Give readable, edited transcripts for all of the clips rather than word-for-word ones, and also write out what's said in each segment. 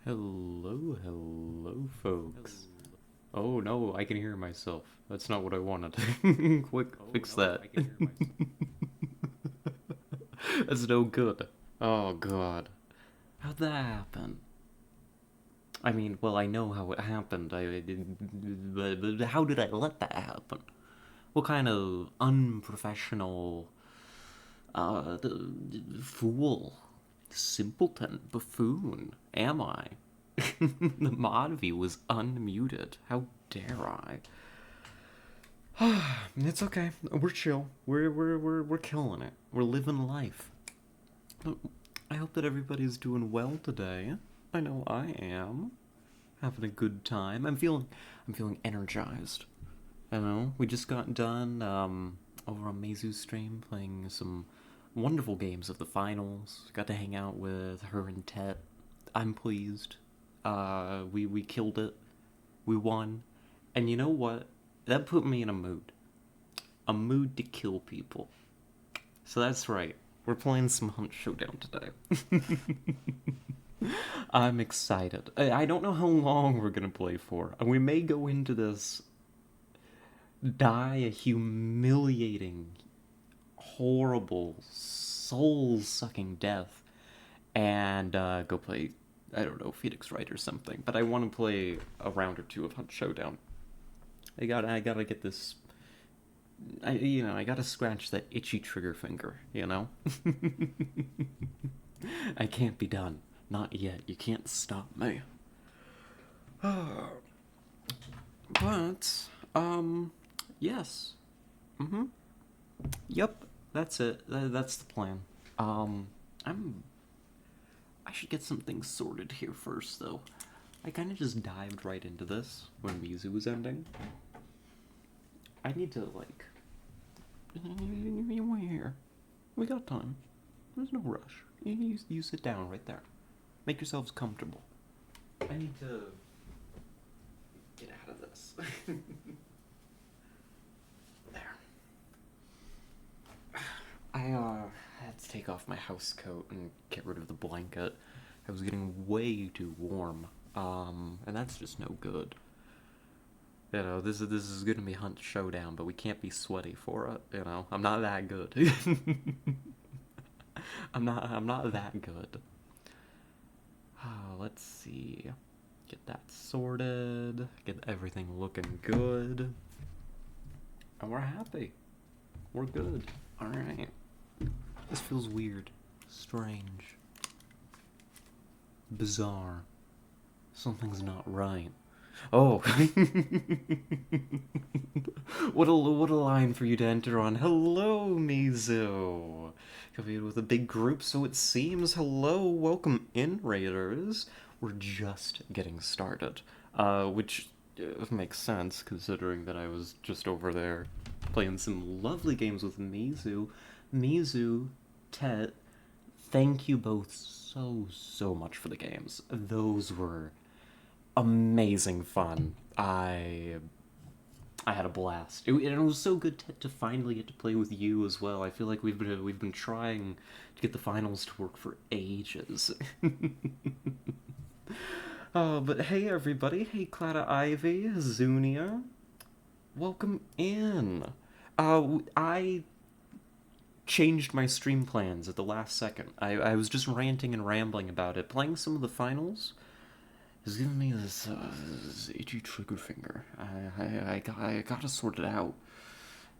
Hello, folks. Oh no, I can hear myself. That's not what I wanted. Quick, fix that. That's no good. Oh god. How'd that happen? I mean, well, I know how it happened. But how did I let that happen? What kind of unprofessional, fool, simpleton, buffoon am I? The mod view was unmuted. How dare I? It's okay. We're chill. We're killing it. We're living life. I hope that everybody's doing well today. I know I am. Having a good time. I'm feeling energized. I know. We just got done over on Meizu's stream playing some wonderful games of the finals. Got to hang out with her and Tet. I'm pleased. We killed it. We won. And you know what? That put me in a mood. A mood to kill people. So that's right. We're playing some Hunt Showdown today. I'm excited. I don't know how long we're gonna play for. We may go into this, die a humiliating, horrible, soul-sucking death, and go play, I don't know, Phoenix Wright or something. But I want to play a round or two of Hunt Showdown. I gotta get this. I gotta scratch that itchy trigger finger. I can't be done. Not yet. You can't stop me. But yes. Mm-hmm. Yep. That's it. That's the plan. I'm. I should get some things sorted here first, though. I kind of just dived right into this when Mizu was ending. I need to, like. You wait here. We got time. There's no rush. You sit down right there. Make yourselves comfortable. I need to get out of this. There. I had to take off my house coat and get rid of the blanket. I was getting way too warm. And that's just no good. This is gonna be Hunt Showdown, but we can't be sweaty for it. I'm not that good. I'm not that good. Let's see. Get that sorted. Get everything looking good. And we're happy. We're good. Alright. This feels weird. Strange. Bizarre. Something's not right. Oh. What a line for you to enter on. Hello, Mizu. Coming in with a big group, so it seems. Hello, welcome in, Raiders. We're just getting started, which makes sense considering that I was just over there playing some lovely games with Mizu, Tet. Thank you both so much for the games. Those were amazing fun. I had a blast. And it was so good to finally get to play with you as well. I feel like we've been trying to get the finals to work for ages. But hey everybody, hey Clara Ivy, Zunia, welcome in. I changed my stream plans at the last second. I was just ranting and rambling about it. Playing some of the finals is giving me this itchy trigger finger. I gotta sort it out.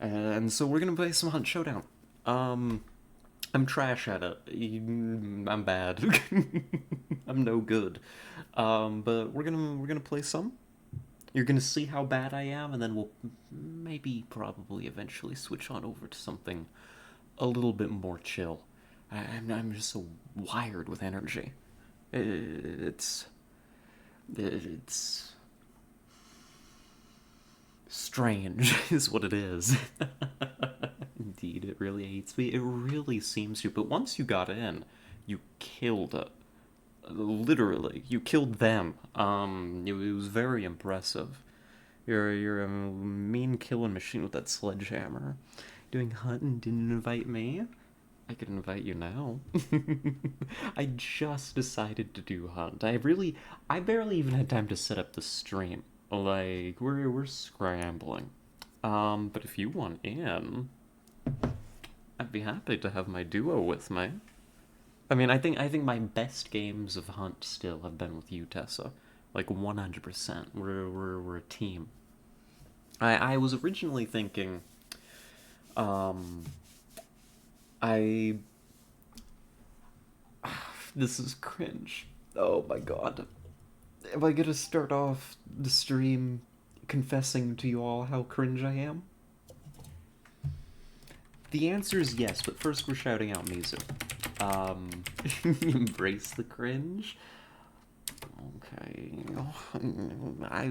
And so we're gonna play some Hunt Showdown. I'm trash at it. I'm bad. I'm no good. But we're gonna play some. You're gonna see how bad I am, and then we'll probably eventually switch on over to something a little bit more chill. I'm just so wired with energy. It's strange, is what it is. Indeed, it really hates me. It really seems to. But once you got in, you killed it. Literally, you killed them. It was very impressive. You're a mean killing machine with that sledgehammer. Doing Hunt and didn't invite me. I could invite you now. I just decided to do hunt. I barely even had time to set up the stream. Like, we're scrambling. But if you want in, I'd be happy to have my duo with me. I mean, I think my best games of hunt still have been with you, Tessa. Like 100%. We're a team. I was originally thinking, um, I this is cringe. Oh my god. Am I gonna start off the stream confessing to you all how cringe I am? The answer is yes, but first we're shouting out music. Embrace the cringe. Okay. I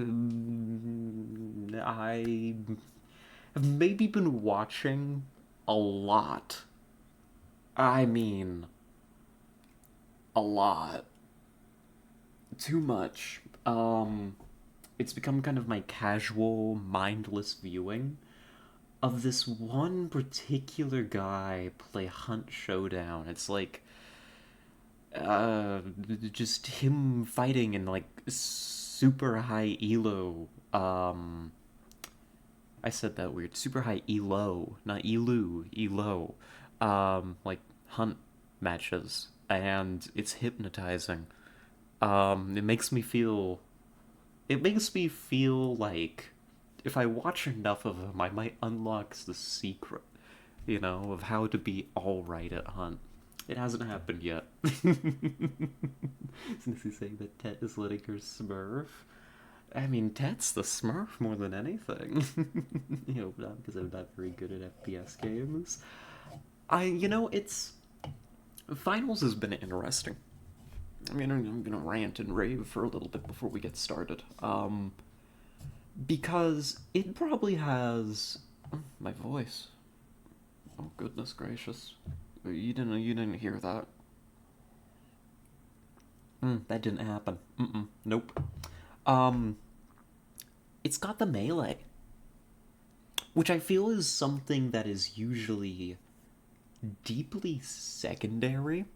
have maybe been watching a lot. I mean, a lot. Too much. It's become kind of my casual, mindless viewing of this one particular guy play Hunt Showdown. It's like, uh, just him fighting in like super high elo. I said that weird. Super high elo, not elu, elo. Like Hunt matches, and it's hypnotizing. It makes me feel. It makes me feel like if I watch enough of him, I might unlock the secret, of how to be all right at Hunt. It hasn't happened yet. Since you say that Tet is letting her smurf. I mean, Tet's the smurf more than anything. Not because I'm not very good at FPS games. It's. Finals has been interesting. I mean, I'm gonna rant and rave for a little bit before we get started. Because it probably has my voice. Oh goodness gracious! You didn't hear that. That didn't happen. Nope. Um, it's got the melee, which I feel is something that is usually deeply secondary.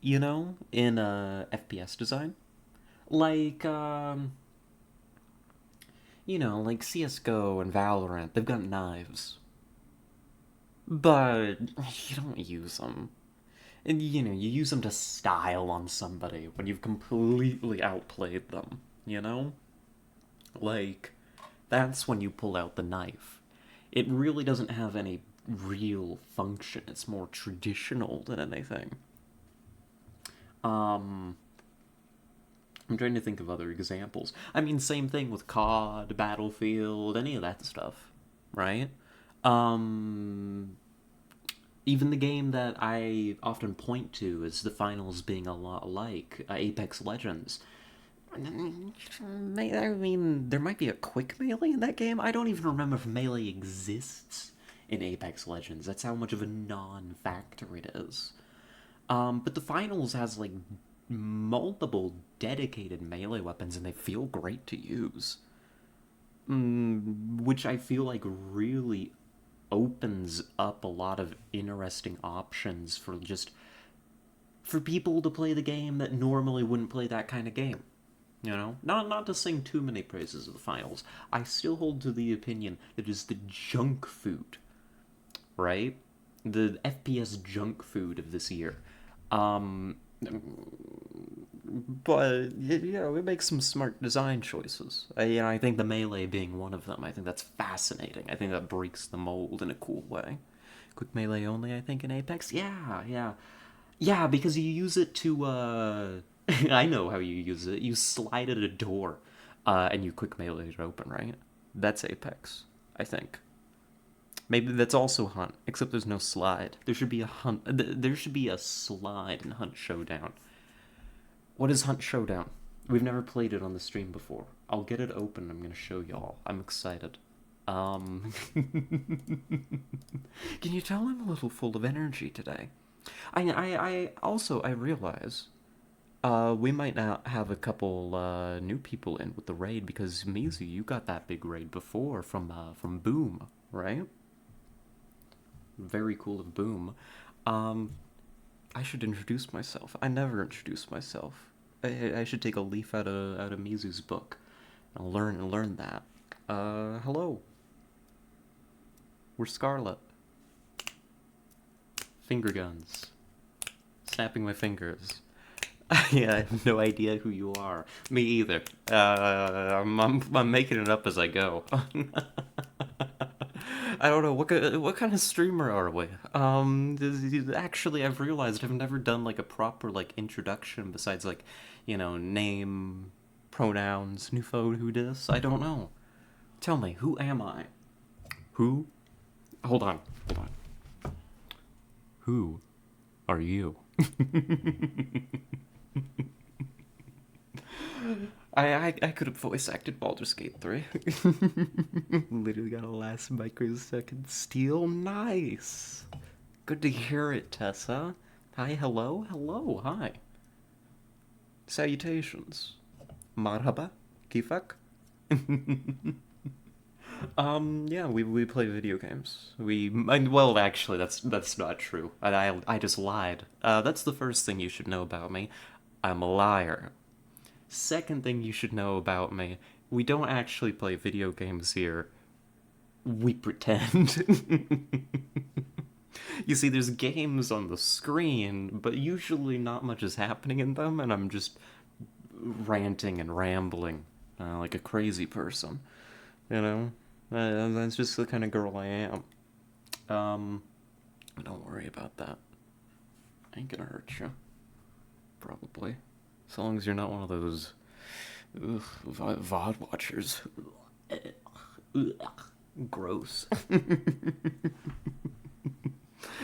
In FPS design, like like CS:GO and Valorant, they've got knives, but you don't use them. And you use them to style on somebody when you've completely outplayed them, you know? Like, that's when you pull out the knife. It really doesn't have any real function, it's more traditional than anything. Um, I'm trying to think of other examples. I mean, same thing with COD, Battlefield, any of that stuff, right? Um, Even the game that I often point to as the finals being a lot like Apex Legends. I mean, there might be a quick melee in that game. I don't even remember if melee exists in Apex Legends. That's how much of a non-factor it is. But the finals has like multiple dedicated melee weapons, and they feel great to use. Which I feel like really opens up a lot of interesting options for people to play the game that normally wouldn't play that kind of game. Not to sing too many praises of the finals. I still hold to the opinion that it is the junk food, right? The FPS junk food of this year. Um, but it makes some smart design choices. I think the melee being one of them. I think that's fascinating. I think that breaks the mold in a cool way. Quick melee only, I think, in Apex. Yeah, because you use it to. I know how you use it. You slide at a door, and you quick melee it open, right? That's Apex, I think. Maybe that's also Hunt, except there's no slide. There should be a Hunt. There should be a slide in Hunt Showdown. What is Hunt Showdown? We've never played it on the stream before. I'll get it open. I'm gonna show y'all. I'm excited. Can you tell I'm a little full of energy today? I realize, we might not have a couple new people in with the raid because Mizu, you got that big raid before from Boom, right? Very cool of Boom. I should introduce myself. I never introduce myself. I should take a leaf out of Mizu's book and learn that. Hello. We're Scarlet. Finger guns. Snapping my fingers. Yeah, I have no idea who you are. Me either. I'm making it up as I go. I don't know what kind of streamer are we. Actually, I've realized I've never done like a proper like introduction besides like, name, pronouns, new phone, who dis. I don't know. Tell me, who am I? Who? Hold on. Who are you? I could have voice acted Baldur's Gate 3. Literally got a last microsecond steal. Nice. Good to hear it, Tessa. Hi, hello, hi. Salutations. Marhaba. Kifak. Yeah, we play video games. Well, actually, that's not true. I just lied. That's the first thing you should know about me. I'm a liar. Second thing you should know about me, we don't actually play video games here. We pretend. You see, there's games on the screen, but usually not much is happening in them, and I'm just ranting and rambling like a crazy person. That's just the kind of girl I am. Don't worry about that. I ain't gonna hurt you. Probably. So long as you're not one of those VOD watchers. Gross.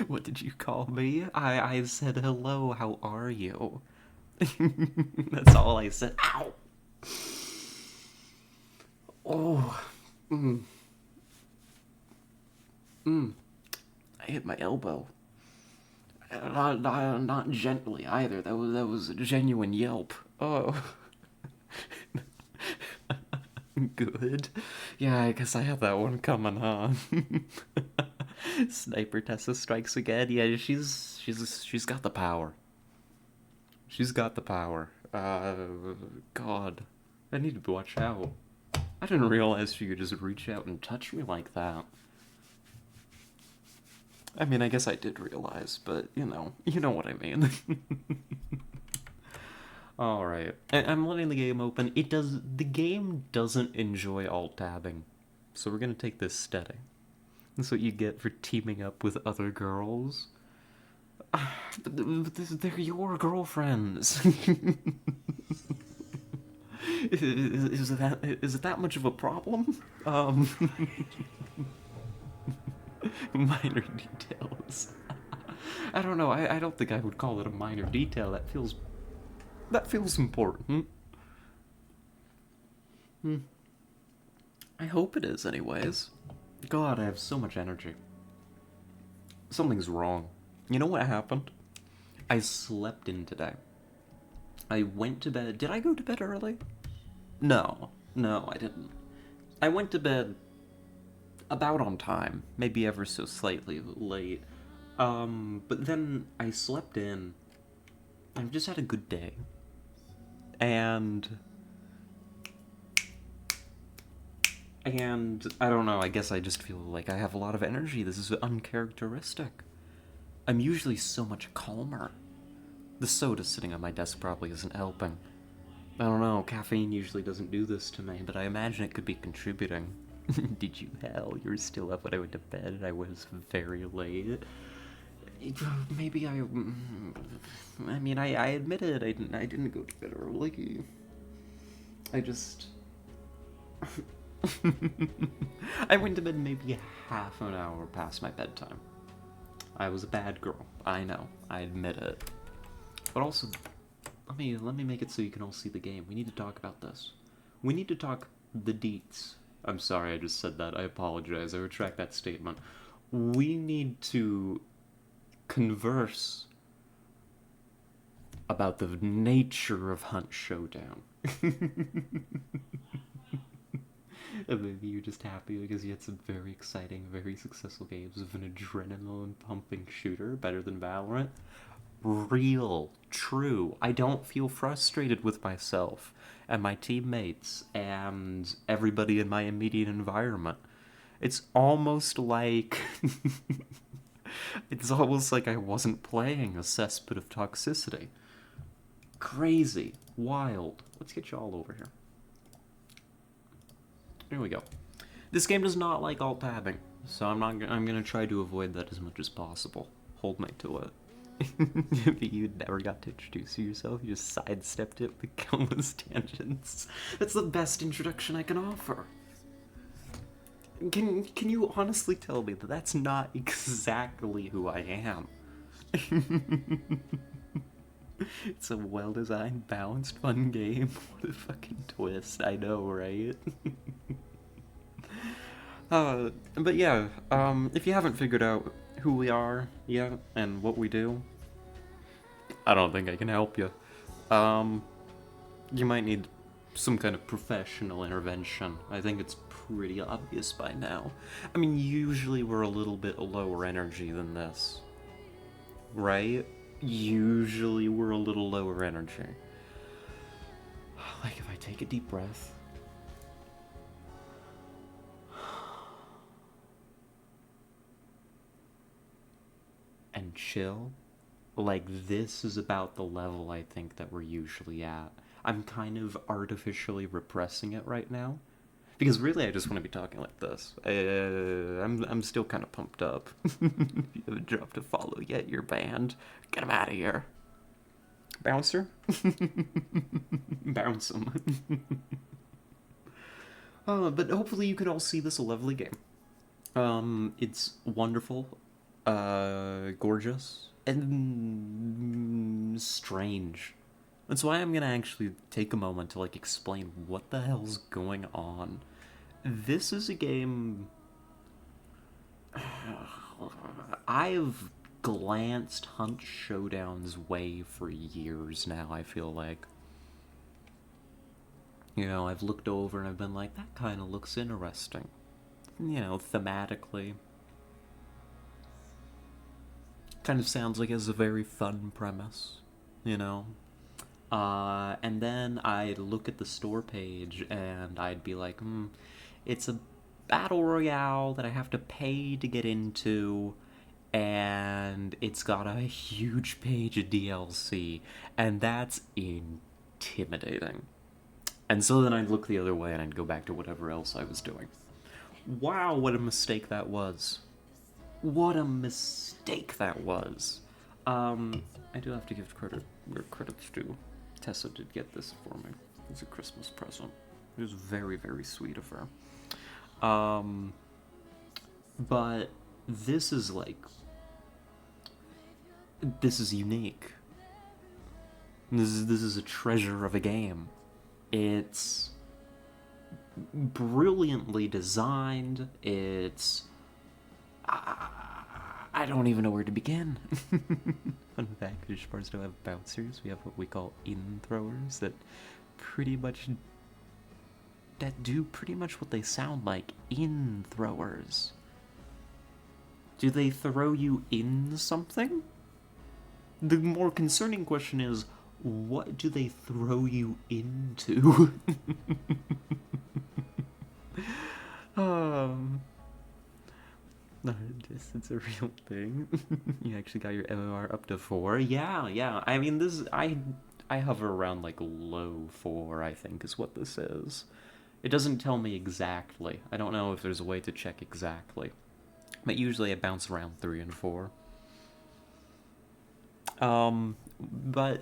What did you call me? I said hello, how are you? That's all I said. Ow! Oh. I hit my elbow. Not gently either. That was a genuine yelp. Oh. Good. Yeah, I guess I have that one coming, huh? Sniper Tessa strikes again. Yeah, she's got the power. She's got the power. God, I need to watch out. I didn't realize she could just reach out and touch me like that. I mean, I guess I did realize, but you know what I mean. All right, I'm letting the game open. The game doesn't enjoy alt tabbing, so we're gonna take this steady. That's what you get for teaming up with other girls. They're your girlfriends. Is it that much of a problem? Minor details. I don't know. I don't think I would call it a minor detail. That feels important. I hope it is, anyways. God, I have so much energy. Something's wrong. You know what happened? I slept in today. I went to bed. Did I go to bed early? No, I didn't. I went to bed about on time, maybe ever so slightly late. But then I slept in. I've just had a good day. And I don't know, I guess I just feel like I have a lot of energy. This is uncharacteristic. I'm usually so much calmer. The soda sitting on my desk probably isn't helping. I don't know, caffeine usually doesn't do this to me, but I imagine it could be contributing. Did you hell? You were still up when I went to bed and I was very late. Maybe I admit it, I didn't go to bed early. I just... I went to bed maybe half an hour past my bedtime. I was a bad girl. I know. I admit it. But also, let me make it so you can all see the game. We need to talk about this. We need to talk the deets. I'm sorry, I just said that. I apologize. I retract that statement. We need to converse about the nature of Hunt Showdown. And maybe you're just happy because you had some very exciting, very successful games of an adrenaline-pumping shooter better than Valorant. Real, true. I don't feel frustrated with myself and my teammates and everybody in my immediate environment. It's almost like it's almost like I wasn't playing a cesspit of toxicity. Crazy, wild. Let's get you all over here. Here we go. This game does not like alt tabbing, so I'm gonna try to avoid that as much as possible. Hold me to it. If you never got to introduce yourself, you just sidestepped it with countless tangents. That's the best introduction I can offer. Can you honestly tell me that that's not exactly who I am? It's a well-designed, balanced, fun game. What a fucking twist, I know, right? But yeah, if you haven't figured out who we are yet and what we do, I don't think I can help you. You might need some kind of professional intervention. I think it's pretty obvious by now. I mean, usually we're a little bit lower energy than this, right? Usually we're a little lower energy. Like if I take a deep breath and chill, like this is about the level I think that we're usually at. I'm kind of artificially repressing it right now. Because really, I just want to be talking like this. I'm still kind of pumped up. If you haven't dropped a follow yet, you're banned. Get him out of here. Bouncer? Bounce him. But hopefully you can all see this a lovely game. It's wonderful, gorgeous, and strange. That's why I'm gonna actually take a moment to, like, explain what the hell's going on. This is a game... I've glanced Hunt Showdown's way for years now, I feel like. You know, I've looked over and I've been like, that kind of looks interesting. You know, thematically. Kind of sounds like it has a very fun premise, you know? And then I'd look at the store page and I'd be like, it's a battle royale that I have to pay to get into, and it's got a huge page of DLC, and that's intimidating. And so then I'd look the other way and I'd go back to whatever else I was doing. Wow, what a mistake that was. What a mistake that was. I do have to give credit where credit's due. Tessa did get this for me. It's a Christmas present. It was very, very sweet of her. But this is like... This is unique. This is a treasure of a game. It's brilliantly designed. It's... I don't even know where to begin. Fun fact, fish bars don't have bouncers. We have what we call in-throwers that do pretty much what they sound like. In-throwers. Do they throw you in something? The more concerning question is, what do they throw you into? No, it's a real thing. You actually got your MMR up to 4. Yeah. I mean, I hover around like low 4, I think, is what this is. It doesn't tell me exactly. I don't know if there's a way to check exactly. But usually I bounce around 3 and 4. But...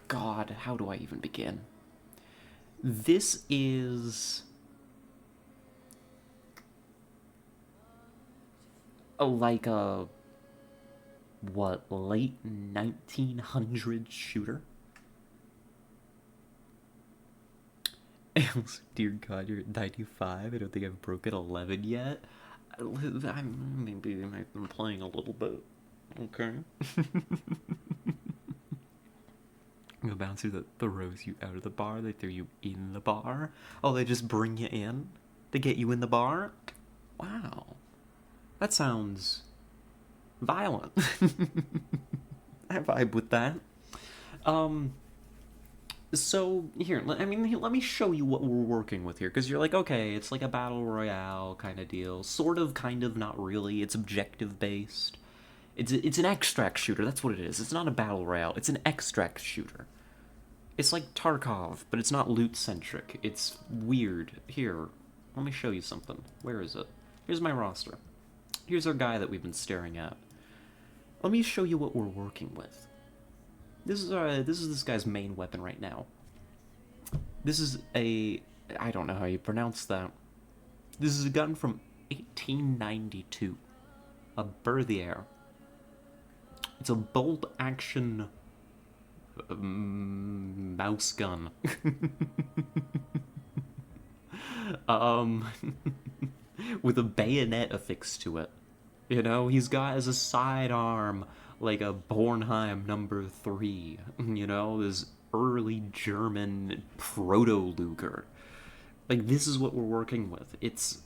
God, how do I even begin? This is... like a... what, late 1900s shooter? Dear God, you're at 95. I don't think I've broken 11 yet. I'm playing a little bit. Okay. The bouncer that throws you out of the bar, they throw you in the bar. Oh, they just bring you in to get you in the bar? Wow. That sounds violent. I vibe with that. So here, let me show you what we're working with here, because you're like, okay, it's like a battle royale kind of deal, sort of, kind of, not really. It's objective based. It's an extract shooter. That's what it is. It's not a battle royale. It's an extract shooter. It's like Tarkov, but it's not loot centric. It's weird. Here, let me show you something. Where is it? Here's my roster. Here's our guy that we've been staring at. Let me show you what we're working with. This is this guy's main weapon right now. This is a... I don't know how you pronounce that. This is a gun from 1892. A Berthier. It's a bolt-action... mouse gun. With a bayonet affixed to it. You know, he's got as a sidearm like a Bornheim #3. You know, this early German proto-Luger. Like, this is what we're working with. It's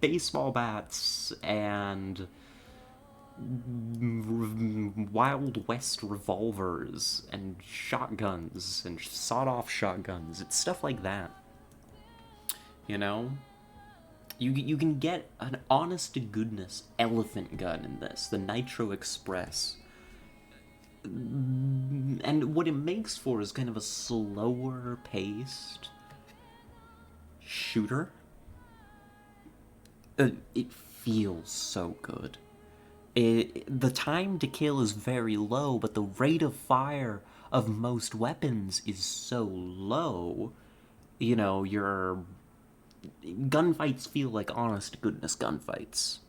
baseball bats and Wild West revolvers and shotguns and sawed-off shotguns. It's stuff like that. You know? You can get an honest-to-goodness elephant gun in this, the Nitro Express. And what it makes for is kind of a slower-paced shooter. It feels so good. The time to kill is very low, but the rate of fire of most weapons is so low. You know, your gunfights feel like honest-to-goodness gunfights.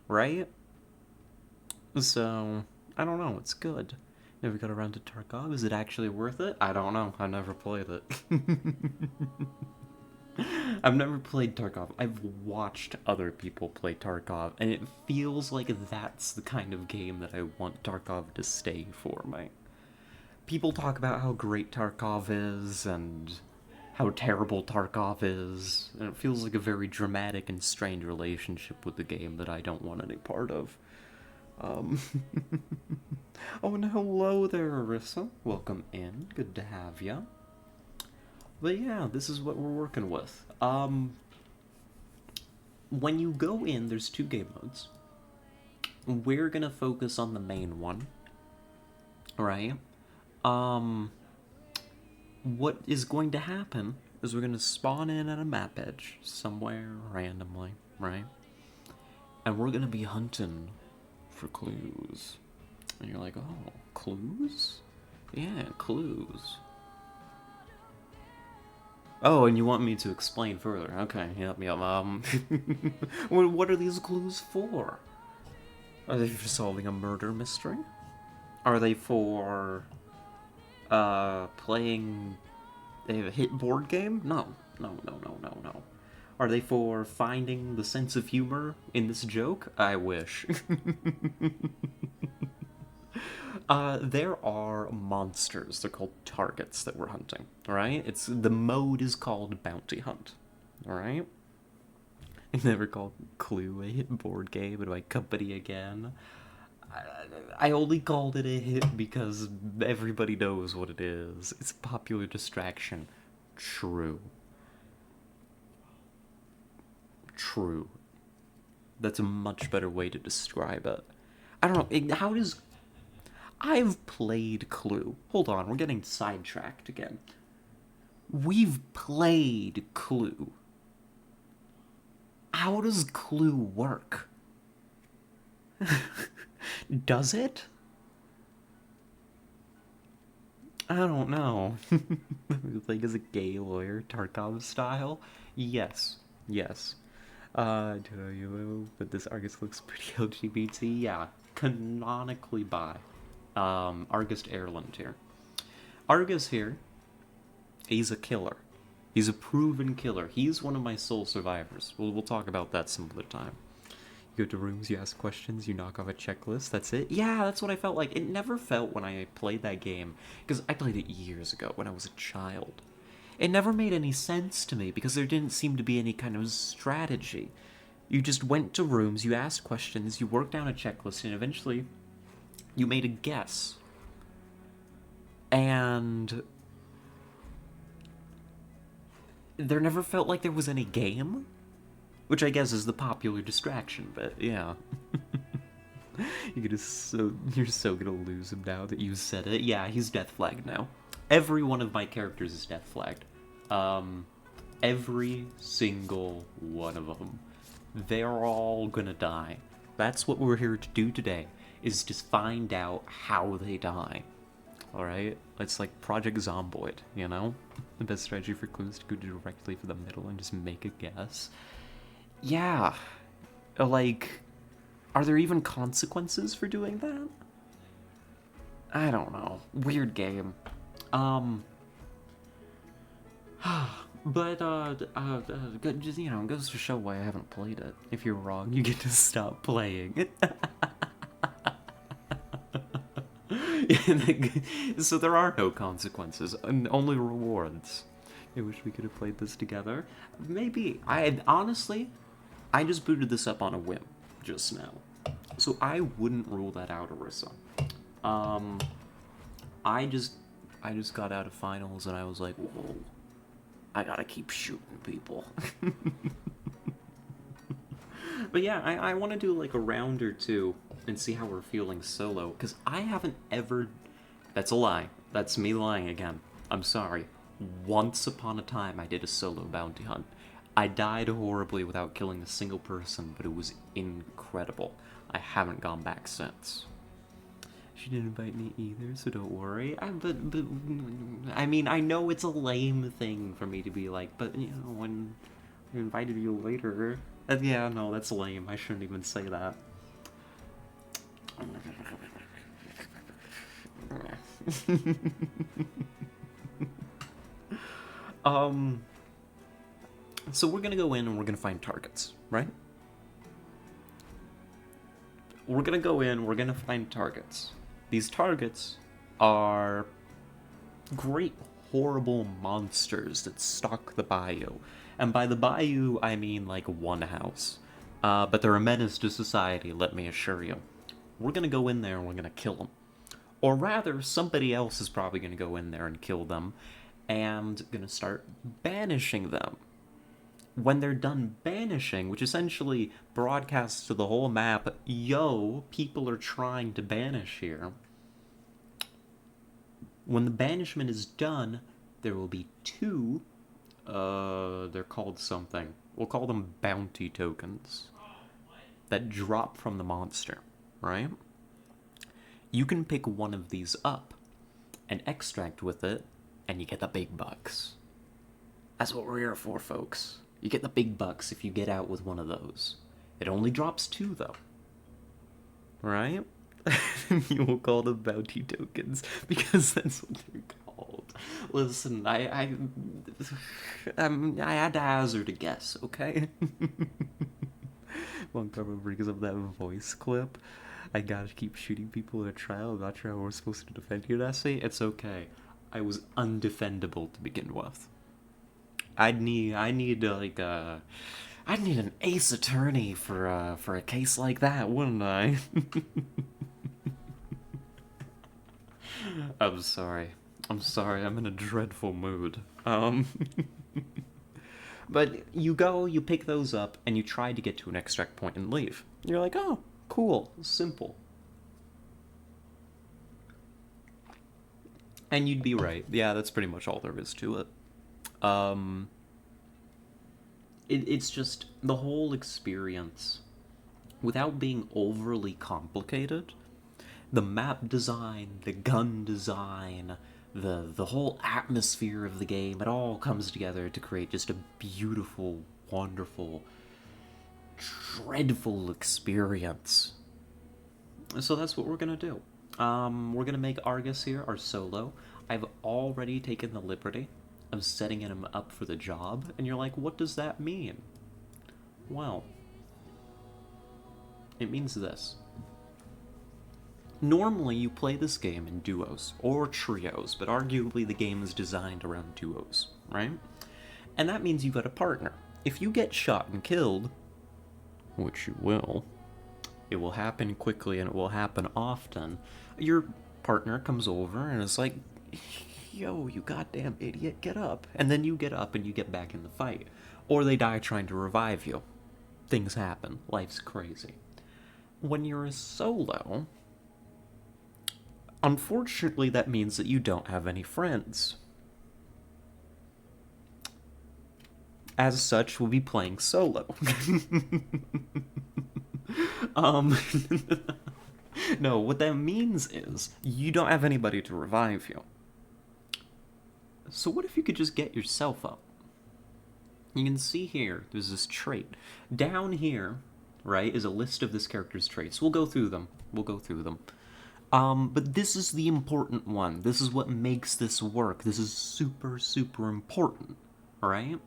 Right? So, I don't know, it's good. Never got around to Tarkov. Is it actually worth it? I don't know. I never played it. I've never played Tarkov. I've watched other people play Tarkov, and it feels like that's the kind of game that I want Tarkov to stay for me. People talk about how great Tarkov is, and how terrible Tarkov is, and it feels like a very dramatic and strained relationship with the game that I don't want any part of. Oh, and hello there, Arissa. Welcome in. Good to have ya. But yeah, this is what we're working with. When you go in, there's 2 game modes. We're gonna focus on the main one. Right? What is going to happen is we're gonna spawn in at a map edge somewhere randomly, right? And we're gonna be hunting for clues. And you're like, oh, clues? Yeah, clues. Oh, and you want me to explain further. Okay, yep. What are these clues for? Are they for solving a murder mystery? Are they for playing a hit board game? No. Are they for finding the sense of humor in this joke? I wish. There are monsters. They're called targets that we're hunting, alright? The mode is called Bounty Hunt, alright? I never called Clue a hit board game in my company again. I only called it a hit because everybody knows what it is. It's a popular distraction. True. That's a much better way to describe it. I don't know, how does... I've played Clue. Hold on, we're getting sidetracked again. We've played Clue. How does Clue work? Does it? I don't know. Like as a gay lawyer, Tarkov style? Yes. Do you, but this Argus looks pretty LGBT? Yeah, canonically bi. Argus Erland here. Argus here, he's a killer. He's a proven killer. He's one of my sole survivors. We'll talk about that some other time. You go to rooms, you ask questions, you knock off a checklist, that's it? Yeah, that's what I felt like. It never felt when I played that game, because I played it years ago when I was a child. It never made any sense to me because there didn't seem to be any kind of strategy. You just went to rooms, you asked questions, you worked down a checklist, and eventually you made a guess. And there never felt like there was any game, which I guess is the popular distraction, but yeah. You're so gonna lose him now that you said it. Yeah, he's death flagged now. Every one of my characters is death flagged. Every single one of them. They're all gonna die. That's what we're here to do today, is just find out how they die. Alright? It's like Project Zomboid, you know? The best strategy for clues to go directly for the middle and just make a guess. Yeah. Like, are there even consequences for doing that? I don't know. Weird game. But, just, you know, it goes to show why I haven't played it. If you're wrong, you get to stop playing. So there are no consequences, and only rewards. I wish we could have played this together. Maybe. Honestly, I just booted this up on a whim just now. So I wouldn't rule that out, Arissa. I just got out of finals and I was like, whoa, I gotta keep shooting people. But yeah, I want to do like a round or two and see how we're feeling solo, because I haven't ever... That's a lie. That's me lying again. I'm sorry. Once upon a time, I did a solo bounty hunt. I died horribly without killing a single person, but it was incredible. I haven't gone back since. She didn't invite me either, so don't worry. I mean, I know it's a lame thing for me to be like, but, you know, when I invited you later... yeah, no, that's lame. I shouldn't even say that. So we're gonna go in and we're gonna find targets, right? We're gonna go in, we're gonna find targets. These targets are great, horrible monsters that stalk the bayou. And by the bayou, I mean like one house. But they're a menace to society, let me assure you. We're gonna go in there and we're gonna kill them. Or rather, somebody else is probably gonna go in there and kill them, and gonna start banishing them. When they're done banishing, which essentially broadcasts to the whole map, yo, people are trying to banish here. When the banishment is done, there will be two, they're called something. We'll call them bounty tokens that drop from the monster, right? You can pick one of these up and extract with it, and you get the big bucks. That's what we're here for, folks. You get the big bucks if you get out with one of those. It only drops two, though. Right? You will call them bounty tokens, because that's what they're called. Listen, I had to hazard a guess, okay? Won't cover because of that voice clip. I gotta keep shooting people in a trial. I'm not sure how we're supposed to defend you, Nessie. It's okay. I was undefendable to begin with. I'd need an ace attorney for a case like that, wouldn't I? I'm sorry. I'm in a dreadful mood. But you go, you pick those up, and you try to get to an extract point and leave. You're like, oh, cool, simple. And you'd be right. Yeah, that's pretty much all there is to it. It's just the whole experience, without being overly complicated, the map design, the gun design, the whole atmosphere of the game, it all comes together to create just a beautiful, wonderful, dreadful experience. So that's what we're gonna do. We're gonna make Argus here our solo. I've already taken the liberty of setting him up for the job, and you're like, what does that mean? Well, It means this. Normally, you play this game in duos or trios, but arguably the game is designed around duos, right? And that means you got a partner. If you get shot and killed, which you will, it will happen quickly and it will happen often, your partner comes over and is like, yo, you goddamn idiot, get up. And then you get up and you get back in the fight. Or they die trying to revive you. Things happen. Life's crazy. When you're a solo, unfortunately, that means that you don't have any friends. As such, we'll be playing solo. No, what that means is you don't have anybody to revive you. So what if you could just get yourself up? You can see here, there's this trait. Down here, right, is a list of this character's traits. We'll go through them. But this is the important one. This is what makes this work. This is super, super important, right?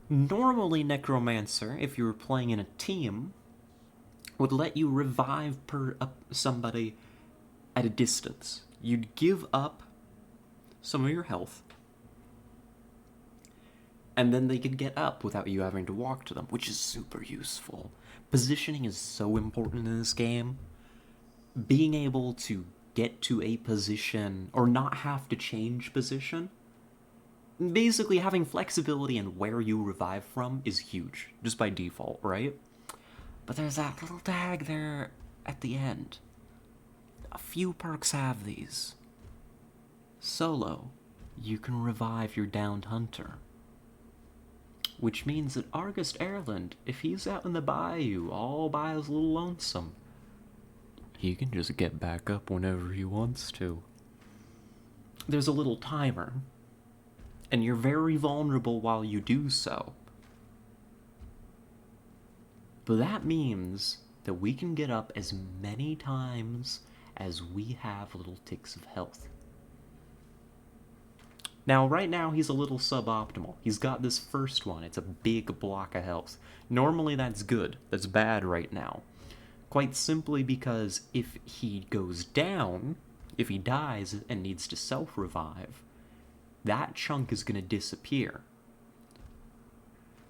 Normally, Necromancer, if you were playing in a team, would let you revive somebody at a distance. You'd give up some of your health, and then they could get up without you having to walk to them, which is super useful. Positioning is so important in this game. Being able to get to a position, or not have to change position, basically having flexibility in where you revive from is huge, just by default, right? But there's that little tag there at the end. A few perks have these. Solo, you can revive your downed hunter. Which means that August Erland, if he's out in the bayou all by his little lonesome, he can just get back up whenever he wants to. There's a little timer, and you're very vulnerable while you do so. But that means that we can get up as many times as we have little ticks of health. Now, right now, he's a little suboptimal. He's got this first one. It's a big block of health. Normally, that's good. That's bad right now. Quite simply because if he goes down, if he dies and needs to self-revive, that chunk is going to disappear.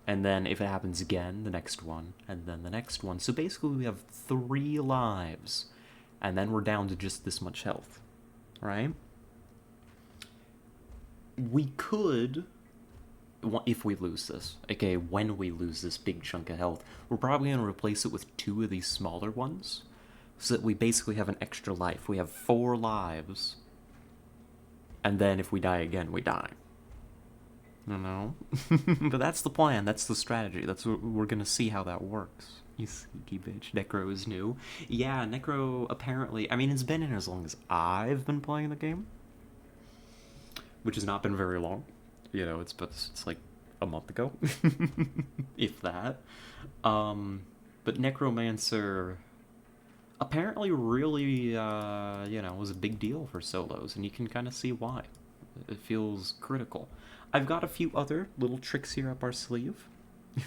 And then if it happens again, the next one, and then the next one. So basically we have 3 lives, and then we're down to just this much health, right? We could, if we lose this, okay, when we lose this big chunk of health, we're probably going to replace it with 2 of these smaller ones, so that we basically have an extra life. We have 4 lives, and then if we die again, we die. You know? But that's the plan, that's the strategy, that's what we're going to see how that works. You sneaky bitch. Necro is new. Yeah, Necro apparently, I mean, it's been in as long as I've been playing the game, which has not been very long. You know, it's like a month ago, if that. But Necromancer apparently really, was a big deal for solos, and you can kind of see why. It feels critical. I've got a few other little tricks here up our sleeve.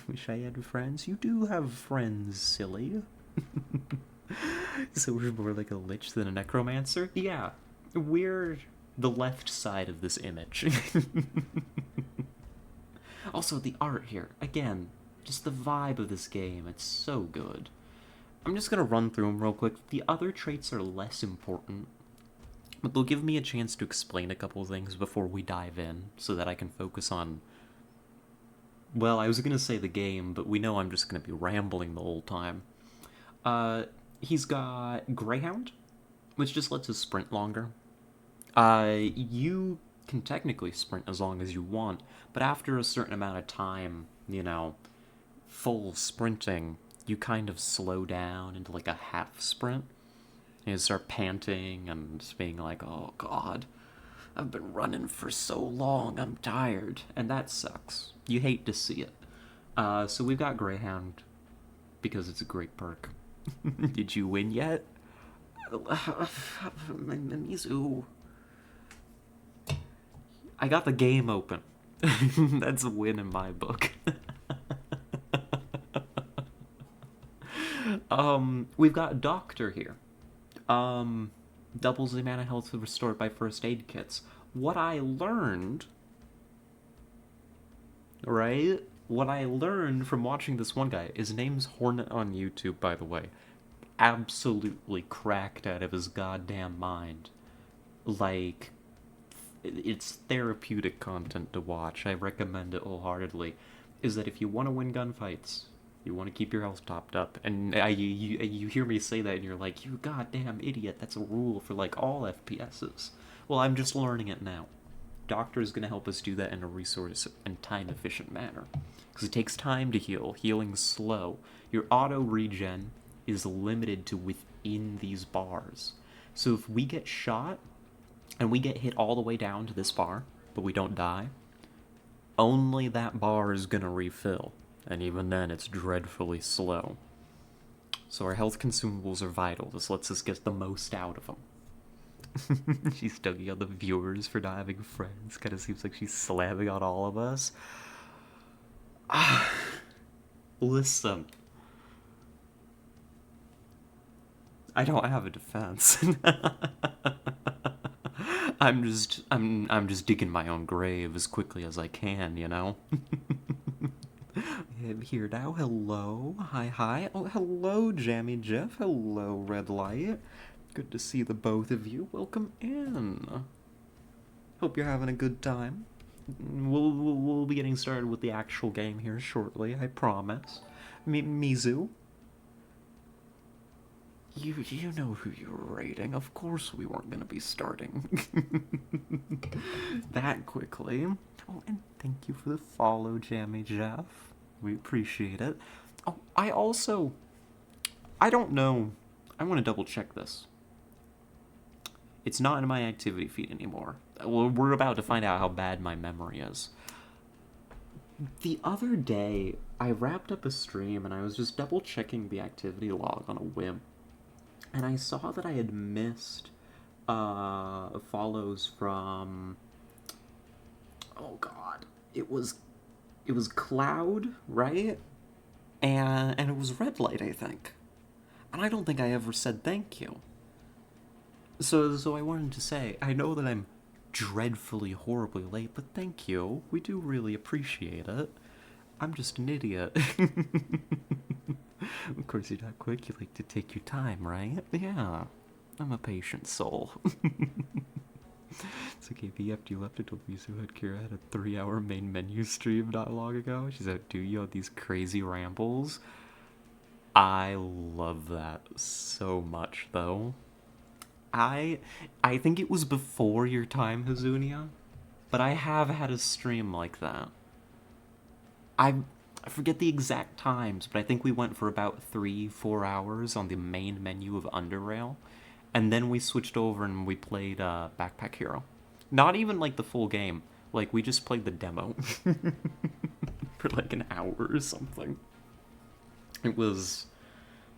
Wish I had friends. You do have friends, silly. So we're more like a lich than a necromancer? Yeah, we're the left side of this image. Also, the art here. Again, just the vibe of this game. It's so good. I'm just gonna run through them real quick. The other traits are less important, but they'll give me a chance to explain a couple things before we dive in, so that I can focus on... Well, I was gonna say the game, but we know I'm just gonna be rambling the whole time. He's got Greyhound, which just lets us sprint longer. You can technically sprint as long as you want, but after a certain amount of time, full sprinting, you kind of slow down into like a half sprint. You start panting and just being like, oh god, I've been running for so long, I'm tired. And that sucks. You hate to see it. So we've got Greyhound, because it's a great perk. Did you win yet? Mizu. I got the game open. That's a win in my book. We've got a doctor here. Doubles the amount of health restored by first aid kits. What I learned, right? What I learned from watching this one guy, his name's Hornet on YouTube, by the way. Absolutely cracked out of his goddamn mind. Like, it's therapeutic content to watch. I recommend it wholeheartedly. Is that if you want to win gunfights, you want to keep your health topped up, and you hear me say that, and you're like, you goddamn idiot, that's a rule for, like, all FPSs. Well, I'm just learning it now. Doctor is going to help us do that in a resource and time-efficient manner. Because it takes time to heal. Healing's slow. Your auto-regen is limited to within these bars. So if we get shot, and we get hit all the way down to this bar, but we don't die, only that bar is going to refill. And even then, it's dreadfully slow. So our health consumables are vital. This lets us get the most out of them. She's stugging on the viewers for not having friends. Kind of seems like she's slamming on all of us. Listen. I don't have a defense. I'm just digging my own grave as quickly as I can, you know? I'm here now. Hello. Hi. Oh, hello, Jammy Jeff. Hello, Red Light. Good to see the both of you. Welcome in. Hope you're having a good time. We'll be getting started with the actual game here shortly, I promise. Mizu. You know who you're raiding. Of course we weren't going to be starting that quickly. Oh, and thank you for the follow, Jammy Jeff. We appreciate it. Oh, I don't know. I want to double check this. It's not in my activity feed anymore. Well, we're about to find out how bad my memory is. The other day, I wrapped up a stream and I was just double checking the activity log on a whim. And I saw that I had missed follows from... Oh god. It was Cloud, right? And it was Red Light, I think. And I don't think I ever said thank you. So I wanted to say, I know that I'm dreadfully, horribly late, but thank you. We do really appreciate it. I'm just an idiot. Of course, you're not quick. You like to take your time, right? Yeah. I'm a patient soul. It's okay, B, after you left, I told Mizu had Kira had a 3-hour main menu stream not long ago. She's out, do you have these crazy rambles? I love that so much, though. I think it was before your time, Hazunia, but I have had a stream like that. I forget the exact times, but I think we went for about 3-4 hours on the main menu of Underrail, and then we switched over and we played Backpack Hero. Not even like the full game. Like, we just played the demo for like an hour or something. It was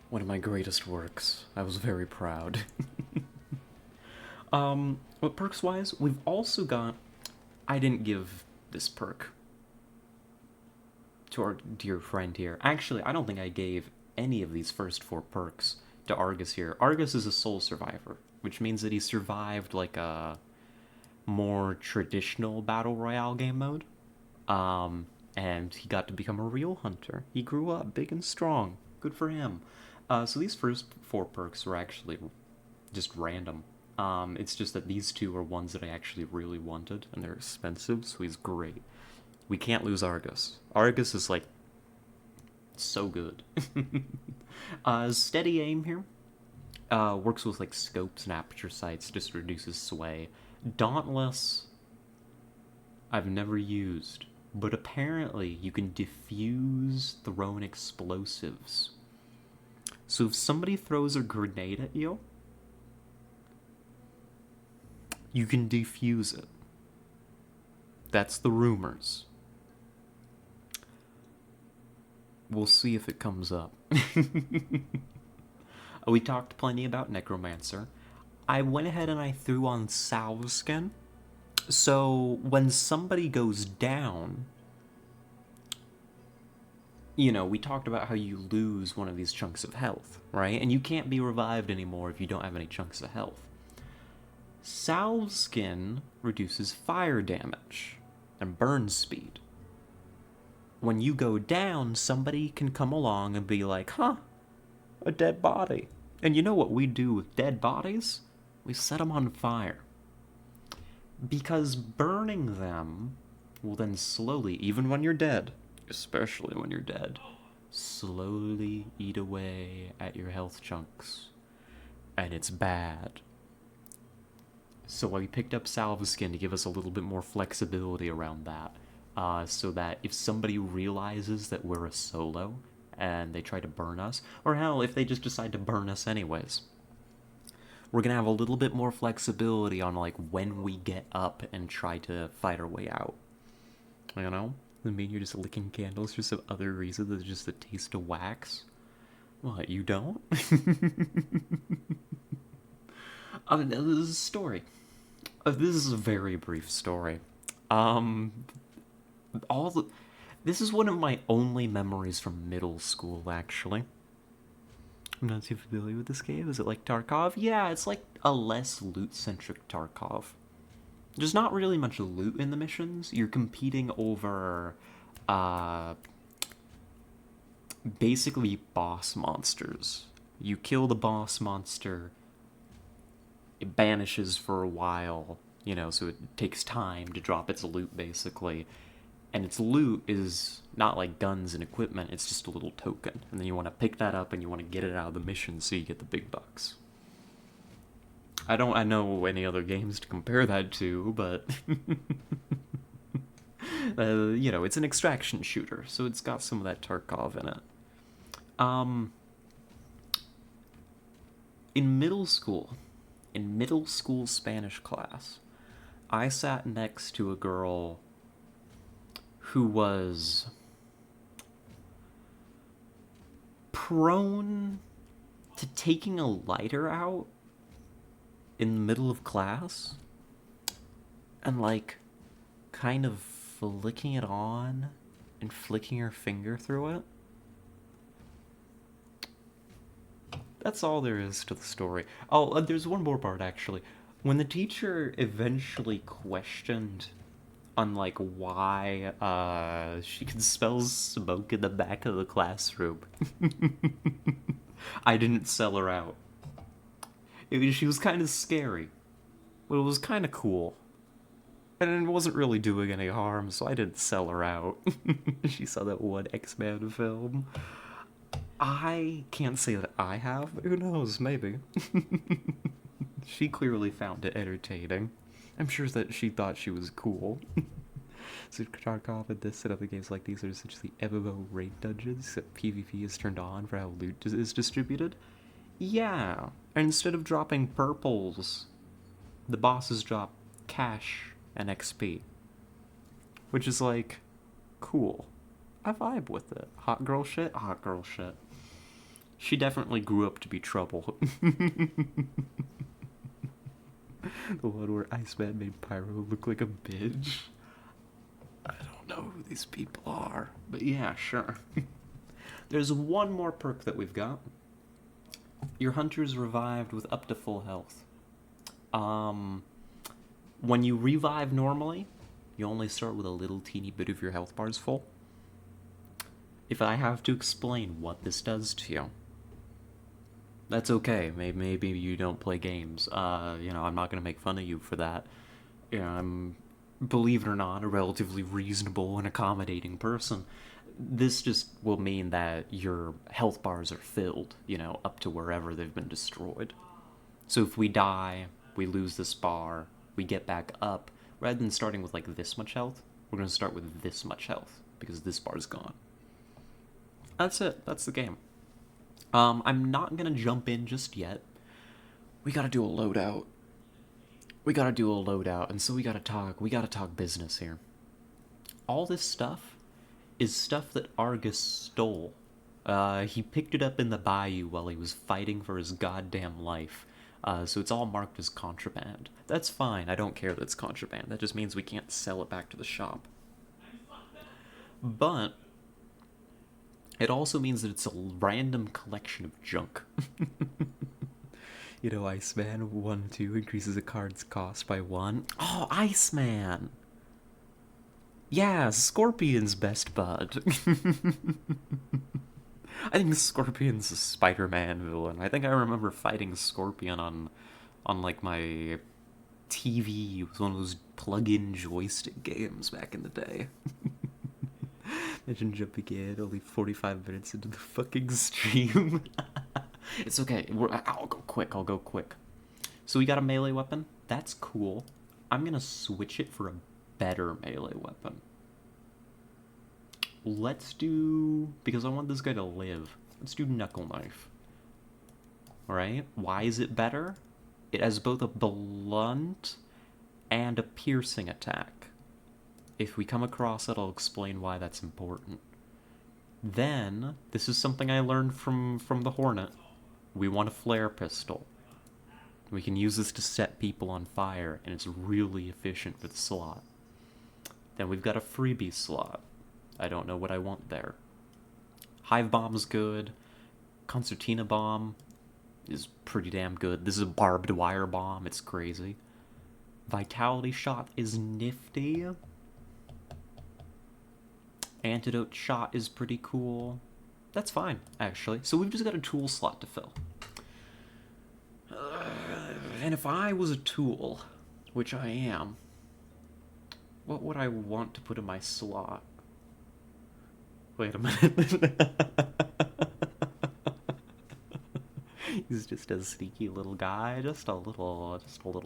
one of my greatest works. I was very proud. But perks-wise, we've also got... I didn't give this perk to our dear friend here. Actually, I don't think I gave any of these first 4 perks to Argus here. Argus is a soul survivor, which means that he survived, like, a more traditional Battle Royale game mode. And he got to become a real hunter. He grew up big and strong. Good for him. So these first 4 perks are actually just random. It's just that these 2 are ones that I actually really wanted, and they're expensive, so he's great. We can't lose Argus. Argus is, like, so good. Steady aim here. Works with, like, scopes and aperture sights, just reduces sway. Dauntless, I've never used, but apparently you can diffuse thrown explosives. So if somebody throws a grenade at you, you can defuse it. That's the rumors. We'll see if it comes up. We talked plenty about Necromancer. I went ahead and I threw on Salve Skin. So when somebody goes down, we talked about how you lose one of these chunks of health, right? And you can't be revived anymore if you don't have any chunks of health. Salve skin reduces fire damage and burn speed. When you go down, somebody can come along and be like, huh, a dead body. And you know what we do with dead bodies? We set them on fire. Because burning them will then slowly, even when you're dead, especially when you're dead, slowly eat away at your health chunks. And it's bad. So I picked up Salve Skin to give us a little bit more flexibility around that. So that if somebody realizes that we're a solo and they try to burn us, or hell, if they just decide to burn us anyways, we're gonna have a little bit more flexibility on like when we get up and try to fight our way out. You know? I mean, you're just licking candles for some other reason than just the taste of wax. What, you don't? This is a story. This is a very brief story. All the This is one of my only memories from middle school, actually. I'm not too familiar with this game. Is it like Tarkov? Yeah, it's like a less loot-centric Tarkov. There's not really much loot in the missions. You're competing over, basically boss monsters. You kill the boss monster, it banishes for a while, so it takes time to drop its loot, basically. And its loot is not like guns and equipment, it's just a little token. And then you want to pick that up and you want to get it out of the mission so you get the big bucks. I know any other games to compare that to, but it's an extraction shooter, so it's got some of that Tarkov in it. In middle school Spanish class, I sat next to a girl who was prone to taking a lighter out in the middle of class and like kind of flicking it on and flicking her finger through it. That's all there is to the story. Oh, there's one more part, actually. When the teacher eventually questioned on like why she could smell smoke in the back of the classroom, I didn't sell her out. She was kind of scary, but it was kind of cool. And it wasn't really doing any harm, so I didn't sell her out. She saw that one X-Men film. I can't say that I have, but who knows, maybe. She clearly found it entertaining. I'm sure that she thought she was cool. So Tarkov and this and other games like these are essentially MMO raid dungeons that PvP is turned on for how loot is distributed. Yeah, and instead of dropping purples, the bosses drop cash and XP. Which is like, cool. I vibe with it. Hot girl shit? Hot girl shit. She definitely grew up to be trouble. The one where Iceman made Pyro look like a bitch. I don't know who these people are, but yeah, sure. There's one more perk that we've got. Your hunter's revived with up to full health. When you revive normally, you only start with a little teeny bit of your health bars full. If I have to explain what this does to you, that's okay. Maybe you don't play games. I'm not gonna make fun of you for that. I'm, believe it or not, a relatively reasonable and accommodating person. This just will mean that your health bars are filled, up to wherever they've been destroyed. So if we die, we lose this bar, we get back up, rather than starting with like this much health, we're gonna start with this much health, because this bar's gone. That's it. That's the game. I'm not gonna jump in just yet. We gotta do a loadout. And so we gotta talk business here. All this stuff is stuff that Argus stole. He picked it up in the Bayou while he was fighting for his goddamn life. So it's all marked as contraband. That's fine, I don't care that it's contraband. That just means we can't sell it back to the shop. But It also means that it's a random collection of junk. You know, Iceman 1, 2 increases a card's cost by 1. Oh, Iceman! Yeah, Scorpion's best bud. I think Scorpion's a Spider-Man villain. I think I remember fighting Scorpion on like my TV. It was one of those plug-in joystick games back in the day. Imagine jumping in only 45 minutes into the fucking stream. It's okay. I'll go quick. I'll go quick. So we got a melee weapon. That's cool. I'm gonna switch it for a better melee weapon. Let's do... because I want this guy to live. Let's do Knuckle Knife. Alright? Why is it better? It has both a blunt and a piercing attack. If we come across it, I'll explain why that's important. Then, this is something I learned from the Hornet. We want a flare pistol. We can use this to set people on fire, and it's really efficient for the slot. Then we've got a freebie slot. I don't know what I want there. Hive Bomb's good. Concertina Bomb is pretty damn good. This is a barbed wire bomb. It's crazy. Vitality Shot is nifty. Antidote Shot is pretty cool. That's fine, actually. So we've just got a tool slot to fill. And if I was a tool, which I am, what would I want to put in my slot? Wait a minute. He's just a sneaky little guy, just a little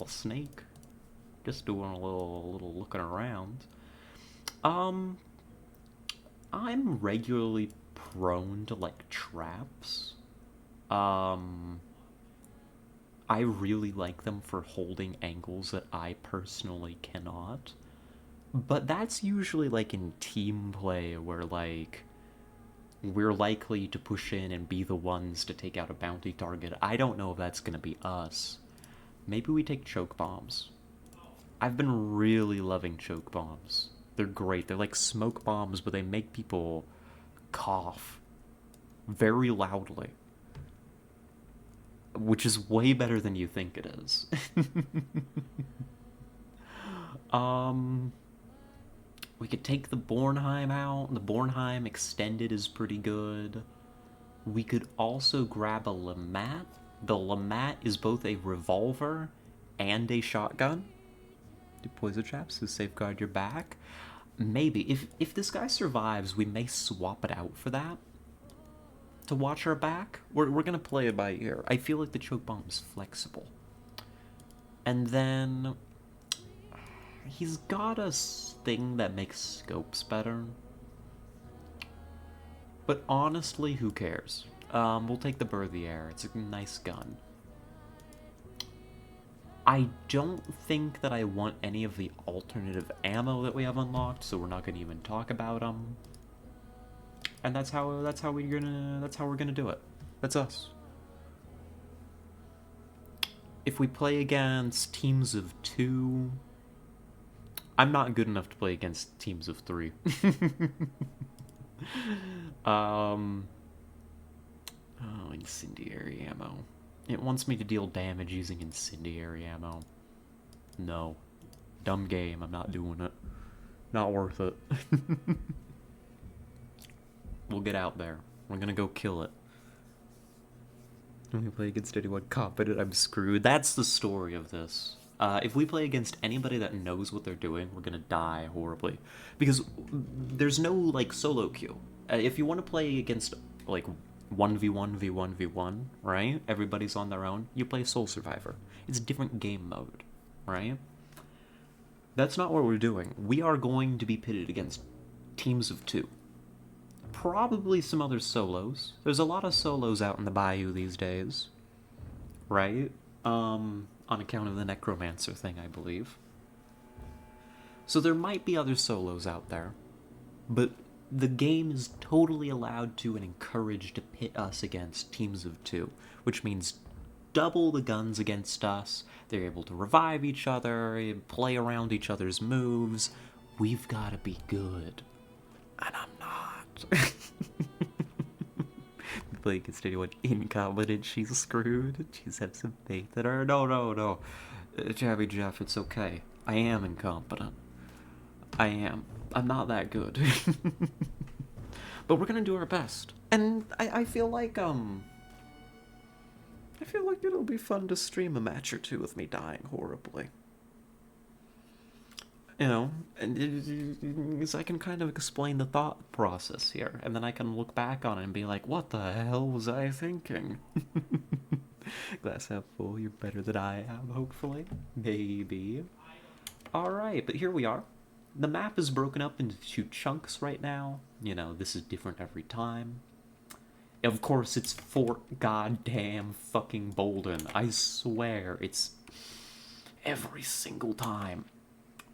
snake. Just doing a little looking around. I'm regularly prone to, like, traps. I really like them for holding angles that I personally cannot. But that's usually, like, in team play where, like, we're likely to push in and be the ones to take out a bounty target. I don't know if that's gonna be us. Maybe we take choke bombs. I've been really loving choke bombs. They're great. They're like smoke bombs, but they make people cough very loudly. Which is way better than you think it is. We could take the Bornheim out. The Bornheim Extended is pretty good. We could also grab a Lamat. The Lamat is both a revolver and a shotgun. Do poison traps to safeguard your back. Maybe. If this guy survives, we may swap it out for that. To watch our back. We're gonna play it by ear. I feel like the choke bomb is flexible. And then... he's got a thing that makes scopes better. But honestly, who cares? We'll take the Berthier. It's a nice gun. I don't think that I want any of the alternative ammo that we have unlocked, so we're not going to even talk about them. And that's how we're gonna do it. That's us. If we play against teams of 2, I'm not good enough to play against teams of 3. Oh, incendiary ammo. It wants me to deal damage using incendiary ammo. No. Dumb game, I'm not doing it. Not worth it. We'll get out there. We're gonna go kill it. When we play against anyone competent, I'm screwed. That's the story of this. If we play against anybody that knows what they're doing, we're gonna die horribly. Because there's no, like, solo queue. If you want to play against, like, 1v1, v1, v1, right? Everybody's on their own. You play Soul Survivor. It's a different game mode, right? That's not what we're doing. We are going to be pitted against teams of 2. Probably some other solos. There's a lot of solos out in the Bayou these days, right? On account of the Necromancer thing, I believe. So there might be other solos out there, but the game is totally allowed to and encouraged to pit us against teams of 2, which means double the guns against us. They're able to revive each other, play around each other's moves. We've got to be good. And I'm not. think is anyone incompetent, she's screwed. She's have some faith in her. No, no, no. Jabby Jeff, it's okay. I am incompetent. I am. I'm not that good. But we're gonna do our best. And I feel like, I feel like it'll be fun to stream a match or two with me dying horribly. You know, and so I can kind of explain the thought process here, and then I can look back on it and be like, what the hell was I thinking? Glass half full, you're better than I am, hopefully. Maybe. Alright, but here we are. The map is broken up into 2 chunks right now. You know, this is different every time. Of course, it's Fort goddamn fucking Bolden. I swear, it's every single time.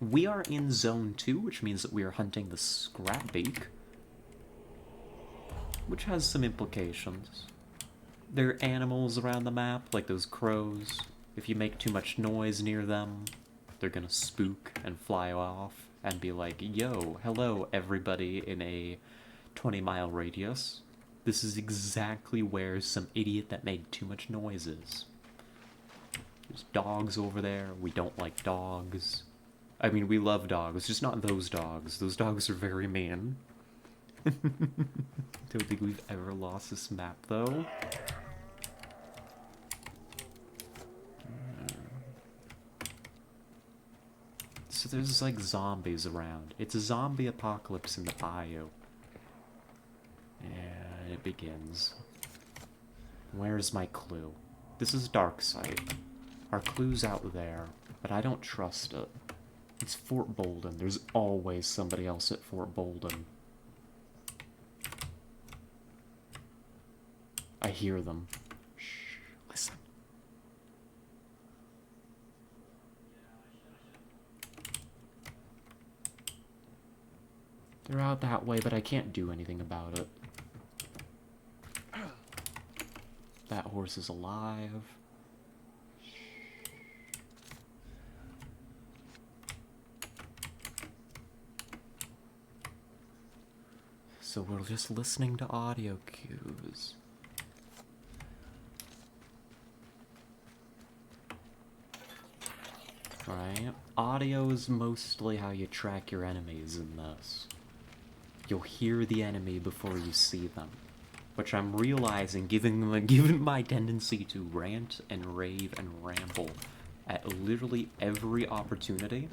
We are in Zone 2, which means that we are hunting the Scrapbeak, which has some implications. There are animals around the map, like those crows. If you make too much noise near them, they're gonna spook and fly off and be like, yo, hello everybody in a 20-mile radius. This is exactly where some idiot that made too much noise is. There's dogs over there. We don't like dogs. I mean, we love dogs, just not those dogs. Those dogs are very mean. Don't think we've ever lost this map, though. So there's, like, zombies around. It's a zombie apocalypse in the Bayou. And it begins. Where's my clue? This is Darkside. Our clue's out there, but I don't trust it. It's Fort Bolden. There's always somebody else at Fort Bolden. I hear them. Shh, listen. They're out that way, but I can't do anything about it. That horse is alive. So we're just listening to audio cues. Right? Audio is mostly how you track your enemies in this. You'll hear the enemy before you see them. Which I'm realizing, given my tendency to rant and rave and ramble at literally every opportunity.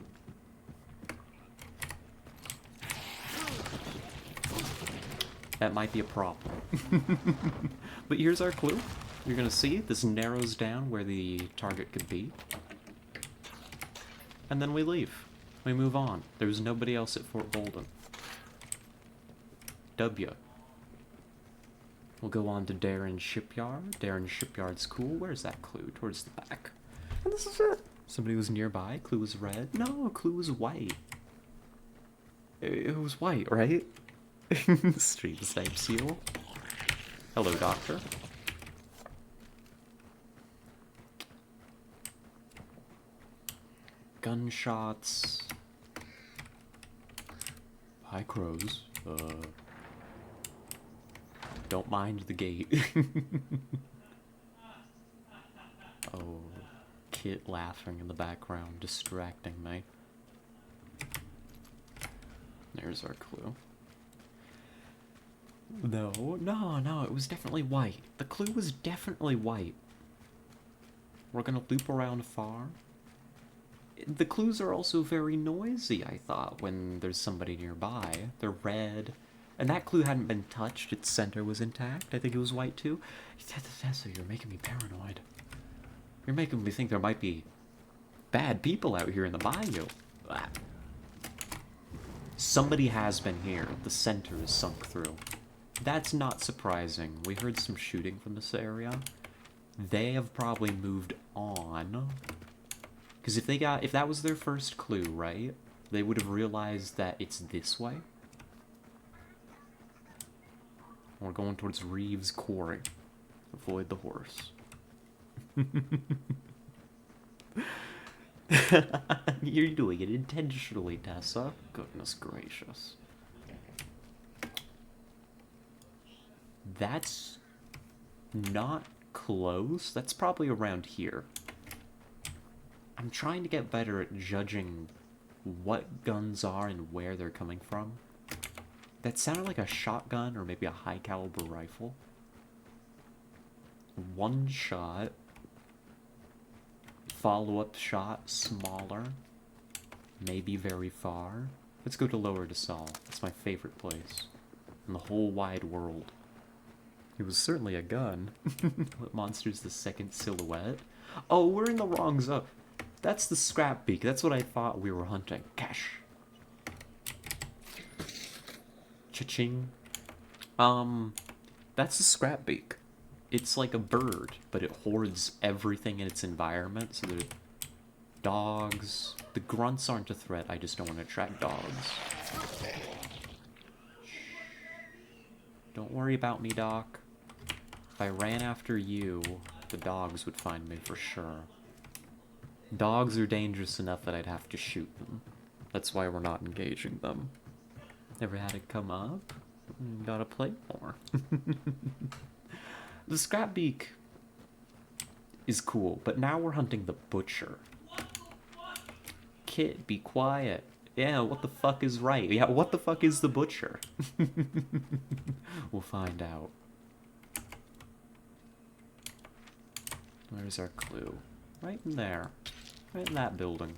That might be a problem. But here's our clue. You're gonna see this narrows down where the target could be. And then we leave. We move on. There's nobody else at Fort Bolden. W. We'll go on to Darren's Shipyard. Darren's Shipyard's cool. Where's that clue? Towards the back. And this is it. Somebody was nearby. Clue was red. No, clue was white. It was white, right? Stream snipe seal. Hello, Doctor. Gunshots. Hi, crows. Don't mind the gate. Oh, Kit laughing in the background, distracting me. There's our clue. No, it was definitely white. The clue was definitely white. We're gonna loop around far. The clues are also very noisy, I thought, when there's somebody nearby. They're red. And that clue hadn't been touched. Its center was intact. I think it was white, too. So you're making me paranoid. You're making me think there might be bad people out here in the bayou. Ah. Somebody has been here. The center is sunk through. That's not surprising. We heard some shooting from this area. They have probably moved on. Because if that was their first clue, right? They would have realized that it's this way. We're going towards Reeves Quarry. Avoid the horse. You're doing it intentionally, Tessa. Goodness gracious. That's not close. That's probably around here. I'm trying to get better at judging what guns are and where they're coming from. That sounded like a shotgun or maybe a high caliber rifle. One shot. Follow-up shot, smaller. Maybe very far. Let's go to Lower DeSalle. That's my favorite place in the whole wide world. It was certainly a gun. What monster's the second silhouette? Oh, we're in the wrong zone. That's the scrap beak. That's what I thought we were hunting. Cash. Cha-ching. That's the scrap beak. It's like a bird, but it hoards everything in its environment. So the dogs. The grunts aren't a threat. I just don't want to attract dogs. Don't worry about me, Doc. If I ran after you, the dogs would find me for sure. Dogs are dangerous enough that I'd have to shoot them. That's why we're not engaging them. Never had it come up? Gotta play more. The scrap beak is cool, but now we're hunting the butcher. Kit, be quiet. Yeah, what the fuck is right? Yeah, what the fuck is the butcher? We'll find out. Where's our clue? Right in there. Right in that building.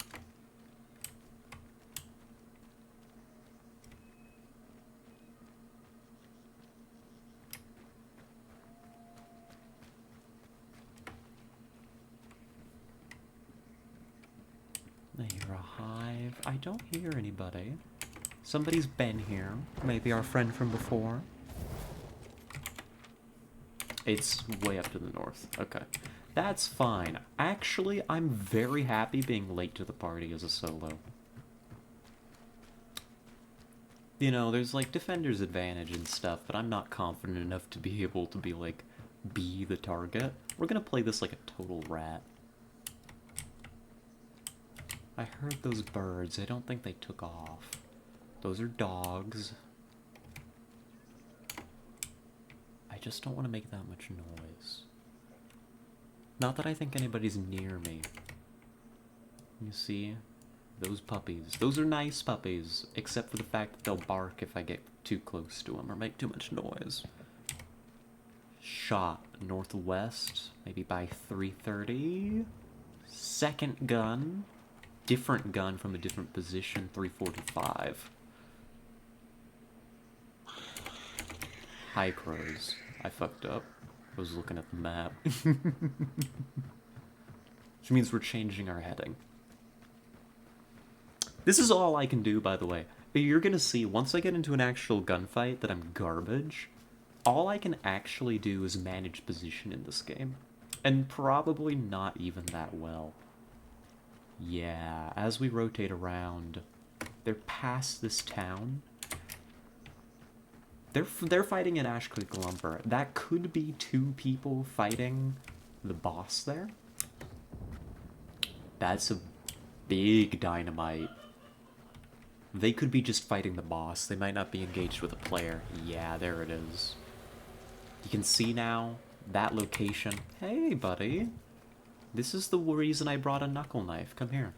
I hear a hive. I don't hear anybody. Somebody's been here. Maybe our friend from before. It's way up to the north. Okay. That's fine. Actually, I'm very happy being late to the party as a solo. You know, there's like Defender's advantage and stuff, but I'm not confident enough to be able to be like, be the target. We're gonna play this like a total rat. I heard those birds. I don't think they took off. Those are dogs. I just don't want to make that much noise. Not that I think anybody's near me. You see? Those puppies. Those are nice puppies, except for the fact that they'll bark if I get too close to them or make too much noise. Shot northwest, maybe by 3:30. Second gun. Different gun from a different position, 345. High crows. I fucked up. I was looking at the map. Which means we're changing our heading. This is all I can do, by the way. But you're gonna see, once I get into an actual gunfight, that I'm garbage. All I can actually do is manage position in this game. And probably not even that well. Yeah, as we rotate around, they're past this town. They're fighting at Ash Creek Lumber. That could be two people fighting the boss there. That's a big dynamite. They could be just fighting the boss. They might not be engaged with a player. Yeah, there it is. You can see now that location. Hey, buddy. This is the reason I brought a knuckle knife. Come here.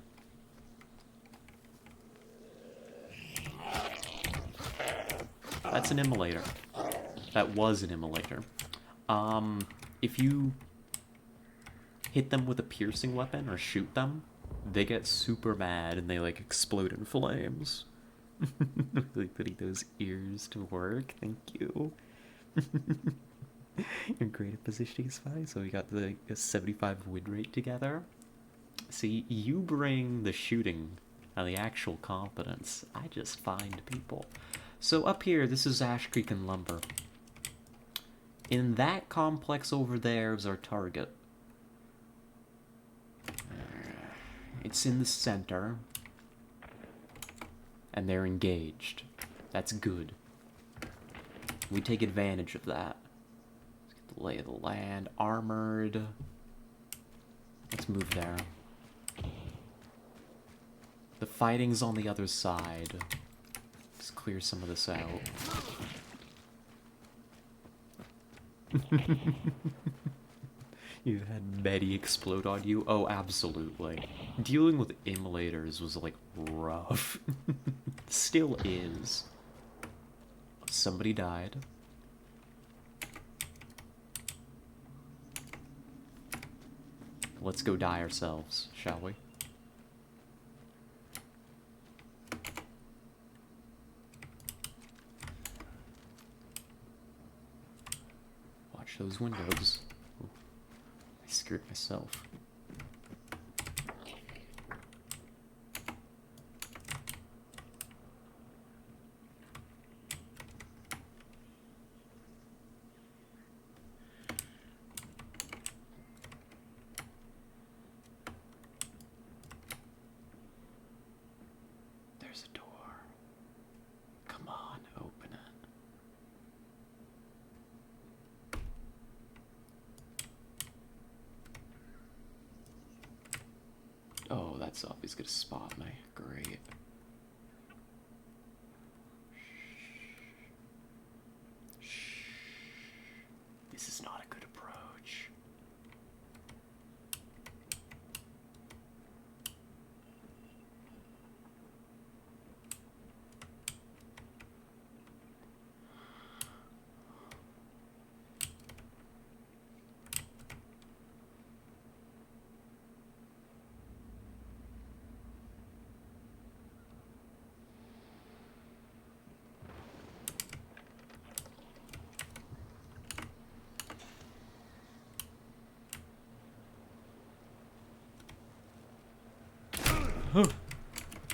That's an immolator. That was an immolator. If you hit them with a piercing weapon or shoot them, they get super mad and they like explode in flames. Really putting those ears to work. Thank you. You're great at positioning, Spy. So we got the 75 win rate together. See, you bring the shooting and the actual competence. I just find people. So up here, this is Ash Creek and Lumber. In that complex over there is our target. It's in the center. And they're engaged. That's good. We take advantage of that. Let's get the lay of the land. Armored. Let's move there. The fighting's on the other side. Let's clear some of this out. You've had Betty explode on you? Oh, absolutely. Dealing with immolators was, like, rough. Still is. Somebody died. Let's go die ourselves, shall we? Watch those windows. Ooh, I scared myself. There's a door. Come on, open it. Oh, that's up. He's gonna spot me. Great. Shh. This is not a good approach.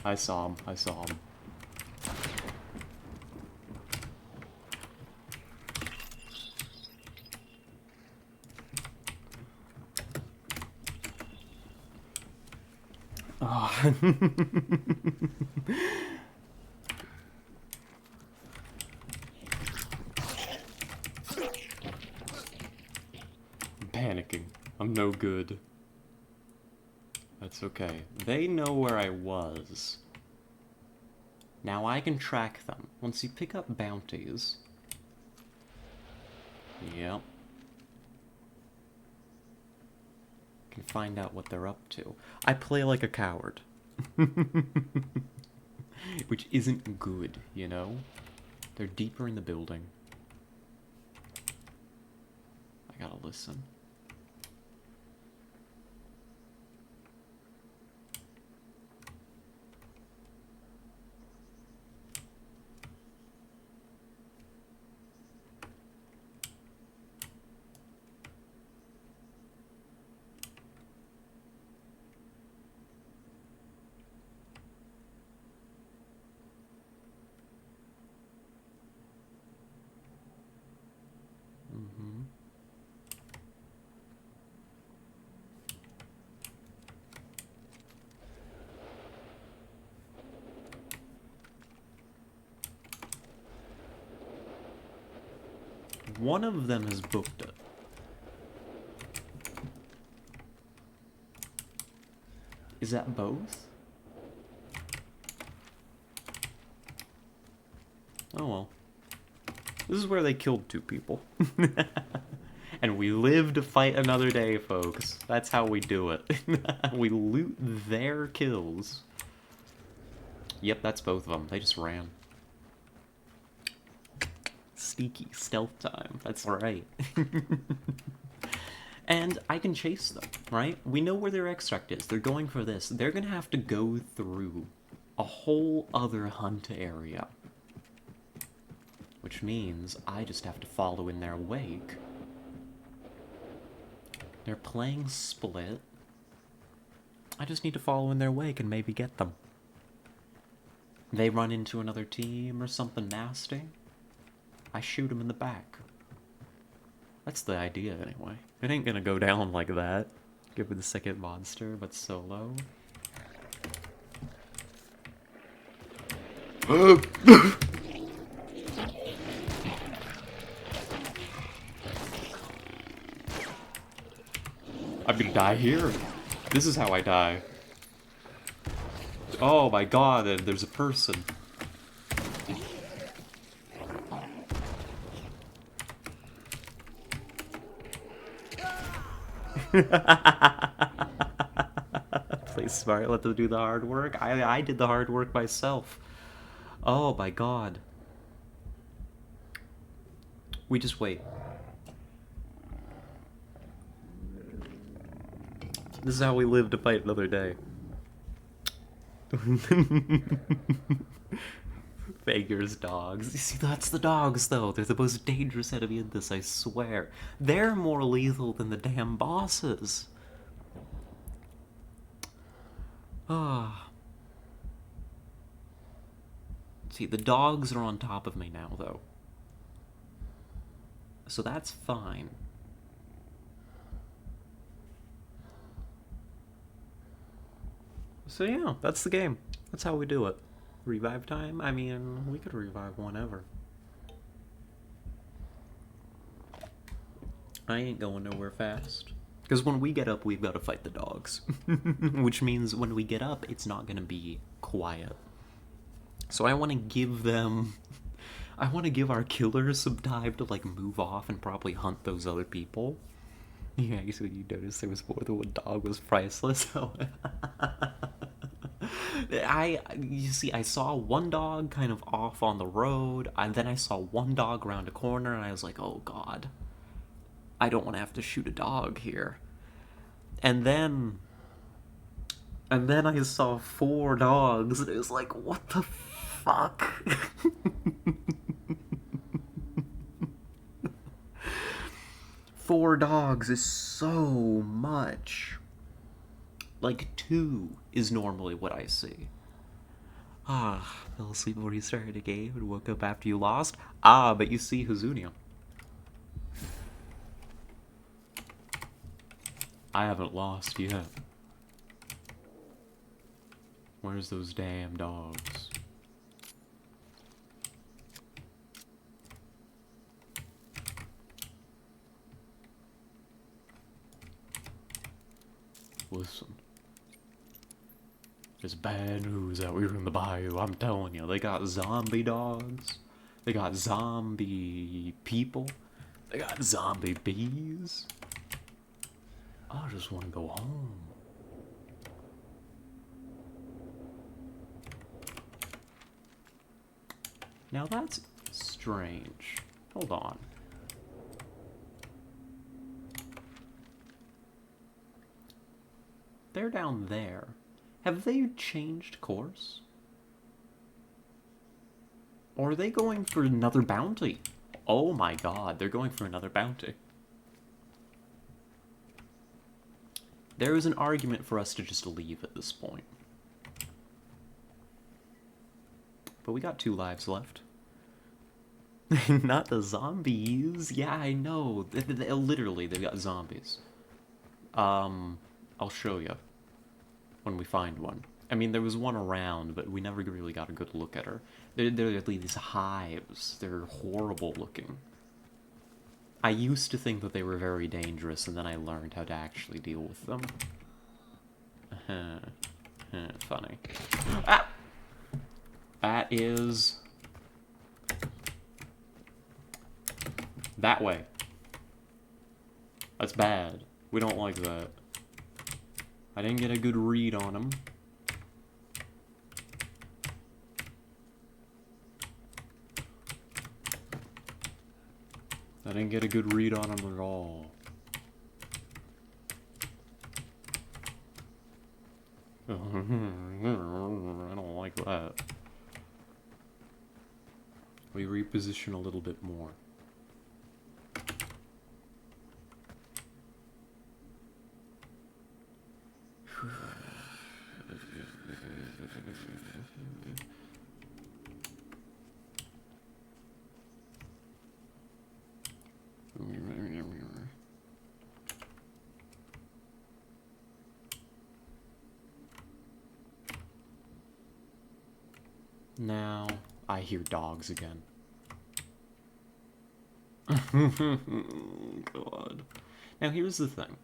I saw him. I saw him. Oh. I'm panicking. I'm no good. That's okay. They know where I was. Now I can track them. Once you pick up bounties... Yep. Can find out what they're up to. I play like a coward. Which isn't good, you know? They're deeper in the building. I gotta listen. One of them has booked it. Is that both? Oh well. This is where they killed 2 people. And we live to fight another day, folks. That's how we do it. We loot their kills. Yep, that's both of them. They just ran. Sneaky stealth time. That's right. And I can chase them, right? We know where their extract is. They're going for this. They're gonna have to go through a whole other hunt area. Which means I just have to follow in their wake. They're playing split. I just need to follow in their wake and maybe get them. They run into another team or something nasty. I shoot them in the back. That's the idea, anyway. It ain't gonna go down like that. Give me the second monster, but solo. I'm gonna die here. This is how I die. Oh my god, and there's a person. Play smart, let them do the hard work. I did the hard work myself. Oh my god. We just wait. This is how we live to fight another day. Beggars dogs. You see, that's the dogs, though. They're the most dangerous enemy in this, I swear. They're more lethal than the damn bosses. Ah. See, the dogs are on top of me now, though. So that's fine. So yeah, that's the game. That's how we do it. Revive time? I mean, we could revive whenever. I ain't going nowhere fast. Because when we get up, we've got to fight the dogs. Which means when we get up, it's not going to be quiet. So I want to give them... I want to give our killers some time to, like, move off and probably hunt those other people. Yeah, so you noticed there was more than one dog was priceless. You see, I saw one dog kind of off on the road, and then I saw one dog around a corner, and I was like, oh god, I don't want to have to shoot a dog here. And then I saw 4 dogs, and it was like, what the fuck? 4 dogs is so much. Like 2 is normally what I see. Fell asleep before you started a game and woke up after you lost. But you see Hazunia. I haven't lost yet. Where's those damn dogs? Listen. It's bad news out here in the Bayou, I'm telling you. They got zombie dogs. They got zombie people. They got zombie bees. I just want to go home. Now that's strange. Hold on. They're down there. Have they changed course? Or are they going for another bounty? Oh my god, they're going for another bounty. There is an argument for us to just leave at this point. But we got 2 lives left. Not the zombies. Yeah, I know. Literally, they've got zombies. I'll show you when we find one. I mean, there was one around, but we never really got a good look at her. They're these hives. They're horrible looking. I used to think that they were very dangerous, and then I learned how to actually deal with them. Funny. Ah! That is... that way. That's bad. We don't like that. I didn't get a good read on him. I didn't get a good read on him at all. I don't like that. We reposition a little bit more. Now, I hear dogs again. God. Now, here's the thing.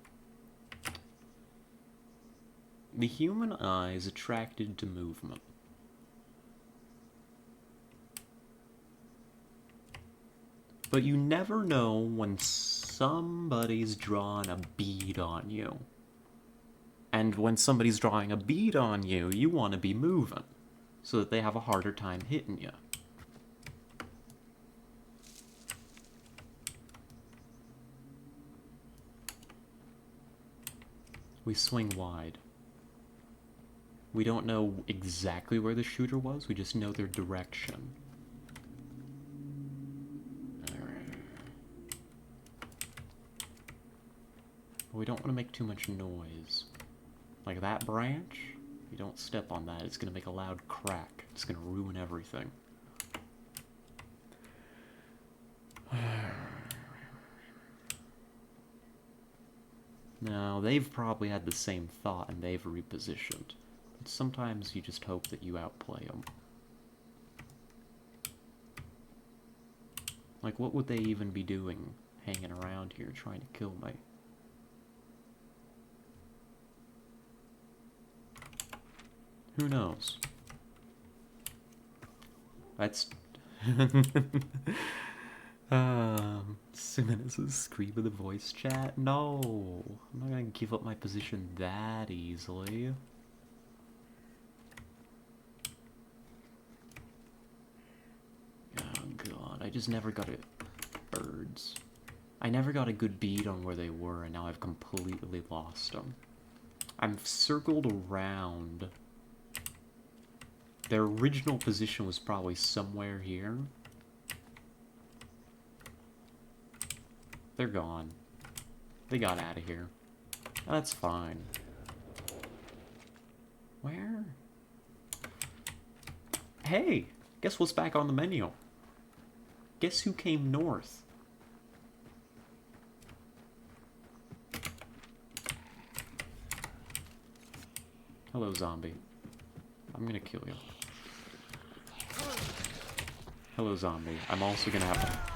The human eye is attracted to movement. But you never know when somebody's drawing a bead on you. And when somebody's drawing a bead on you, you want to be moving so that they have a harder time hitting you. We swing wide. We don't know exactly where the shooter was, we just know their direction. Alright. We don't want to make too much noise. Like that branch, you don't step on that, it's going to make a loud crack. It's going to ruin everything. Now, they've probably had the same thought and they've repositioned. But sometimes you just hope that you outplay them. Like, what would they even be doing hanging around here trying to kill me? Who knows? That's... Simmons' scream in the voice chat? No! I'm not gonna give up my position that easily. Oh god, I just never got it. Birds. I never got a good bead on where they were, and now I've completely lost them. I'm circled around. Their original position was probably somewhere here. They're gone. They got out of here. That's fine. Where? Hey! Guess what's back on the menu? Guess who came north? Hello, zombie. I'm gonna kill you. Hello, zombie. I'm also gonna have...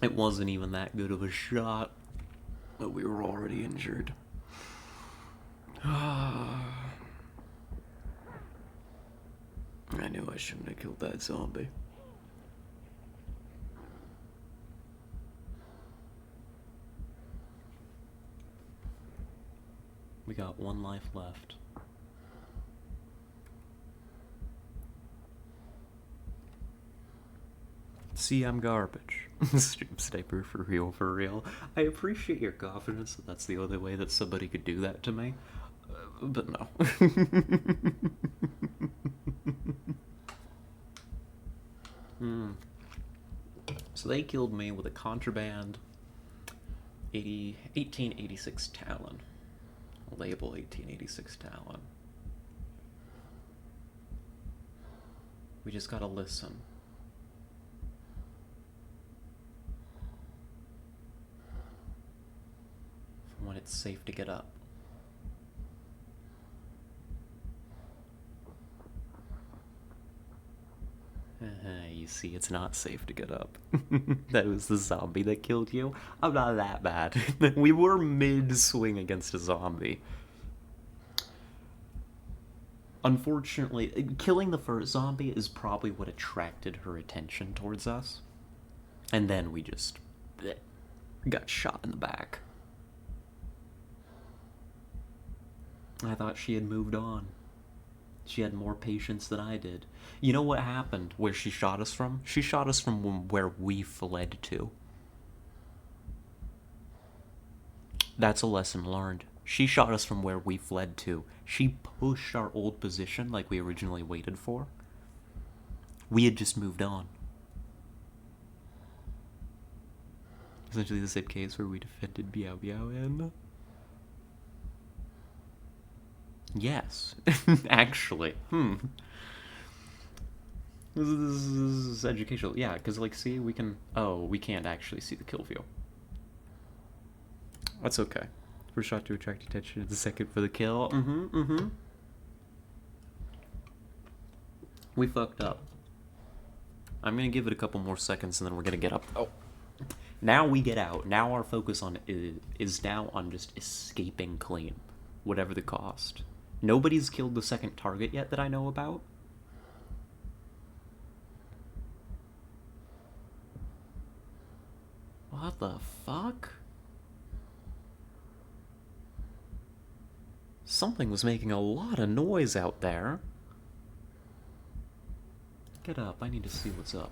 It wasn't even that good of a shot, but we were already injured. I knew I shouldn't have killed that zombie. We got one life left. See, I'm garbage. Stream sniper, for real, for real. I appreciate your confidence that that's the only way that somebody could do that to me. But no. So they killed me with a contraband 1886 Talon. Label 1886 Talon. We just gotta listen. When it's safe to get up. You see, it's not safe to get up. That was the zombie that killed you. I'm not that bad. We were mid-swing against a zombie. Unfortunately, killing the first zombie is probably what attracted her attention towards us. And then we just got shot in the back. I thought she had moved on. She had more patience than I did. You know what happened where she shot us from? She shot us from where we fled to. That's a lesson learned. She shot us from where we fled to. She pushed our old position like we originally waited for. We had just moved on. Essentially the same case where we defended Bayou in. Yes, actually. This is educational. Yeah, because, like, see, we can... Oh, we can't actually see the kill view. That's okay. First shot to attract attention, the second for the kill. We fucked up. I'm gonna give it a couple more seconds and then we're gonna get up. Oh. Now we get out. Now our focus on is now on just escaping clean. Whatever the cost. Nobody's killed the second target yet that I know about. What the fuck? Something was making a lot of noise out there. Get up, I need to see what's up.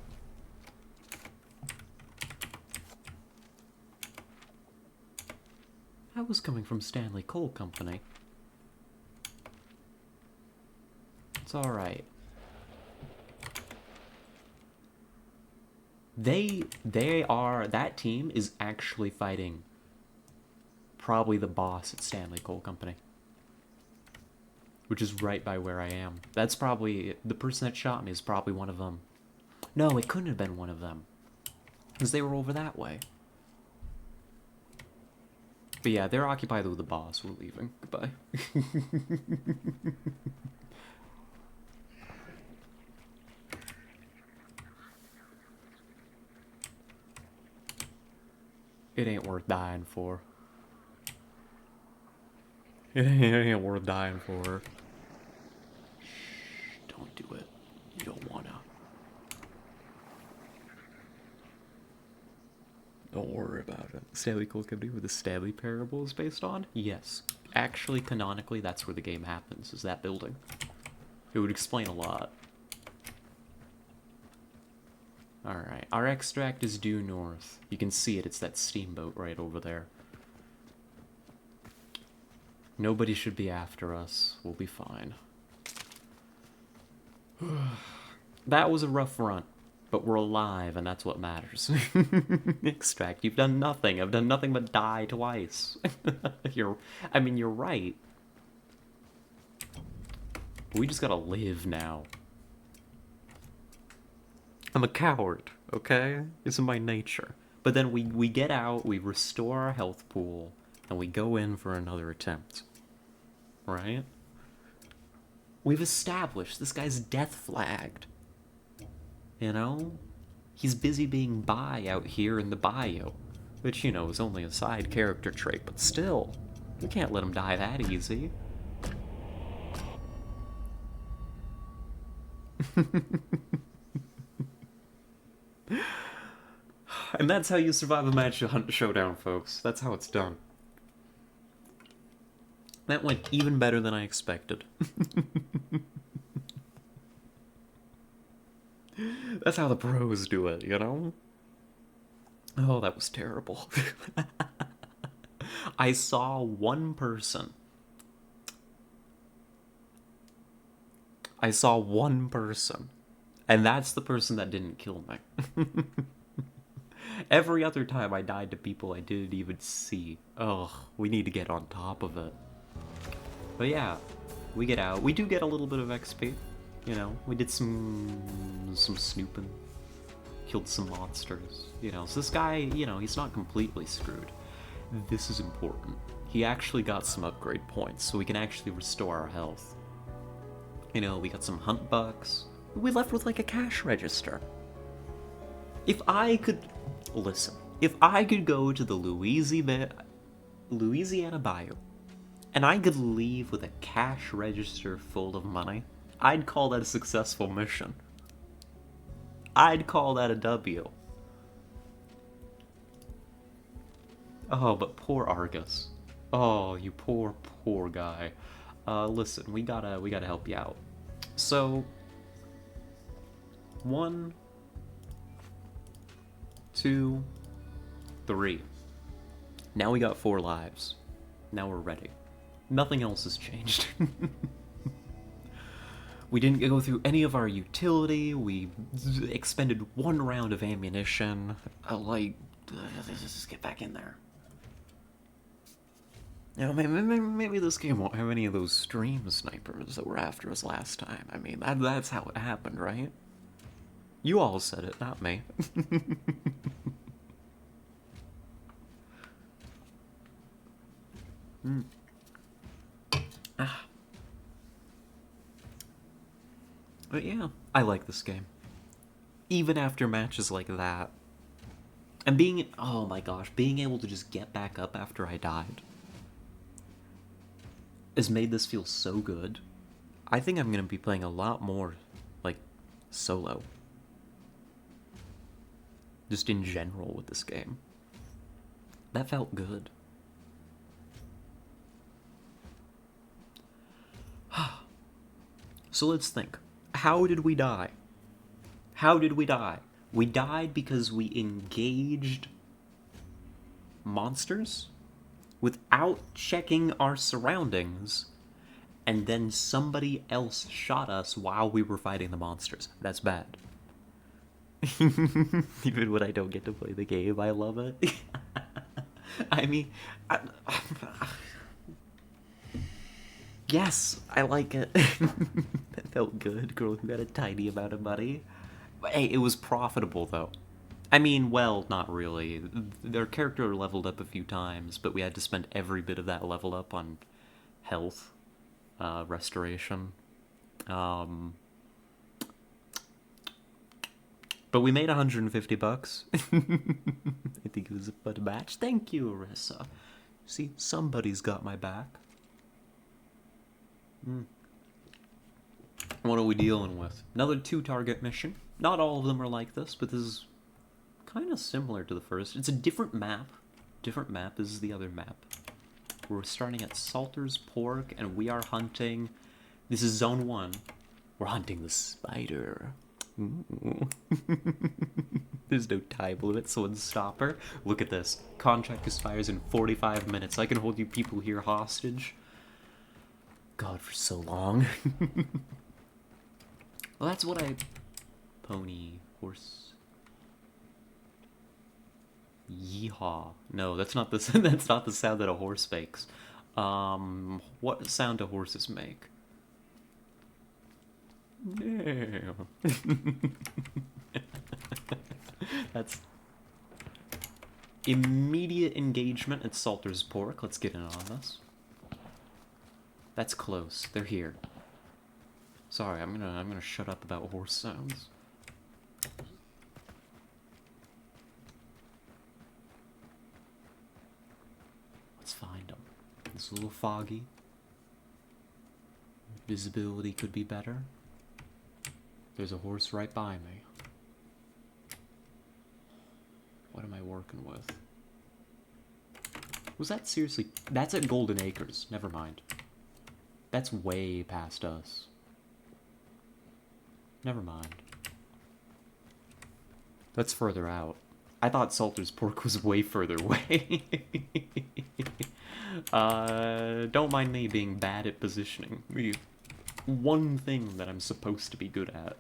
That was coming from Stanley Coal Company. It's alright. That team is actually fighting probably the boss at Stanley Coal Company. Which is right by where I am. That's probably, the person that shot me is probably one of them. No, it couldn't have been one of them. Because they were over that way. But yeah, they're occupied with the boss. We're leaving. Goodbye. It ain't worth dying for. It ain't worth dying for. Shh, don't do it. You don't wanna. Don't worry about it. Stanley Coal Company, where the Stanley Parable is based on? Yes. Actually, canonically, that's where the game happens, is that building. It would explain a lot. Alright, our extract is due north. You can see it, it's that steamboat right over there. Nobody should be after us. We'll be fine. That was a rough run, but we're alive, and that's what matters. Extract, you've done nothing. I've done nothing but die twice. You're right. We just gotta live now. I'm a coward, okay? It's in my nature. But then we get out, we restore our health pool, and we go in for another attempt. Right? We've established this guy's death flagged. You know? He's busy being bi out here in the Bayou. Which, you know, is only a side character trait, but still. We can't let him die that easy. And that's how you survive a match hunt showdown, folks. That's how it's done. That went even better than I expected. That's how the pros do it, you know? Oh, that was terrible. I saw one person. And that's the person that didn't kill me. Every other time I died to people I didn't even see. Ugh, we need to get on top of it. But yeah, we get out. We do get a little bit of XP. You know, we did some snooping. Killed some monsters. You know, so this guy, you know, he's not completely screwed. This is important. He actually got some upgrade points, so we can actually restore our health. You know, we got some hunt bucks. We left with like a cash register. If I could... Listen, if I could go to the Louisiana Bayou, and I could leave with a cash register full of money, I'd call that a successful mission. I'd call that a W. Oh, but poor Argus. Oh, you poor guy. Listen, we gotta help you out. So, 1, 2, 3. Now we got 4 lives. Now we're ready. Nothing else has changed. We didn't go through any of our utility. We expended 1 round of ammunition. Let's just get back in there. You know, maybe this game won't have any of those stream snipers that were after us last time. I mean, that's how it happened, right? You all said it, not me. But yeah, I like this game. Even after matches like that. And oh my gosh, being able to just get back up after I died. has made this feel so good. I think I'm going to be playing a lot more, like, solo. Just in general with this game. That felt good. So let's think. How did we die? How did we die? We died because we engaged monsters without checking our surroundings, and then somebody else shot us while we were fighting the monsters. That's bad. Even when I don't get to play the game, I love it. I mean, yes, I like it. That felt good. Girl who got a tiny amount of money. Hey, it was profitable, though. I mean, well, not really. Their character leveled up a few times, but we had to spend every bit of that level up on health, restoration. But we made $150. I think it was a fun match. Thank you, Arissa. See, somebody's got my back. What are we dealing with? Another 2-target mission. Not all of them are like this, but this is kind of similar to the first. It's a different map. Different map. This is the other map. We're starting at Salter's Pork, and we are hunting... This is Zone 1. We're hunting the spider. There's no time limit, so let's stop her. Look at this. Contract expires in 45 minutes. I can hold you people here hostage. God, for so long. Well, that's what I... Pony, horse... Yeehaw. No, that's not the that's not the sound that a horse makes. What sound do horses make? Yeah. That's immediate engagement at Salter's Pork. Let's get in on this. That's close. They're here. Sorry, I'm gonna shut up about horse sounds. Let's find them. It's a little foggy. Visibility could be better. There's a horse right by me. What am I working with? Was that seriously... That's at Golden Acres. Never mind. That's way past us. Never mind. That's further out. I thought Salter's Pork was way further away. Don't mind me being bad at positioning. One thing that I'm supposed to be good at.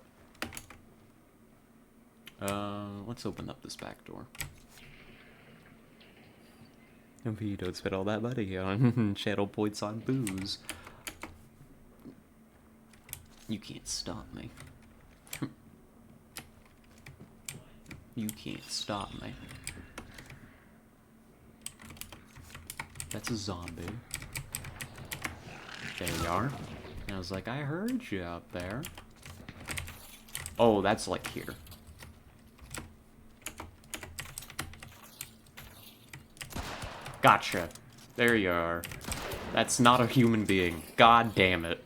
Let's open up this back door. Maybe you don't spend all that money on channel points on booze. You can't stop me. You can't stop me. That's a zombie. There you are. And I was like, I heard you out there. Oh, that's like here. Gotcha. There you are. That's not a human being. God damn it.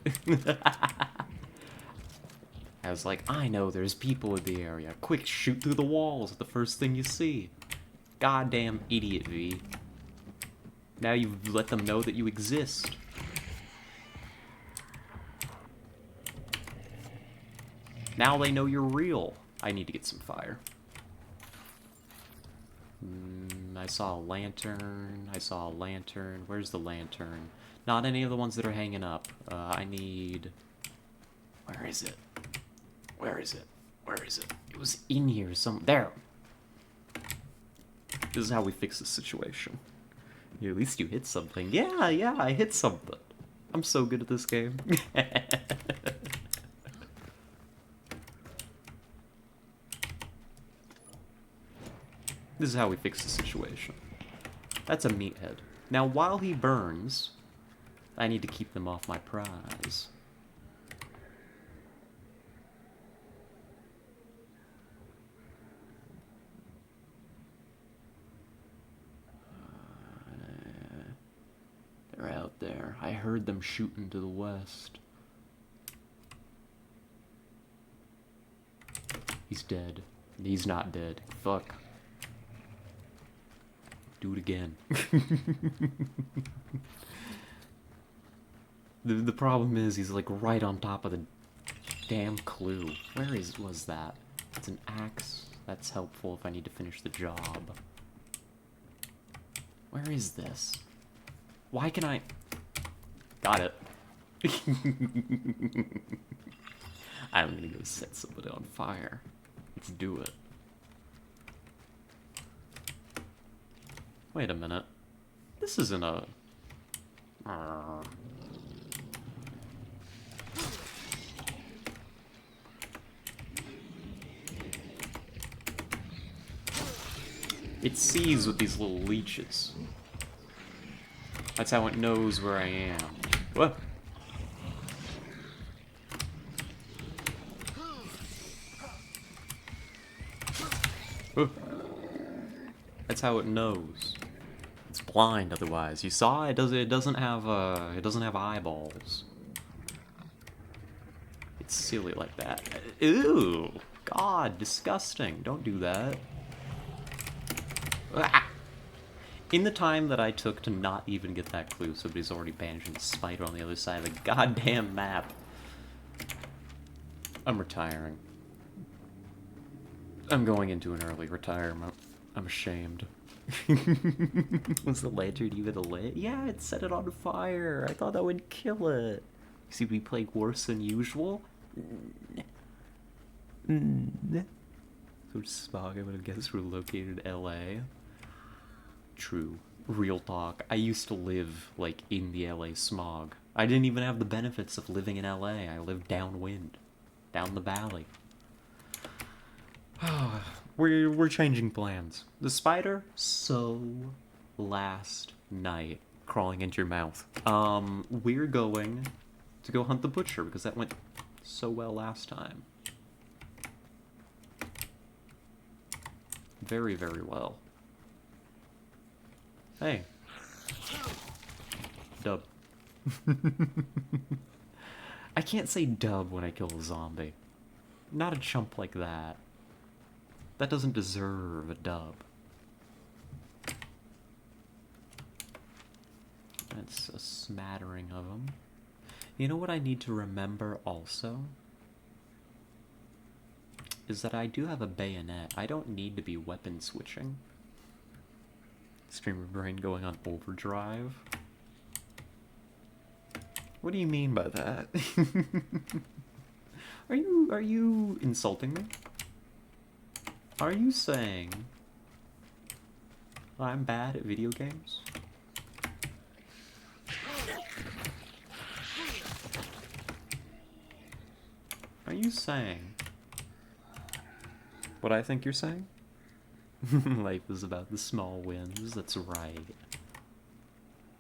I was like, I know there's people in the area. Quick, shoot through the walls at the first thing you see. Goddamn idiot, V. Now you've let them know that you exist. Now they know you're real. I need to get some fire. I saw a lantern. I saw a lantern. Where's the lantern? Not any of the ones that are hanging up. I need... Where is it? Where is it? Where is it? It was in here there. This is how we fix the situation. Yeah, at least you hit something. Yeah, I hit something. I'm so good at this game. This is how we fix the situation. That's a meathead. Now, while he burns, I need to keep them off my prize. They're out there. I heard them shooting to the west. He's dead. He's not dead. Fuck. Do it again. The problem is he's like right on top of the damn clue. Where was that? It's an axe. That's helpful if I need to finish the job. Where is this? Why can I... Got it. I'm gonna go set somebody on fire. Let's do it. Wait a minute. This isn't a... It sees with these little leeches. That's how it knows where I am. What? That's how it knows. It's blind otherwise. You saw it doesn't have eyeballs. It's silly like that. Ew! God, disgusting. Don't do that. Ah! In the time that I took to not even get that clue, somebody's already banishing the spider on the other side of the goddamn map. I'm retiring. I'm going into an early retirement. I'm ashamed. Was the lantern even lit? Yeah, it set it on fire. I thought that would kill it. See me playing worse than usual? So Smog, I would have guessed, we're located in LA. True. Real talk. I used to live, like, in the LA smog. I didn't even have the benefits of living in LA. I lived downwind. Down the valley. We're changing plans. The spider, so last night, crawling into your mouth. We're going to go hunt the butcher because that went so well last time. Very, very well. Hey. Dub. I can't say dub when I kill a zombie. Not a chump like that. That doesn't deserve a dub. That's a smattering of them. You know what I need to remember also? Is that I do have a bayonet. I don't need to be weapon switching. Streamer brain going on overdrive. What do you mean by that? Are you insulting me? Are you saying I'm bad at video games? Are you saying what I think you're saying? Life is about the small wins, that's right.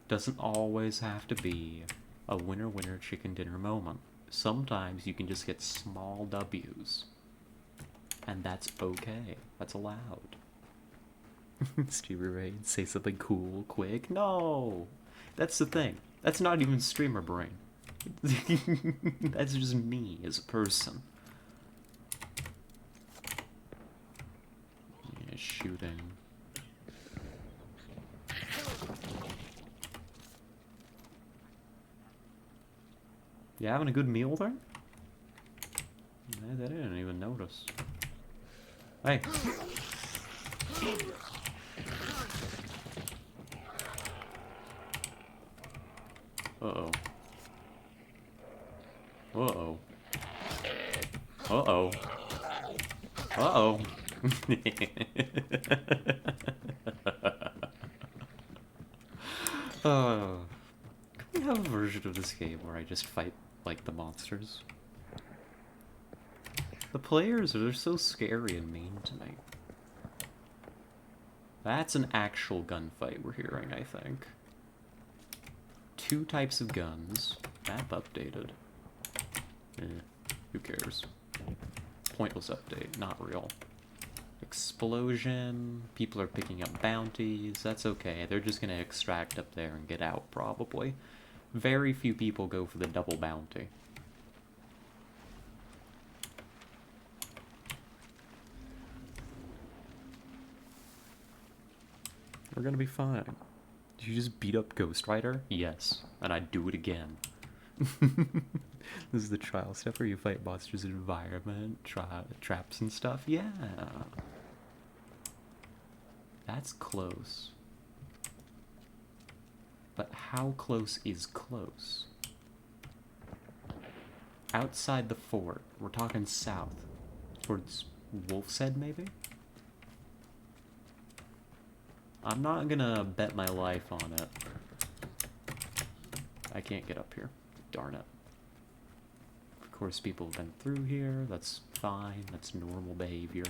Doesn't always have to be a winner winner chicken dinner moment. Sometimes you can just get small W's. And that's okay. That's allowed. Streamer Raid, say something cool, quick. No! That's the thing. That's not even streamer brain. That's just me as a person. Yeah, shooting. You having a good meal there? They didn't even notice. Hey. Uh-oh. Uh-oh. Uh-oh. Uh-oh. Can we have a version of this game where I just fight, like, the monsters? The players are so scary and mean to me. That's an actual gunfight we're hearing, I think. 2 types of guns. Map updated. Who cares? Pointless update, not real. Explosion. People are picking up bounties. That's okay. They're just gonna extract up there and get out, probably. Very few people go for the double bounty. We're gonna be fine. Did you just beat up Ghost Rider? Yes, and I'd do it again. This is the trial step where you fight monsters in environment, traps and stuff. Yeah. That's close. But how close is close? Outside the fort. We're talking south. Towards Wolf's Head, maybe? I'm not gonna bet my life on it. I can't get up here. Darn it. Of course, people have been through here. That's fine. That's normal behavior.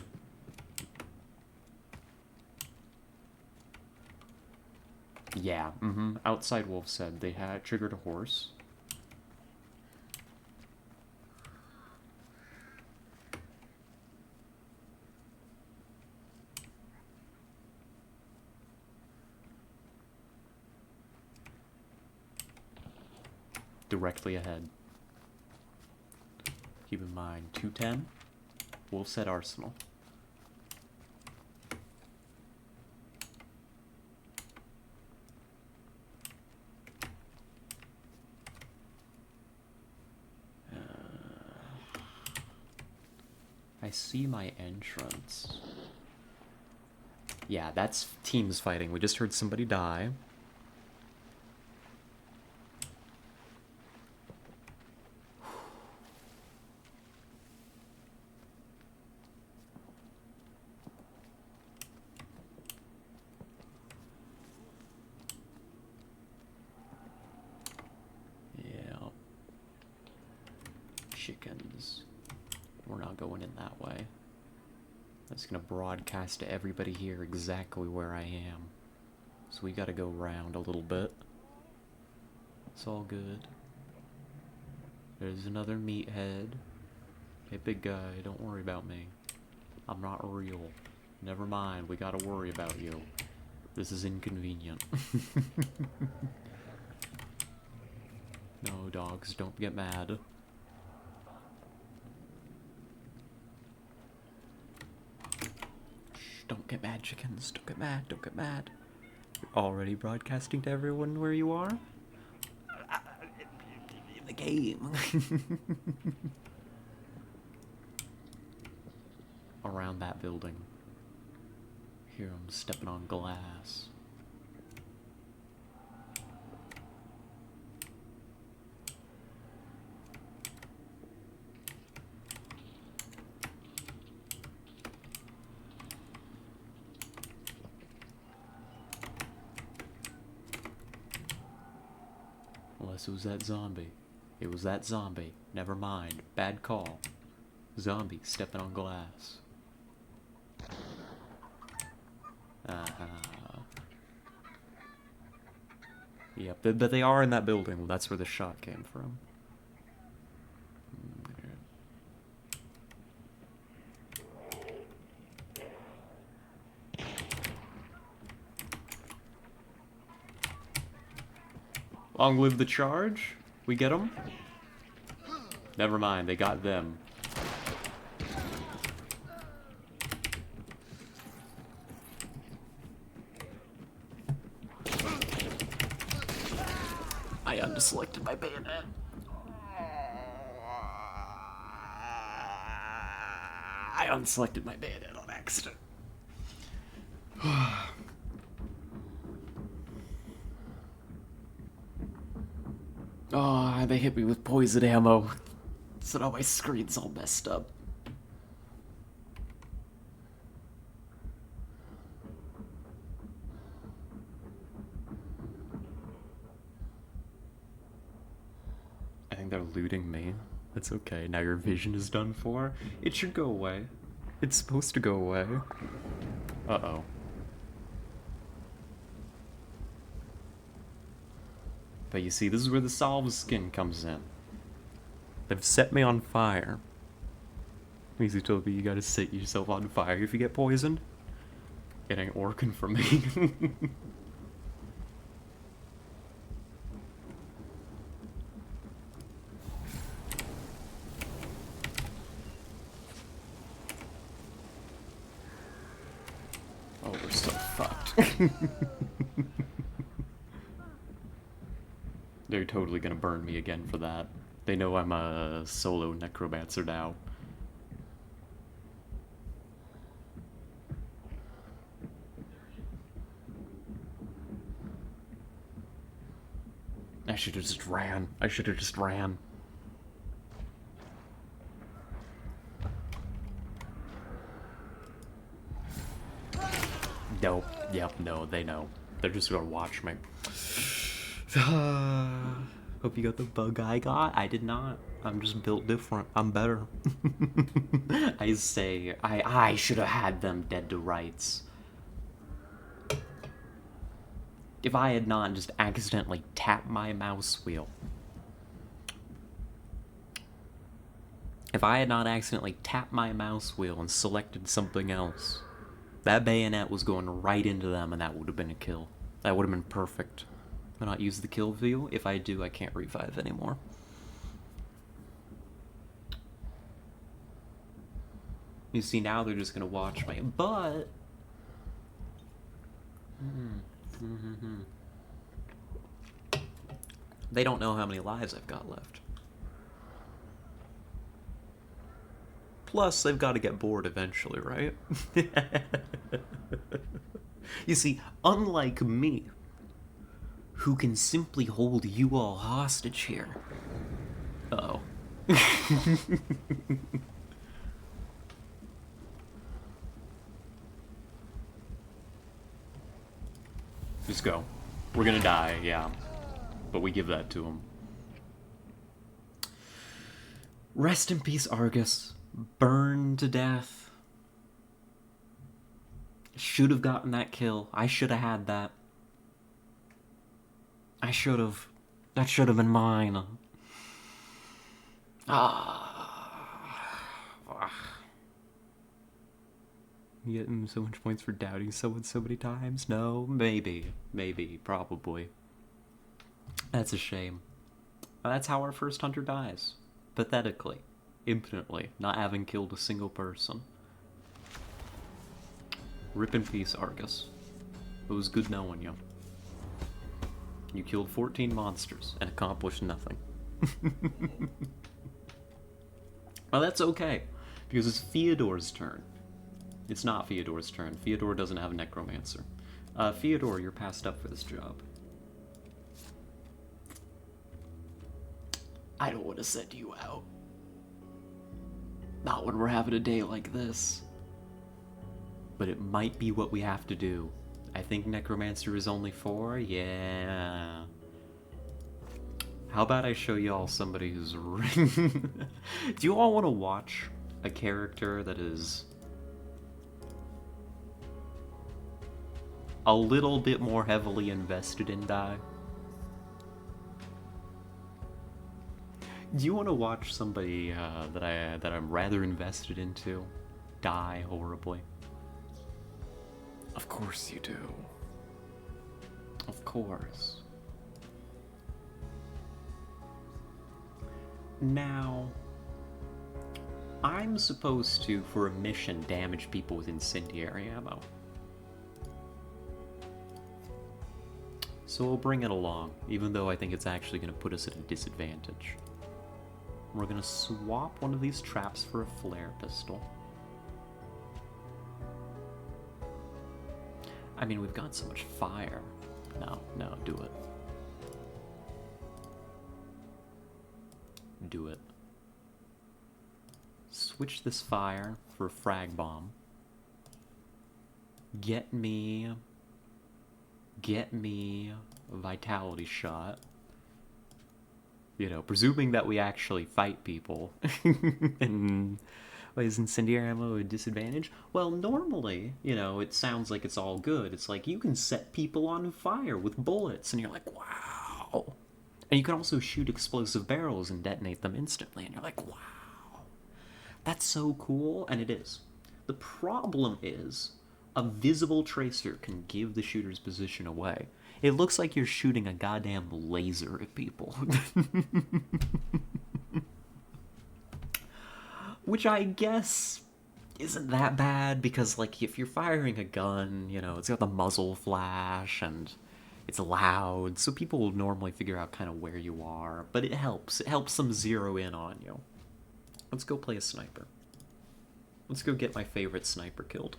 Yeah, Outside Wolf said they had triggered a horse. Directly ahead. Keep in mind, 210, Wolf's Head Arsenal. I see my entrance. Yeah, that's teams fighting. We just heard somebody die. Yeah. Chickens. We're not going in that way. That's gonna broadcast to everybody here exactly where I am. So we gotta go around a little bit. It's all good. There's another meathead. Hey, big guy, don't worry about me. I'm not real. Never mind, we gotta worry about you. This is inconvenient. No, dogs, don't get mad. Don't get mad, chickens. Don't get mad. Don't get mad. You're already broadcasting to everyone where you are? In the game. Around that building. Hear him stepping on glass. Unless it was that zombie. It was that zombie. Never mind. Bad call. Zombie stepping on glass. Yep, but they are in that building. That's where the shot came from. Long live the charge. We get them? Never mind, they got them. I unselected my bayonet. I unselected my bayonet on accident. Oh, they hit me with poison ammo. So now my screen's all messed up. I think they're looting me. That's okay. Now your vision is done for. It should go away. It's supposed to go away. Uh-oh. But you see, this is where the salve skin comes in. They've set me on fire. Easy told me you gotta set yourself on fire if you get poisoned. It ain't working for me. They're totally gonna burn me again for that. They know I'm a solo necromancer now. I should have just ran. I should have just ran. Nope. Yep, no, they know. They're just gonna watch me. Hope you got the bug I got. I did not. I'm just built different. I'm better. I say, I should have had them dead to rights. If I had not just accidentally tapped my mouse wheel. If I had not accidentally tapped my mouse wheel and selected something else, that bayonet was going right into them and that would have been a kill. That would have been perfect. I'll not use the kill view. If I do, I can't revive anymore. You see, now they're just gonna watch me, but... They don't know how many lives I've got left. Plus, they've got to get bored eventually, right? You see, unlike me, who can simply hold you all hostage here. Uh-oh. Just go. We're gonna die, yeah. But we give that to him. Rest in peace, Argus. Burned to death. Should have gotten that kill. I should have had that. I should have. That should have been mine. You getting so much points for doubting someone so many times? No, maybe, probably. That's a shame. That's how our first hunter dies. Pathetically. Infinitely. Not having killed a single person. Rip in peace, Argus. It was good knowing you. You killed 14 monsters and accomplished nothing. Well, that's okay, because it's Fyodor's turn. It's not Fyodor's turn. Fyodor doesn't have a necromancer. Fyodor, you're passed up for this job. I don't want to send you out. Not when we're having a day like this. But it might be what we have to do. I think necromancer is only 4? Yeah. How about I show you all somebody who's... Do you all want to watch a character that is... a little bit more heavily invested in die? Do you want to watch somebody that I'm rather invested into die horribly? Of course you do. Of course. Now, I'm supposed to, for a mission, damage people with incendiary ammo. So we'll bring it along, even though I think it's actually going to put us at a disadvantage. We're going to swap one of these traps for a flare pistol. I mean, we've got so much fire. No, do it. Do it. Switch this fire for a frag bomb. Get me a vitality shot. You know, presuming that we actually fight people. And is incendiary ammo a disadvantage? Well, normally, you know, it sounds like it's all good. It's like you can set people on fire with bullets, and you're like, wow. And you can also shoot explosive barrels and detonate them instantly, and you're like, wow. That's so cool, and it is. The problem is, a visible tracer can give the shooter's position away. It looks like you're shooting a goddamn laser at people. Which I guess isn't that bad because, like, if you're firing a gun, you know, it's got the muzzle flash and it's loud, so people will normally figure out kind of where you are, but it helps. It helps them zero in on you. Let's go play a sniper. Let's go get my favorite sniper killed.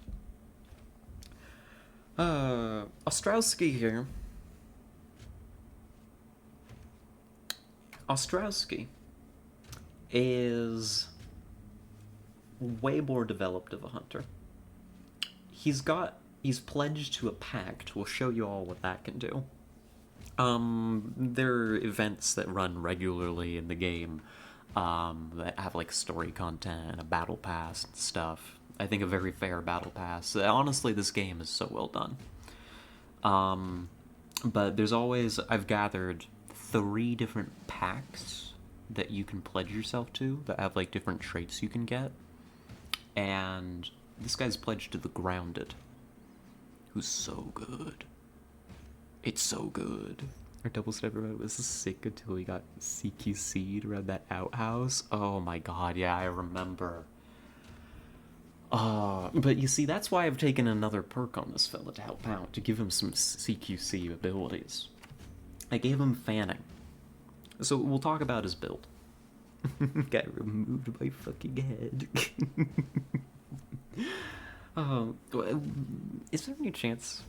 Ostrowski here. Ostrowski is way more developed of a hunter. He's pledged to a pact. We'll show you all what that can do. There are events that run regularly in the game that have like story content and a battle pass and stuff. I think a very fair battle pass. Honestly, this game is so well done. But there's always, I've gathered 3 different packs that you can pledge yourself to that have like different traits you can get. And this guy's pledged to the Grounded, who's so good. It's so good. Our double sniper was sick until he got CQC'd around that outhouse. Oh my god, yeah, I remember. But you see, that's why I've taken another perk on this fella to help out, to give him some CQC abilities. I gave him fanning. So we'll talk about his build. Got removed my fucking head. Is there any chance,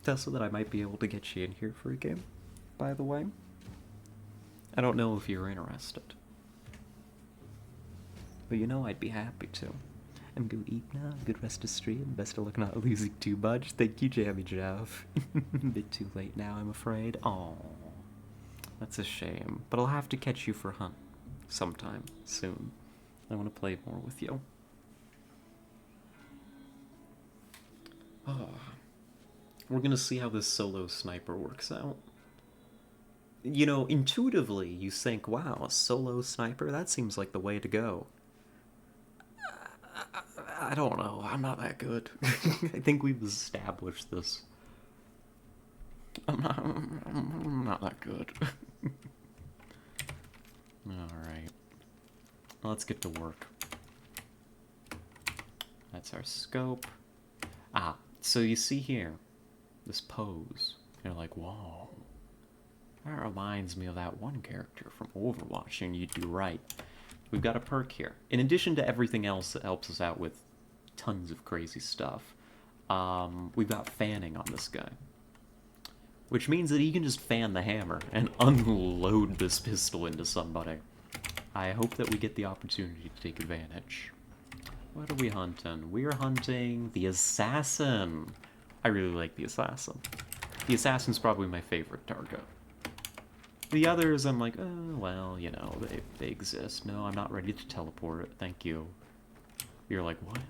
Tessa, that I might be able to get you in here for a game, by the way? I don't know if you're interested. But you know I'd be happy to. I'm gonna eat now, good rest of stream, best of luck not losing too much. Thank you, Jammy Jeff. A bit too late now, I'm afraid. Aww. That's a shame. But I'll have to catch you for hunt sometime soon. I want to play more with you. Oh. We're gonna see how this solo sniper works out. You know, intuitively, you think, wow, a solo sniper? That seems like the way to go. I don't know. I'm not that good. I think we've established this. I'm not that good. Alright. Let's get to work. That's our scope. Ah, so you see here, this pose. You're like, whoa. That reminds me of that one character from Overwatch, and you do right. We've got a perk here. In addition to everything else that helps us out with tons of crazy stuff, we've got fanning on this guy. Which means that he can just fan the hammer and unload this pistol into somebody. I hope that we get the opportunity to take advantage. What are we hunting? We're hunting the Assassin. I really like the Assassin. The Assassin's probably my favorite target. The others, I'm like, oh, well, you know, they exist. No, I'm not ready to teleport it. Thank you. You're like, what?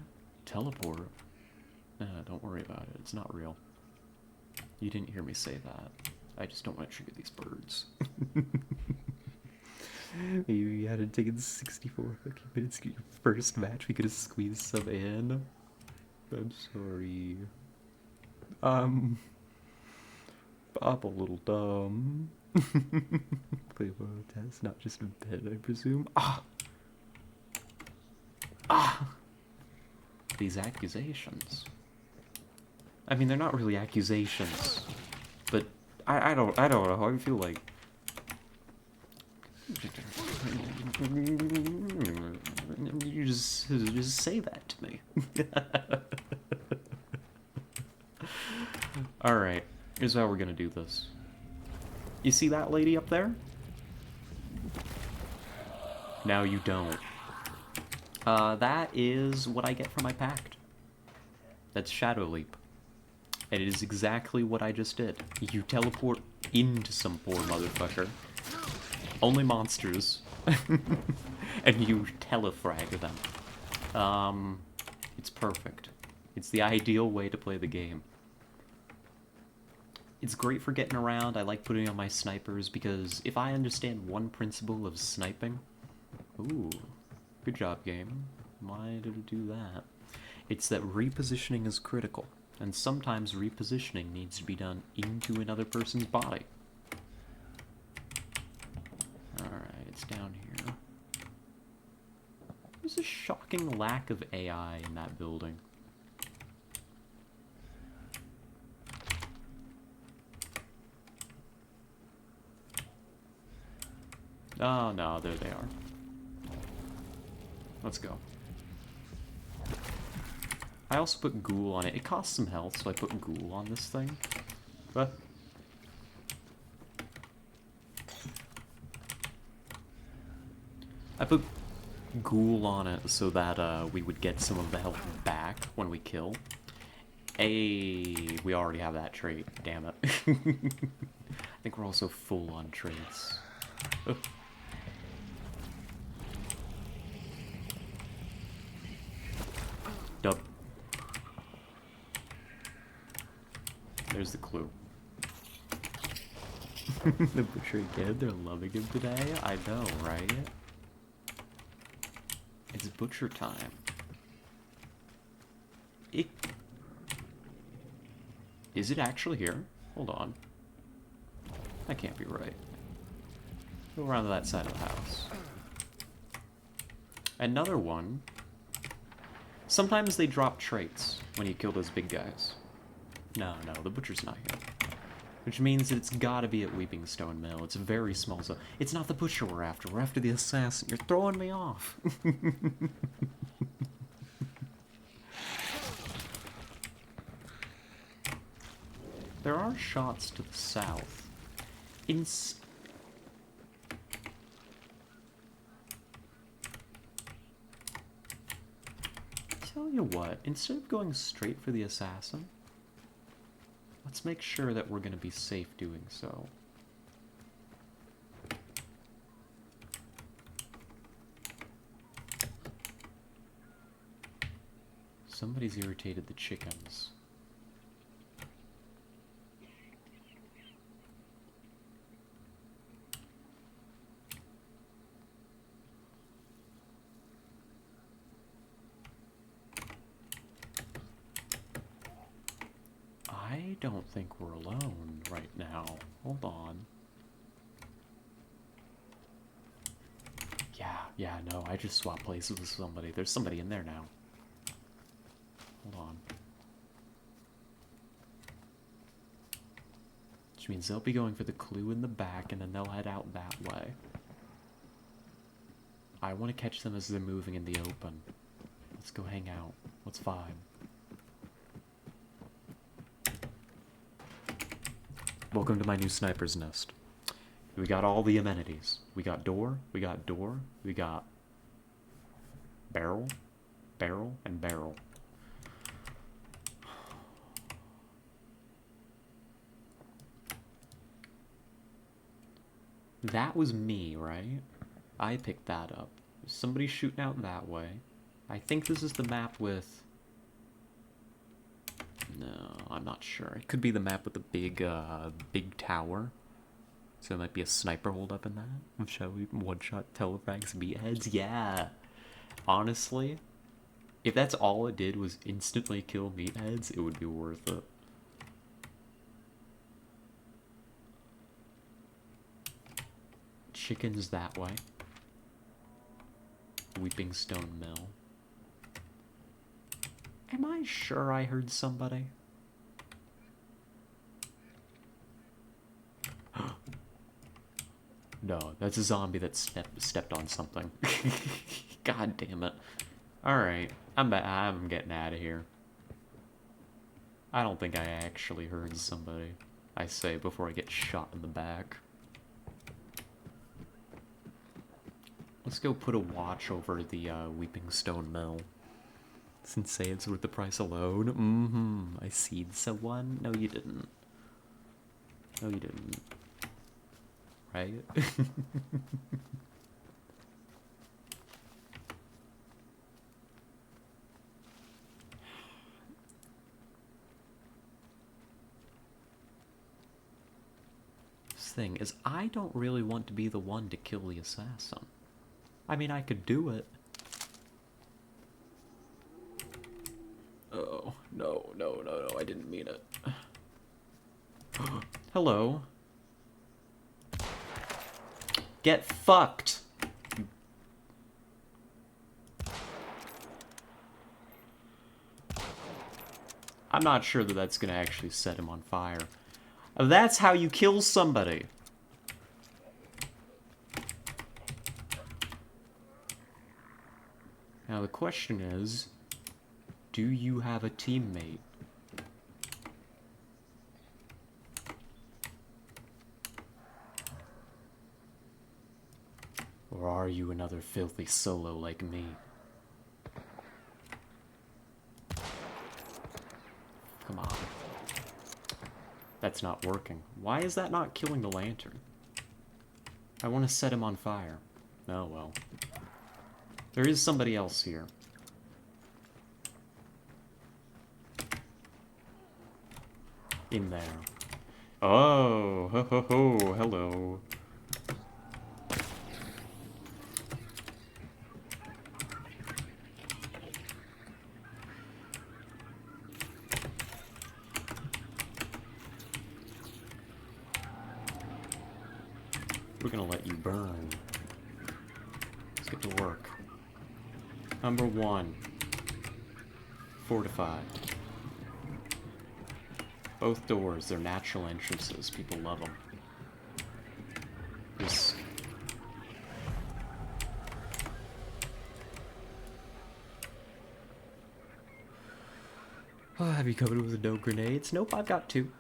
Teleport? Don't worry about it. It's not real. You didn't hear me say that. I just don't want to trigger these birds. You had taken 64 fucking minutes to get your first match. We could have squeezed some in. I'm sorry. I'm a little dumb. Play a world test, not just a bed, I presume. These accusations. I mean, they're not really accusations, but I don't know. I feel like you just say that to me. All right, here's how we're gonna do this. You see that lady up there? Now you don't. That is what I get for my pact. That's Shadow Leap. And it is exactly what I just did. You teleport into some poor motherfucker. Only monsters. And you telefrag them. It's perfect. It's the ideal way to play the game. It's great for getting around. I like putting on my snipers because if I understand one principle of sniping... Ooh, good job, game. Why did it do that? It's that repositioning is critical, and sometimes repositioning needs to be done into another person's body. Alright, it's down here. There's a shocking lack of AI in that building. Oh, no, there they are. Let's go. I also put ghoul on it. It costs some health, so I put ghoul on this thing. But I put ghoul on it so that we would get some of the health back when we kill. We already have that trait. Damn it. I think we're also full on traits. Oh. Dub. There's the clue. The butcher again, they're loving him today. I know, right? It's butcher time. Is it actually here? Hold on. That can't be right. Go around to that side of the house. Another one. Sometimes they drop traits when you kill those big guys. No, the butcher's not here. Which means that it's gotta be at Weeping Stone Mill. It's a very small zone. It's not the butcher we're after. We're after the assassin. You're throwing me off. There are shots to the south. Tell you what, instead of going straight for the assassin, let's make sure that we're going to be safe doing so. Somebody's irritated the chickens. I don't think we're alone right now. Hold on. Yeah, no, I just swapped places with somebody. There's somebody in there now. Hold on. Which means they'll be going for the clue in the back, and then they'll head out that way. I want to catch them as they're moving in the open. Let's go hang out. Let's vibe. Welcome to my new sniper's nest. We got all the amenities. We got door, we got barrel, and barrel. That was me, right? I picked that up. Somebody's shooting out that way. I think this is the map with... No, I'm not sure. It could be the map with the big tower. So there might be a sniper hold up in that. Shall we one-shot telefrags meatheads? Yeah. Honestly, if that's all it did was instantly kill meatheads, it would be worth it. Chickens that way. Weeping Stone Mill. Am I sure I heard somebody? No, that's a zombie that stepped on something. God damn it. Alright, I'm getting out of here. I don't think I actually heard somebody. I say before I get shot in the back. Let's go put a watch over the Weeping Stone Mill. Since say it's worth the price alone. I seed someone? No, you didn't. No, you didn't. Right? This thing is, I don't really want to be the one to kill the assassin. I mean, I could do it. Oh, no, I didn't mean it. Hello. Get fucked. I'm not sure that that's gonna actually set him on fire. That's how you kill somebody. Now the question is, do you have a teammate? Or are you another filthy solo like me? Come on. That's not working. Why is that not killing the lantern? I want to set him on fire. Oh well. There is somebody else here. In there. Oh, ho ho ho, hello. We're gonna let you burn. Let's get to work. Number 1. Fortified. Both doors, they're natural entrances. People love them. Just... Oh, have you covered with no grenades? Nope, I've got 2.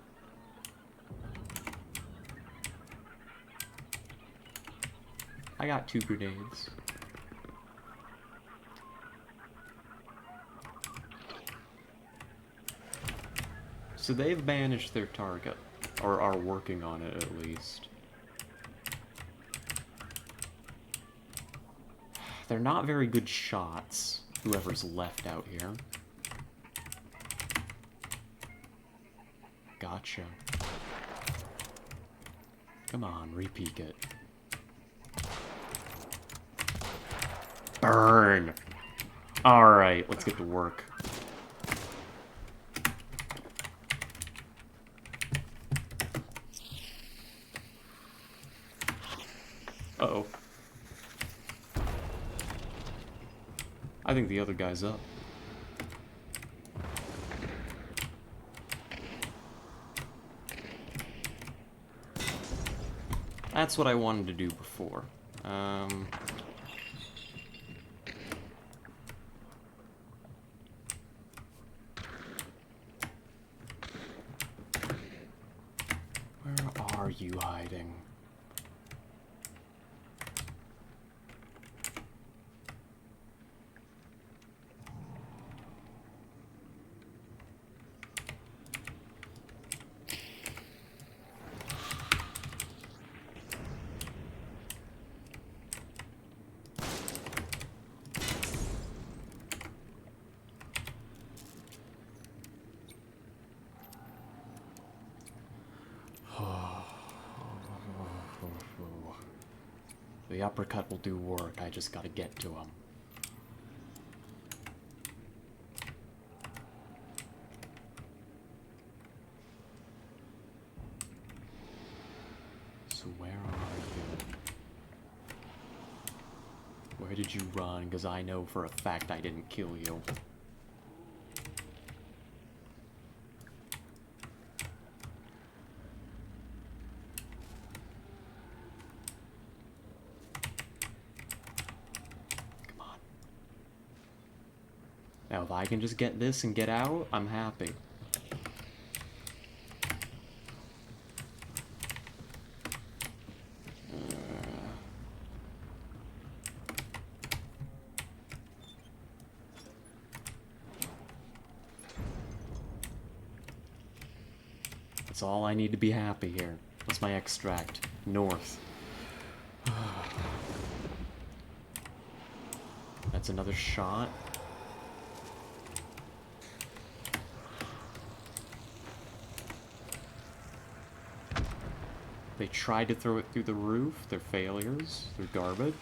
I got 2 grenades. So they've managed their target, or are working on it at least. They're not very good shots, whoever's left out here. Gotcha. Come on, re-peek it. Burn! Alright, let's get to work. Uh-oh. I think the other guy's up. That's what I wanted to do before. Where are you hiding? The uppercut will do work, I just gotta get to him. So where are you? Where did you run? Because I know for a fact I didn't kill you. Now, if I can just get this and get out, I'm happy. That's all I need to be happy here. What's my extract? North. That's another shot. They tried to throw it through the roof. They're failures. They're garbage.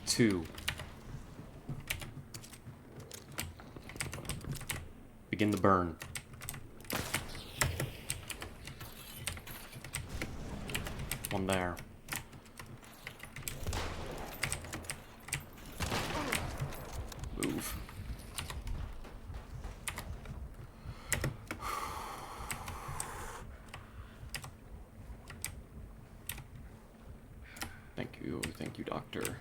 Two. Begin the burn. One there. Move. Thank you, doctor.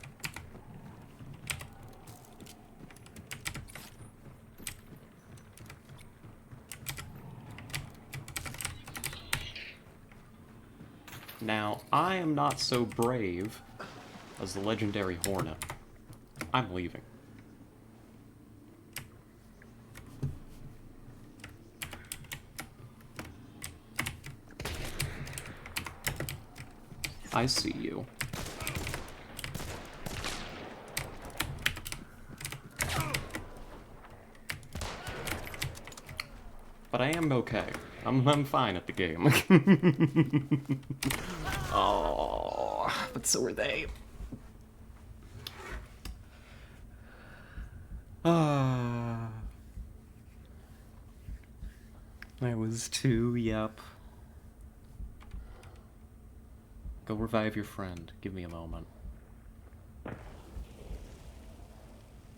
Now, I am not so brave as the legendary Hornet. I'm leaving. I see you. But I am okay. I'm fine at the game. Oh, but so are they. I was too, yep. Go revive your friend. Give me a moment. Let's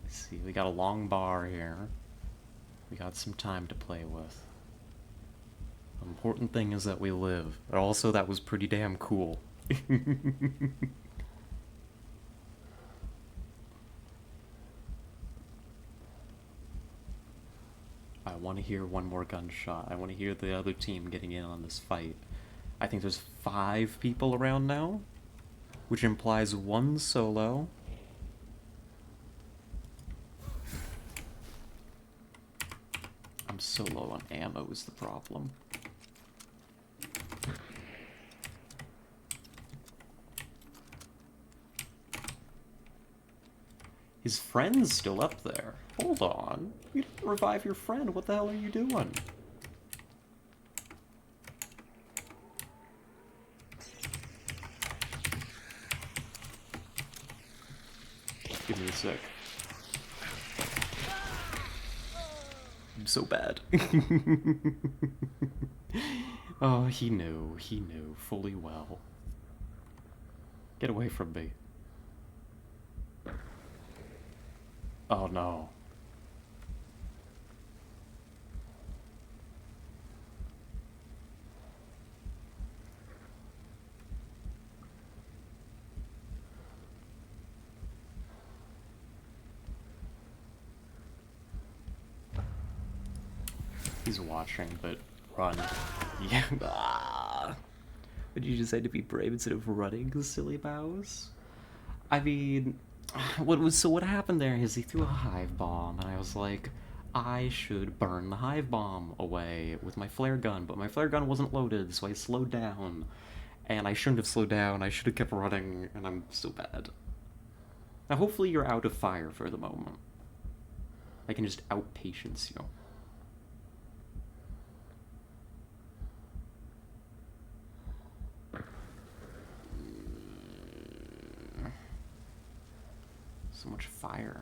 see, we got a long bar here. We got some time to play with. The important thing is that we live. But also, that was pretty damn cool. I want to hear one more gunshot. I want to hear the other team getting in on this fight. I think there's 5 people around now, which implies 1 solo. I'm so low on ammo is the problem. His friend's still up there. Hold on. You didn't revive your friend. What the hell are you doing? Give me a sec. I'm so bad. Oh, he knew fully well. Get away from me. Oh no. He's watching, but run. Yeah. Ah. Would you decide to be brave instead of running, silly mouse? I mean, what happened there is he threw a hive bomb, and I was like, I should burn the hive bomb away with my flare gun, but my flare gun wasn't loaded, so I slowed down. And I shouldn't have slowed down, I should have kept running, and I'm so bad. Now hopefully you're out of fire for the moment. I can just outpatience you. So much fire.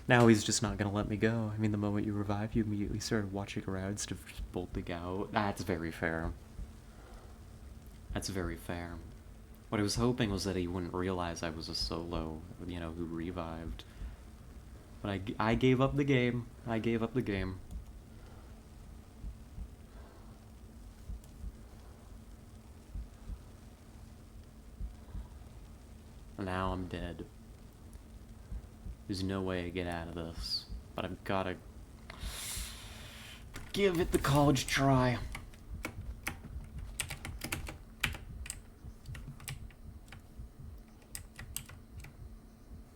Now he's just not gonna let me go. I mean, the moment you revive, you immediately started watching around instead of just bolting out. That's very fair. That's very fair. What I was hoping was that he wouldn't realize I was a solo, you know, who revived. But I gave up the game. I gave up the game. Now I'm dead. There's no way I get out of this. But I've gotta give it the college try.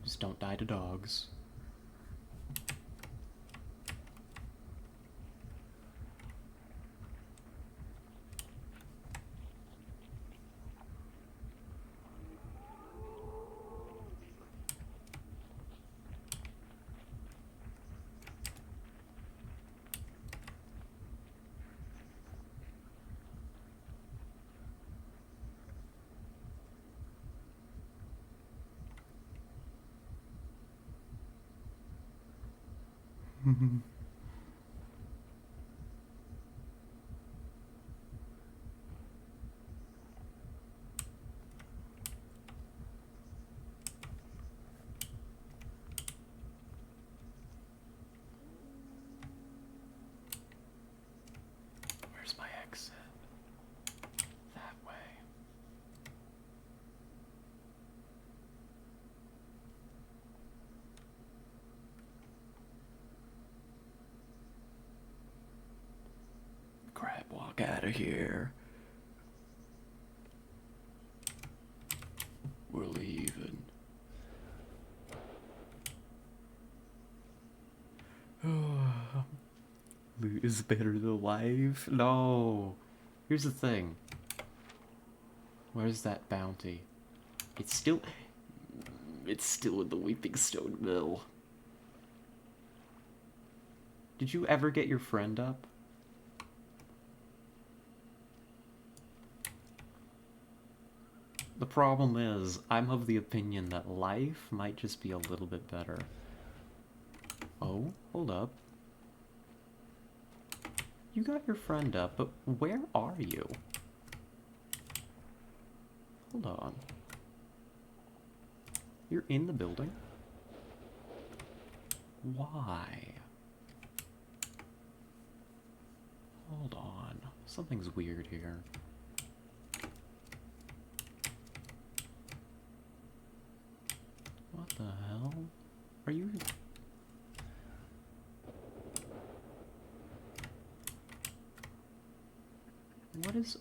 Just don't die to dogs. Where's my exit? That way. Crap, walk out of here. We're leaving. Loot is better than life? No. Here's the thing. Where's that bounty? It's still in the Weeping Stone Mill. Did you ever get your friend up? The problem is, I'm of the opinion that life might just be a little bit better. Oh, hold up. You got your friend up, but where are you? Hold on. You're in the building? Why? Hold on. Something's weird here. What the hell? Are you... What is...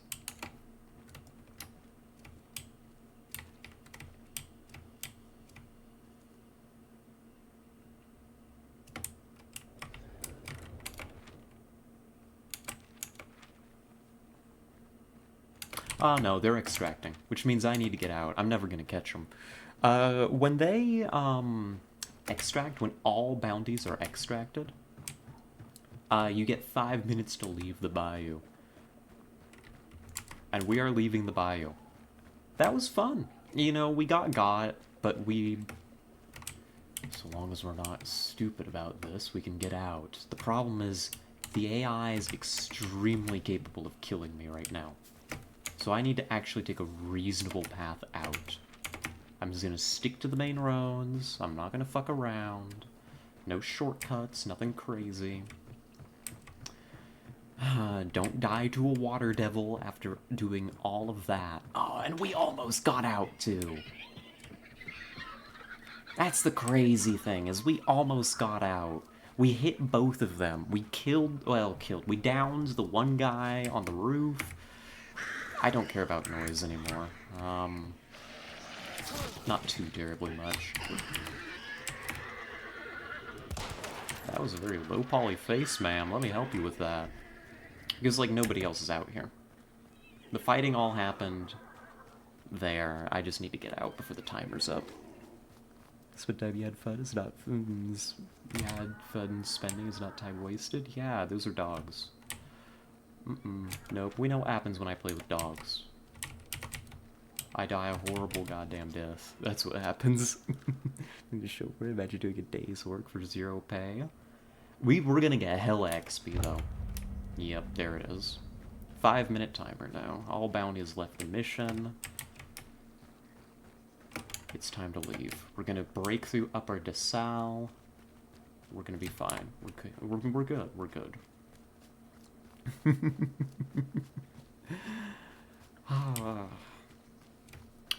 Oh no, they're extracting, which means I need to get out. I'm never gonna catch them. When they, extract, when all bounties are extracted, you get 5 minutes to leave the bayou. And we are leaving the bayou. That was fun. You know, we got, but we... So long as we're not stupid about this, we can get out. The problem is, the AI is extremely capable of killing me right now. So I need to actually take a reasonable path out. I'm just gonna stick to the main roads. I'm not gonna fuck around. No shortcuts, nothing crazy. Don't die to a water devil after doing all of that. Oh, and we almost got out, too. That's the crazy thing, is we almost got out. We hit both of them. We we downed the one guy on the roof. I don't care about noise anymore. Not too terribly much. That was a very low poly face, ma'am. Let me help you with that. Because, like, nobody else is out here. The fighting all happened there. I just need to get out before the timer's up. Spend time you had fun is not... You had fun spending is not time wasted? Yeah, those are dogs. Nope, we know what happens when I play with dogs. I die a horrible goddamn death. That's what happens. Imagine doing a day's work for 0 pay. We're gonna get hella XP though. Yep, there it is. 5-minute timer now. All bounties left the mission. It's time to leave. We're gonna break through Upper DeSalle. We're gonna be fine. We're good. We're good.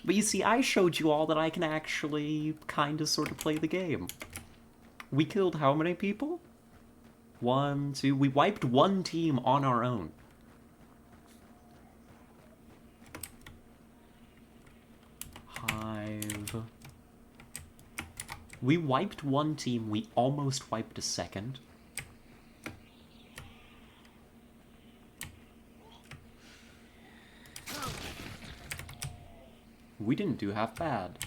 But you see, I showed you all that I can actually kind of sort of play the game. We killed how many people? 1, 2... We wiped 1 team on our own. Hive. We wiped 1 team, we almost wiped a second. We didn't do half bad.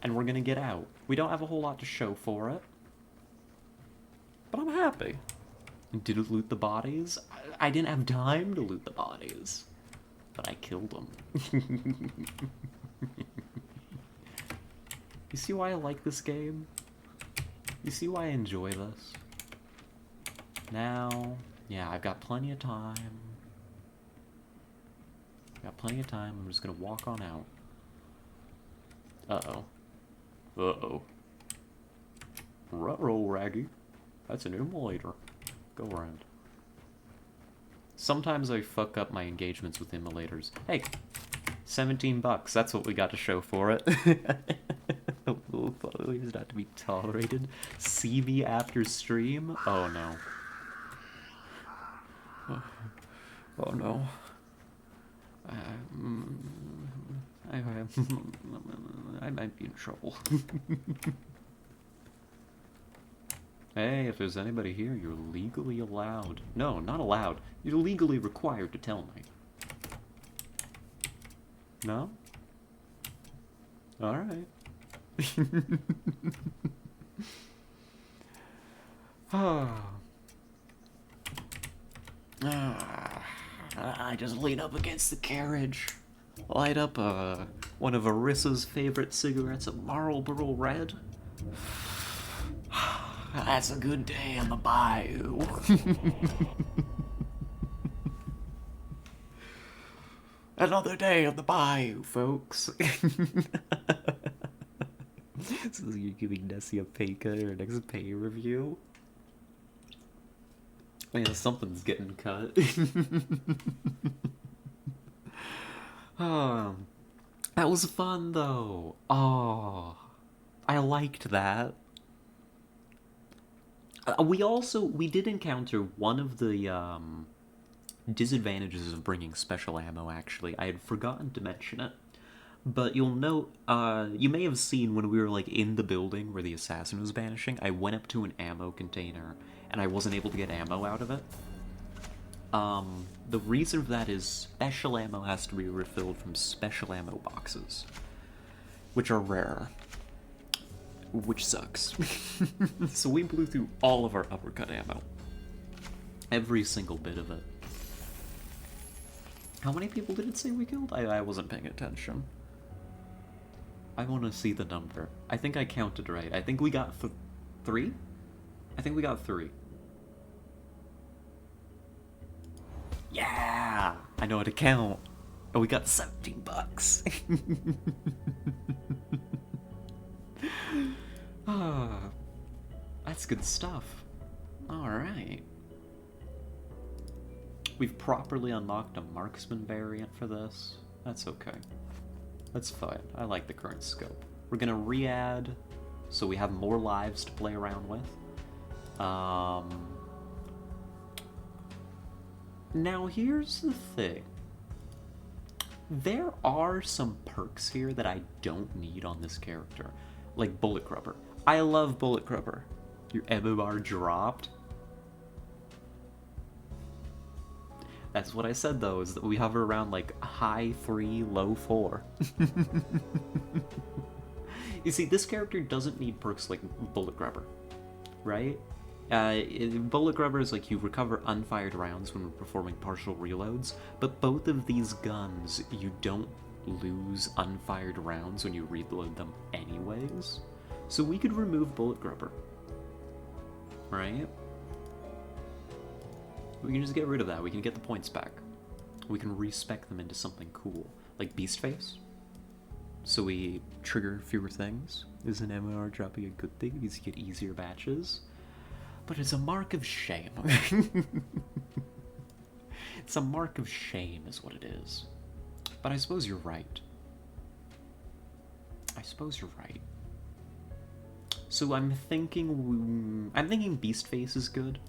And we're gonna get out. We don't have a whole lot to show for it. But I'm happy. Didn't loot the bodies? I didn't have time to loot the bodies. But I killed them. You see why I like this game? You see why I enjoy this? Now, yeah, I've got plenty of time. Got plenty of time. I'm just gonna walk on out. Uh-oh. Uh-oh. Ruh-roh, Raggy. That's an immolator. Go around. Sometimes I fuck up my engagements with immolators. Hey, 17 bucks. That's what we got to show for it. Is not to be tolerated. See me after stream? Oh no. Oh no. I might be in trouble. Hey, if there's anybody here, you're legally allowed. No, not allowed. You're legally required to tell me. No? Alright. I just lean up against the carriage, light up one of Arissa's favorite cigarettes, a Marlboro Red. That's a good day on the Bayou. Another day on the Bayou, folks. So you're giving Nessie a pay cut or next pay review? Yeah, something's getting cut. That was fun, though. Oh, I liked that. We did encounter one of the disadvantages of bringing special ammo, actually. I had forgotten to mention it. But you'll note, you may have seen when we were, like, in the building where the assassin was vanishing, I went up to an ammo container, and I wasn't able to get ammo out of it. The reason for that is special ammo has to be refilled from special ammo boxes, which are rare, which sucks. So we blew through all of our uppercut ammo. Every single bit of it. How many people did it say we killed? I wasn't paying attention. I want to see the number. I think I counted right. I think we got 3? I think we got 3. Yeah! I know how to count. Oh, we got 17 bucks. Ah, that's good stuff. Alright. We've properly unlocked a marksman variant for this. That's okay. That's fine. I like the current scope. We're gonna re-add so we have more lives to play around with. Now here's the thing. There are some perks here that I don't need on this character. Like Bullet Grubber. I love Bullet Grubber. Your MMR dropped. That's what I said, though, is that we hover around, like, high 3, low 4. You see, this character doesn't need perks like Bullet Grubber, right? Bullet Grubber is like you recover unfired rounds when performing partial reloads, but both of these guns, you don't lose unfired rounds when you reload them anyways. So we could remove Bullet Grubber, right? We can just get rid of that. We can get the points back. We can respec them into something cool, like Beast Face. So we trigger fewer things. Is an MMR dropping a good thing? Because you get easier batches. But it's a mark of shame. It's a mark of shame is what it is. But I suppose you're right. I suppose you're right. So I'm thinking Beast Face is good.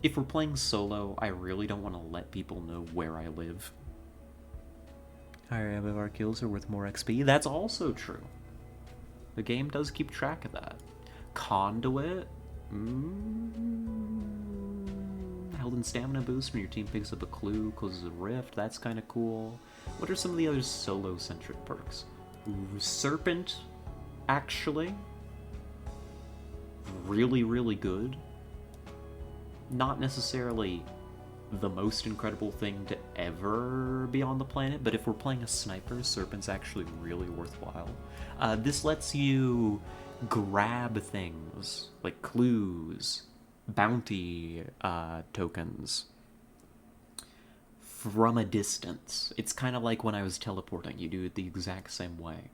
If we're playing solo, I really don't want to let people know where I live. Higher MMR kills are worth more XP. That's also true. The game does keep track of that. Conduit. Health and stamina boost when your team picks up a clue, closes a rift. That's kind of cool. What are some of the other solo-centric perks? Serpent, actually. Really, really good. Not necessarily the most incredible thing to ever be on the planet, but if we're playing a sniper, Serpent's actually really worthwhile. This lets you grab things like clues, bounty tokens from a distance. It's kind of like when I was teleporting, you do it the exact same way.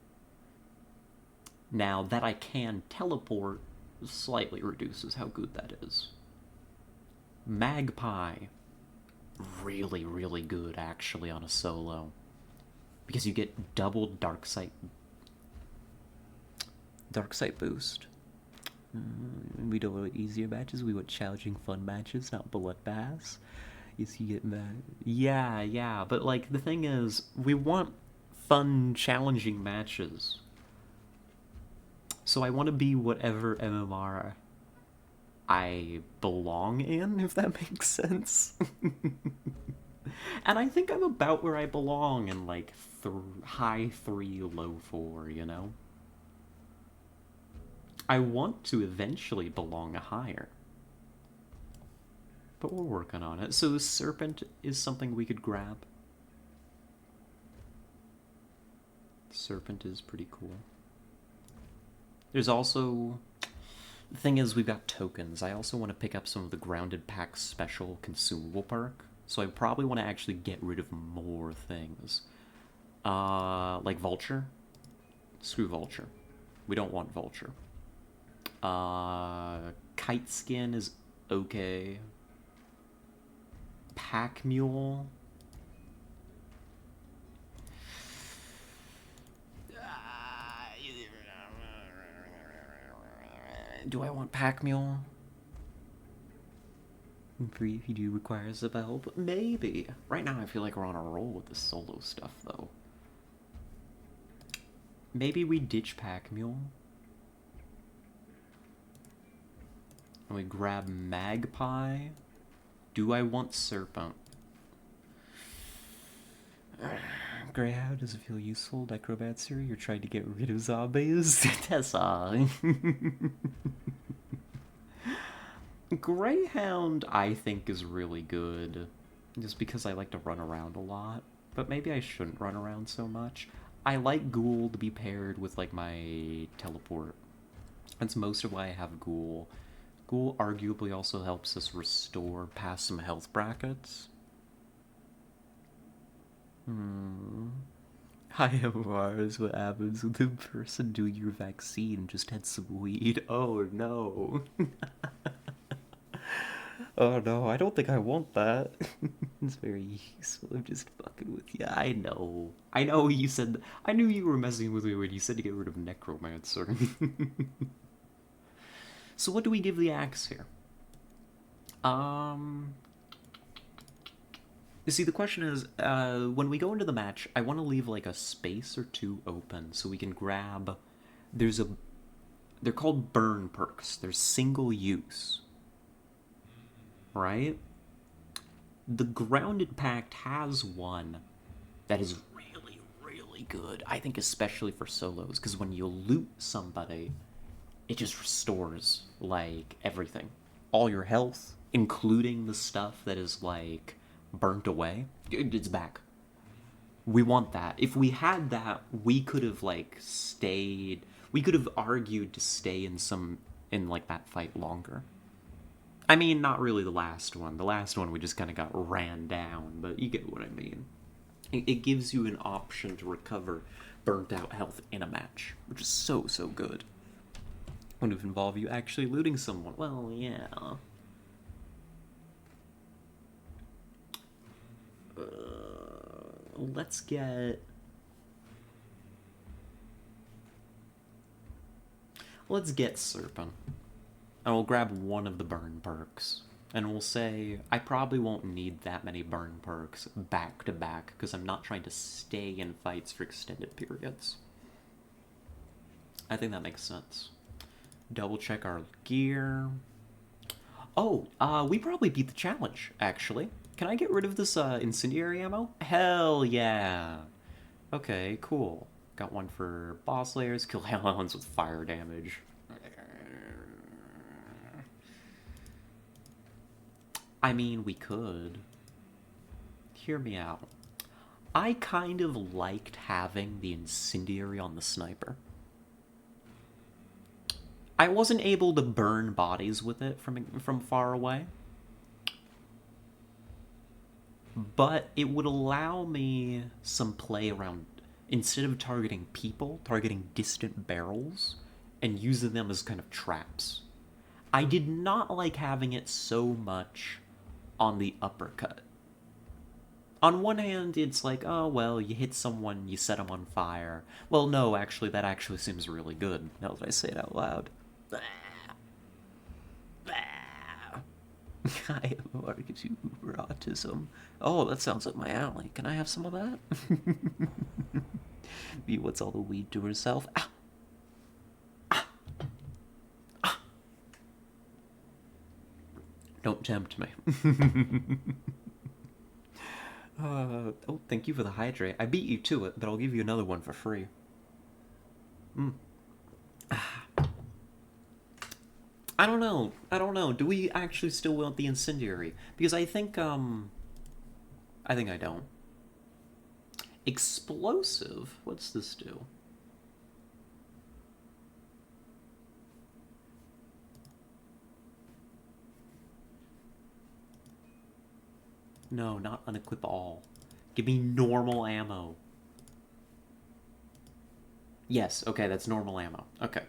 Now, that I can teleport slightly reduces how good that is. Magpie. Really, really good, actually, on a solo. Because you get double Dark Sight boost. We don't want easier matches, we want challenging, fun matches, not bloodbaths. Yes, you get mad. Yeah, but like, the thing is, we want fun, challenging matches. So I want to be whatever MMR I belong in, if that makes sense. And I think I'm about where I belong in, like, high 3, low 4, you know? I want to eventually belong higher. But we're working on it. So Serpent is something we could grab. Serpent is pretty cool. There's also... The thing is, we've got tokens. I also want to pick up some of the Grounded Pack special consumable perk. So I probably want to actually get rid of more things. Like Vulture. Screw Vulture. We don't want Vulture. Kite Skin is okay. Pack Mule. Do I want Pack Mule? If you do require some help, maybe. Right now I feel like we're on a roll with the solo stuff, though. Maybe we ditch Pack Mule. And we grab Magpie. Do I want Serpent? Greyhound, does it feel useful? Necromancer, you're trying to get rid of zombies? Tessa. Greyhound, I think, is really good. Just because I like to run around a lot. But maybe I shouldn't run around so much. I like Ghoul to be paired with, like, my teleport. That's most of why I have Ghoul. Ghoul arguably also helps us restore past some health brackets. IMR is what happens when the person doing your vaccine just had some weed. Oh no. Oh no, I don't think I want that. It's very useful. I'm just fucking with you. I know. I know you said... I knew you were messing with me when you said to get rid of Necromancer. So what do we give the axe here? You see, the question is, when we go into the match, I want to leave, like, a space or two open so we can grab... They're called burn perks. They're single use. Right? The Grounded Pact has one that is really, really good. I think especially for solos, because when you loot somebody, it just restores, like, everything. All your health, including the stuff that is, like... burnt away, it's back. We want that. If we had that, we could have, like, stayed... We could have argued to stay in like, that fight longer. I mean, not really the last one. The last one we just kind of got ran down, but you get what I mean. It gives you an option to recover burnt out health in a match, which is so, so good. Would it involve you actually looting someone? Well, yeah. Let's get... Serpent. And we'll grab one of the burn perks. And we'll say, I probably won't need that many burn perks back to back, because I'm not trying to stay in fights for extended periods. I think that makes sense. Double check our gear. Oh, we probably beat the challenge, actually. Can I get rid of this incendiary ammo? Hell yeah. Okay, cool. Got one for boss layers. Kill hounds with fire damage. I mean, we could. Hear me out. I kind of liked having the incendiary on the sniper. I wasn't able to burn bodies with it from far away, but it would allow me some play around, instead of targeting people, targeting distant barrels and using them as kind of traps. I did not like having it so much on the uppercut. On one hand, it's like, oh, well, you hit someone, you set them on fire. Well, no, actually, that actually seems really good, now that I say it out loud. I have Uber autism. Oh, that sounds like my alley. Can I have some of that? View what's all the weed to herself. Ah! Don't tempt me. Oh, thank you for the hydrate. I beat you to it, but I'll give you another one for free. I don't know. Do we actually still want the incendiary? Because I think I don't. Explosive? What's this do? No, not unequip all. Give me normal ammo. Yes, okay, that's normal ammo. Okay.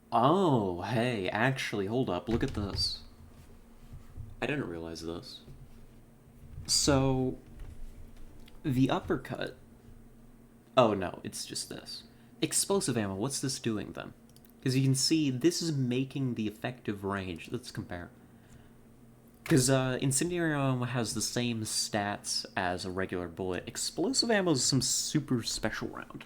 Oh, hey, actually, hold up. Look at this. I didn't realize this. So, the uppercut... Oh, no, it's just this. Explosive ammo, what's this doing, then? Because you can see, this is making the effective range. Let's compare. Because incendiary ammo has the same stats as a regular bullet. Explosive ammo is some super special round.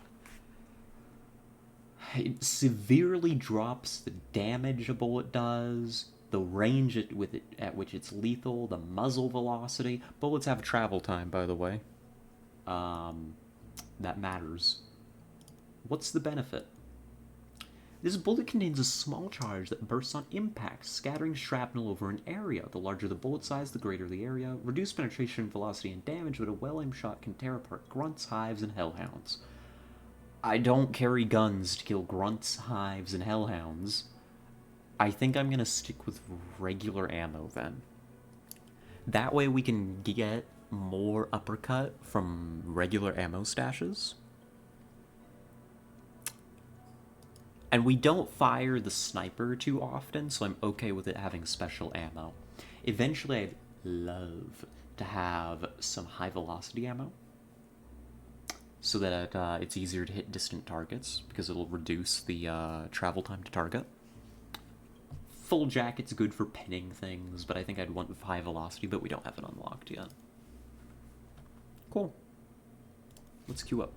It severely drops the damage a bullet does, the range at which it's lethal, the muzzle velocity. Bullets have a travel time, by the way. That matters. What's the benefit? This bullet contains a small charge that bursts on impact, scattering shrapnel over an area. The larger the bullet size, the greater the area. Reduced penetration, velocity, and damage, but a well-aimed shot can tear apart grunts, hives, and hellhounds. I don't carry guns to kill grunts, hives, and hellhounds. I think I'm gonna stick with regular ammo then. That way we can get more uppercut from regular ammo stashes. And we don't fire the sniper too often, so I'm okay with it having special ammo. Eventually, I'd love to have some high-velocity ammo, so that it's easier to hit distant targets, because it'll reduce the travel time to target. Full jacket's good for pinning things, but I think I'd want high-velocity, but we don't have it unlocked yet. Cool. Let's queue up.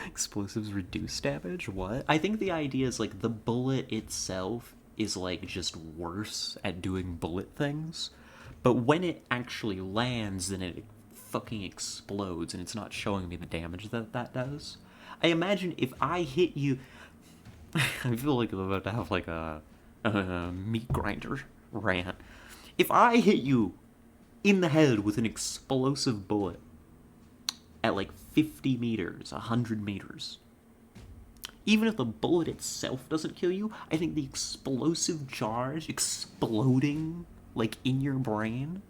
Explosives reduce damage? What? I think the idea is, like, the bullet itself is, like, just worse at doing bullet things. But when it actually lands, then it fucking explodes, and it's not showing me the damage that does. I imagine if I hit you... I feel like I'm about to have, like, a meat grinder rant. If I hit you in the head with an explosive bullet at, like, 50 meters, 100 meters. Even if the bullet itself doesn't kill you, I think the explosive charge exploding, like, in your brain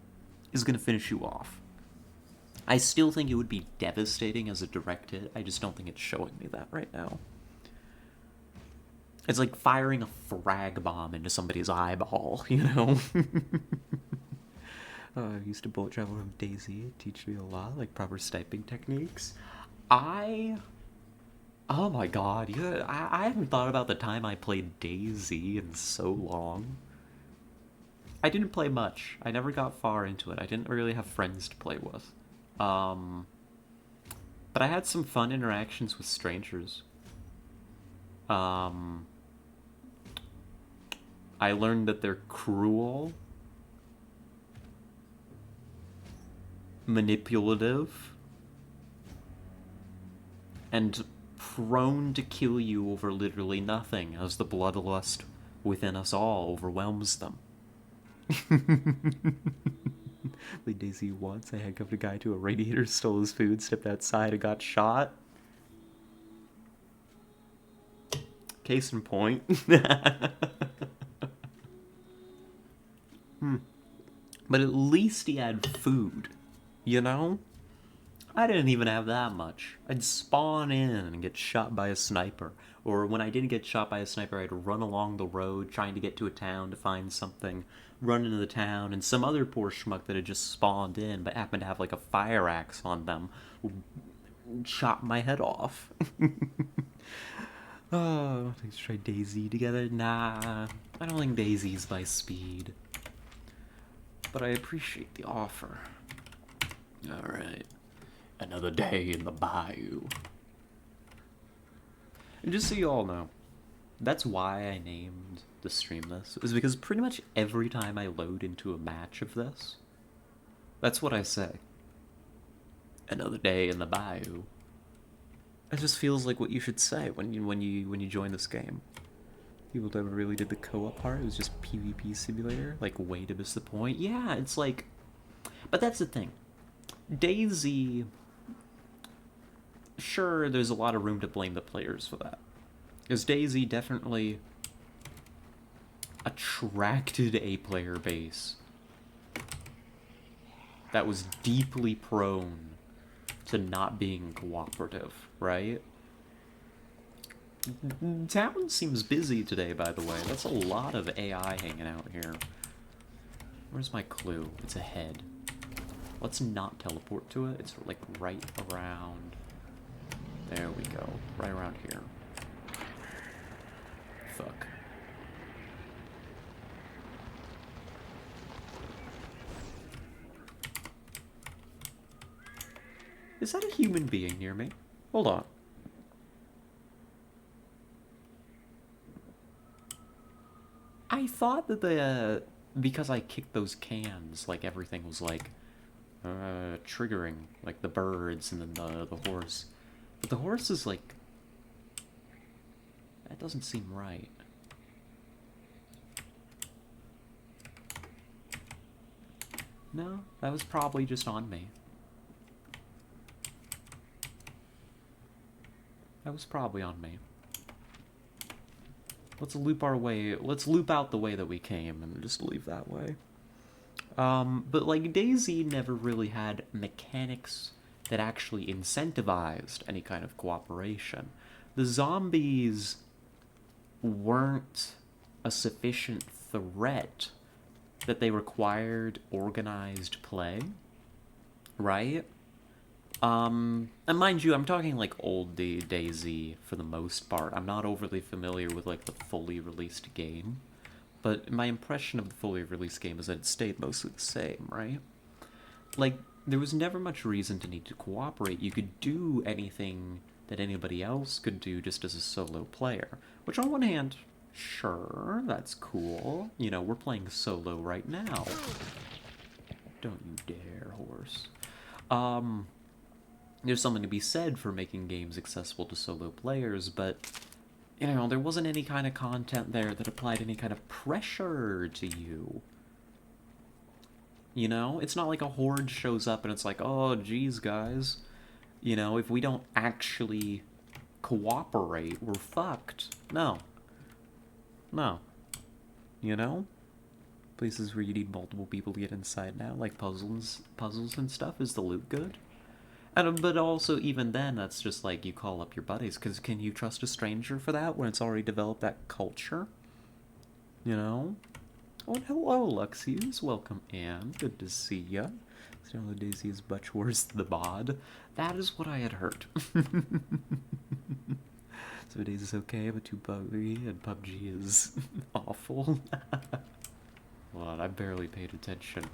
is gonna finish you off. I still think it would be devastating as a direct hit, I just don't think it's showing me that right now. It's like firing a frag bomb into somebody's eyeball, you know? I used to bullet travel from DayZ. It teach me a lot, like proper sniping techniques. Oh my god, yeah, I haven't thought about the time I played DayZ in so long. I didn't play much. I never got far into it. I didn't really have friends to play with. But I had some fun interactions with strangers. I learned that they're cruel, manipulative, and prone to kill you over literally nothing, as the bloodlust within us all overwhelms them. Played DayZ once. I handcuffed a guy to a radiator, stole his food, stepped outside, and got shot. Case in point. But at least he had food, you know? I didn't even have that much. I'd spawn in and get shot by a sniper. Or when I didn't get shot by a sniper, I'd run along the road trying to get to a town to find something, run into the town, and some other poor schmuck that had just spawned in but happened to have like a fire axe on them shot my head off. Oh, let's try Daisy together. Nah, I don't think Daisy's my speed. But I appreciate the offer. Alright. Another day in the Bayou. And just so you all know, that's why I named the stream this. Is because pretty much every time I load into a match of this, that's what I say. Another day in the Bayou. It just feels like what you should say when you join this game. People never really did the co-op part. It was just PvP simulator. Like, way to miss the point. Yeah, it's like... But that's the thing. Daisy... Sure, there's a lot of room to blame the players for that. Because Daisy definitely attracted a player base that was deeply prone to not being cooperative, right? Town seems busy today, by the way. That's a lot of AI hanging out here. Where's my clue? It's ahead. Let's not teleport to it. It's like right around... There we go. Right around here. Fuck. Is that a human being near me? Hold on. I thought that because I kicked those cans, like, everything was, like, triggering, like, the birds and then the horse. But the horse is, like... That doesn't seem right. No, that was probably just on me. That was probably on me. Let's loop our way, let's loop out the way that we came and just leave that way. But like Daisy never really had mechanics that actually incentivized any kind of cooperation. The zombies weren't a sufficient threat that they required organized play, right? And mind you, I'm talking like old Daisy for the most part. I'm not overly familiar with like the fully released game, but my impression of the fully released game is that it stayed mostly the same, right? Like, there was never much reason to need to cooperate. You could do anything that anybody else could do just as a solo player. Which on one hand, sure, that's cool. You know, we're playing solo right now. Don't you dare, horse. There's something to be said for making games accessible to solo players, but, you know, there wasn't any kind of content there that applied any kind of pressure to you. You know? It's not like a horde shows up and it's like, oh, geez, guys. You know, if we don't actually cooperate, we're fucked. No. No. You know? Places where you need multiple people to get inside now, like puzzles and stuff. Is the loot good? But also, even then, that's just like you call up your buddies, because can you trust a stranger for that when it's already developed that culture? You know? Oh, hello, Luxius. Welcome in. Good to see ya. Still, Daisy is much worse than the mod. That is what I had heard. So Daisy's okay, but too buggy, and PUBG is awful. Well, I barely paid attention.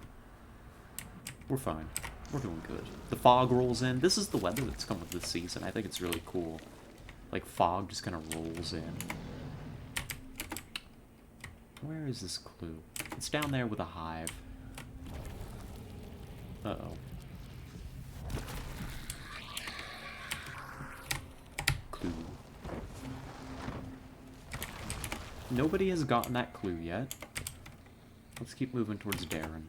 We're fine. We're doing good. The fog rolls in. This is the weather that's come with this season. I think it's really cool. Like, fog just kind of rolls in. Where is this clue? It's down there with a hive. Uh-oh. Clue. Nobody has gotten that clue yet. Let's keep moving towards Darren.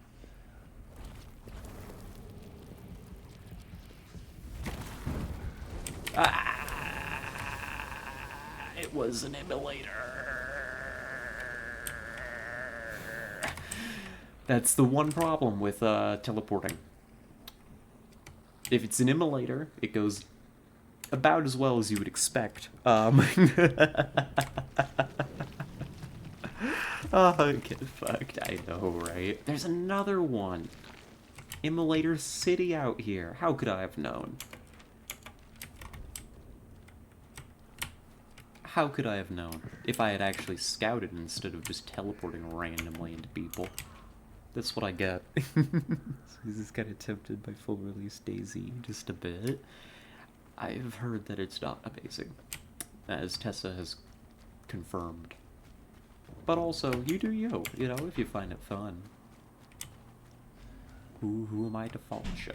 was an immolator. That's the one problem with teleporting. If it's an immolator, it goes about as well as you would expect. Oh, get fucked, I know, right? There's another one. Immolator City out here. How could I have known? How could I have known if I had actually scouted instead of just teleporting randomly into people? That's what I get. So he's just kind of tempted by full release DayZ just a bit. I've heard that it's not amazing, as Tessa has confirmed. But also, you do you know, if you find it fun. Who am I to fault you?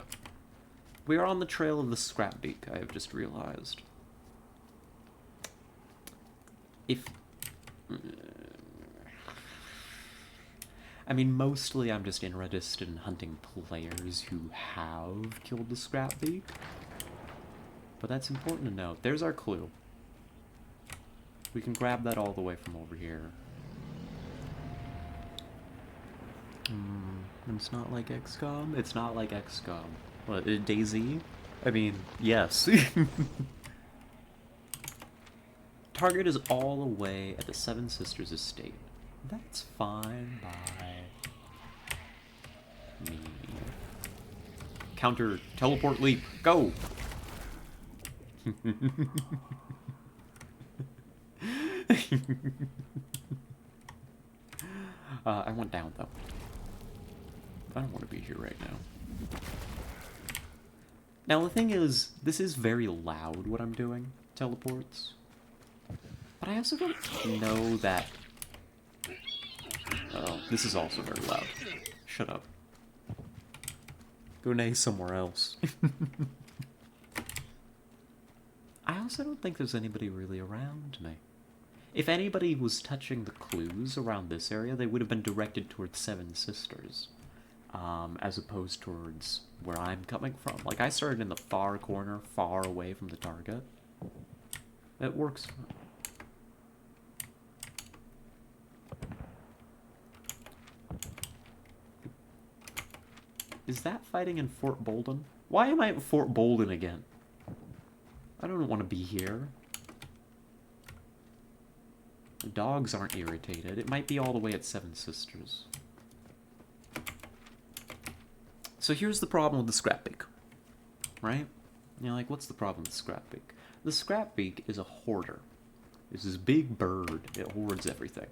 We are on the trail of the Scrapbeak, I have just realized. If... I mean, mostly I'm just interested in hunting players who have killed the Scrapbeak. But that's important to note. There's our clue. We can grab that all the way from over here. It's not like XCOM? It's not like XCOM. What, DayZ? I mean, yes. Target is all the way at the Seven Sisters estate. That's fine by me. Counter, teleport, leap, go! I went down, though. I don't want to be here right now. Now, the thing is, this is very loud, what I'm doing, teleports. But I also don't know that... Oh, this is also very loud. Shut up. Go nay somewhere else. I also don't think there's anybody really around me. If anybody was touching the clues around this area, they would have been directed towards Seven Sisters. As opposed towards where I'm coming from. Like, I started in the far corner, far away from the target. It works. Is that fighting in Fort Bolden? Why am I at Fort Bolden again? I don't want to be here. The dogs aren't irritated. It might be all the way at Seven Sisters. So here's the problem with the Scrapbeak, right? You're like, what's the problem with the Scrapbeak? The Scrapbeak is a hoarder. It's this big bird. It hoards everything.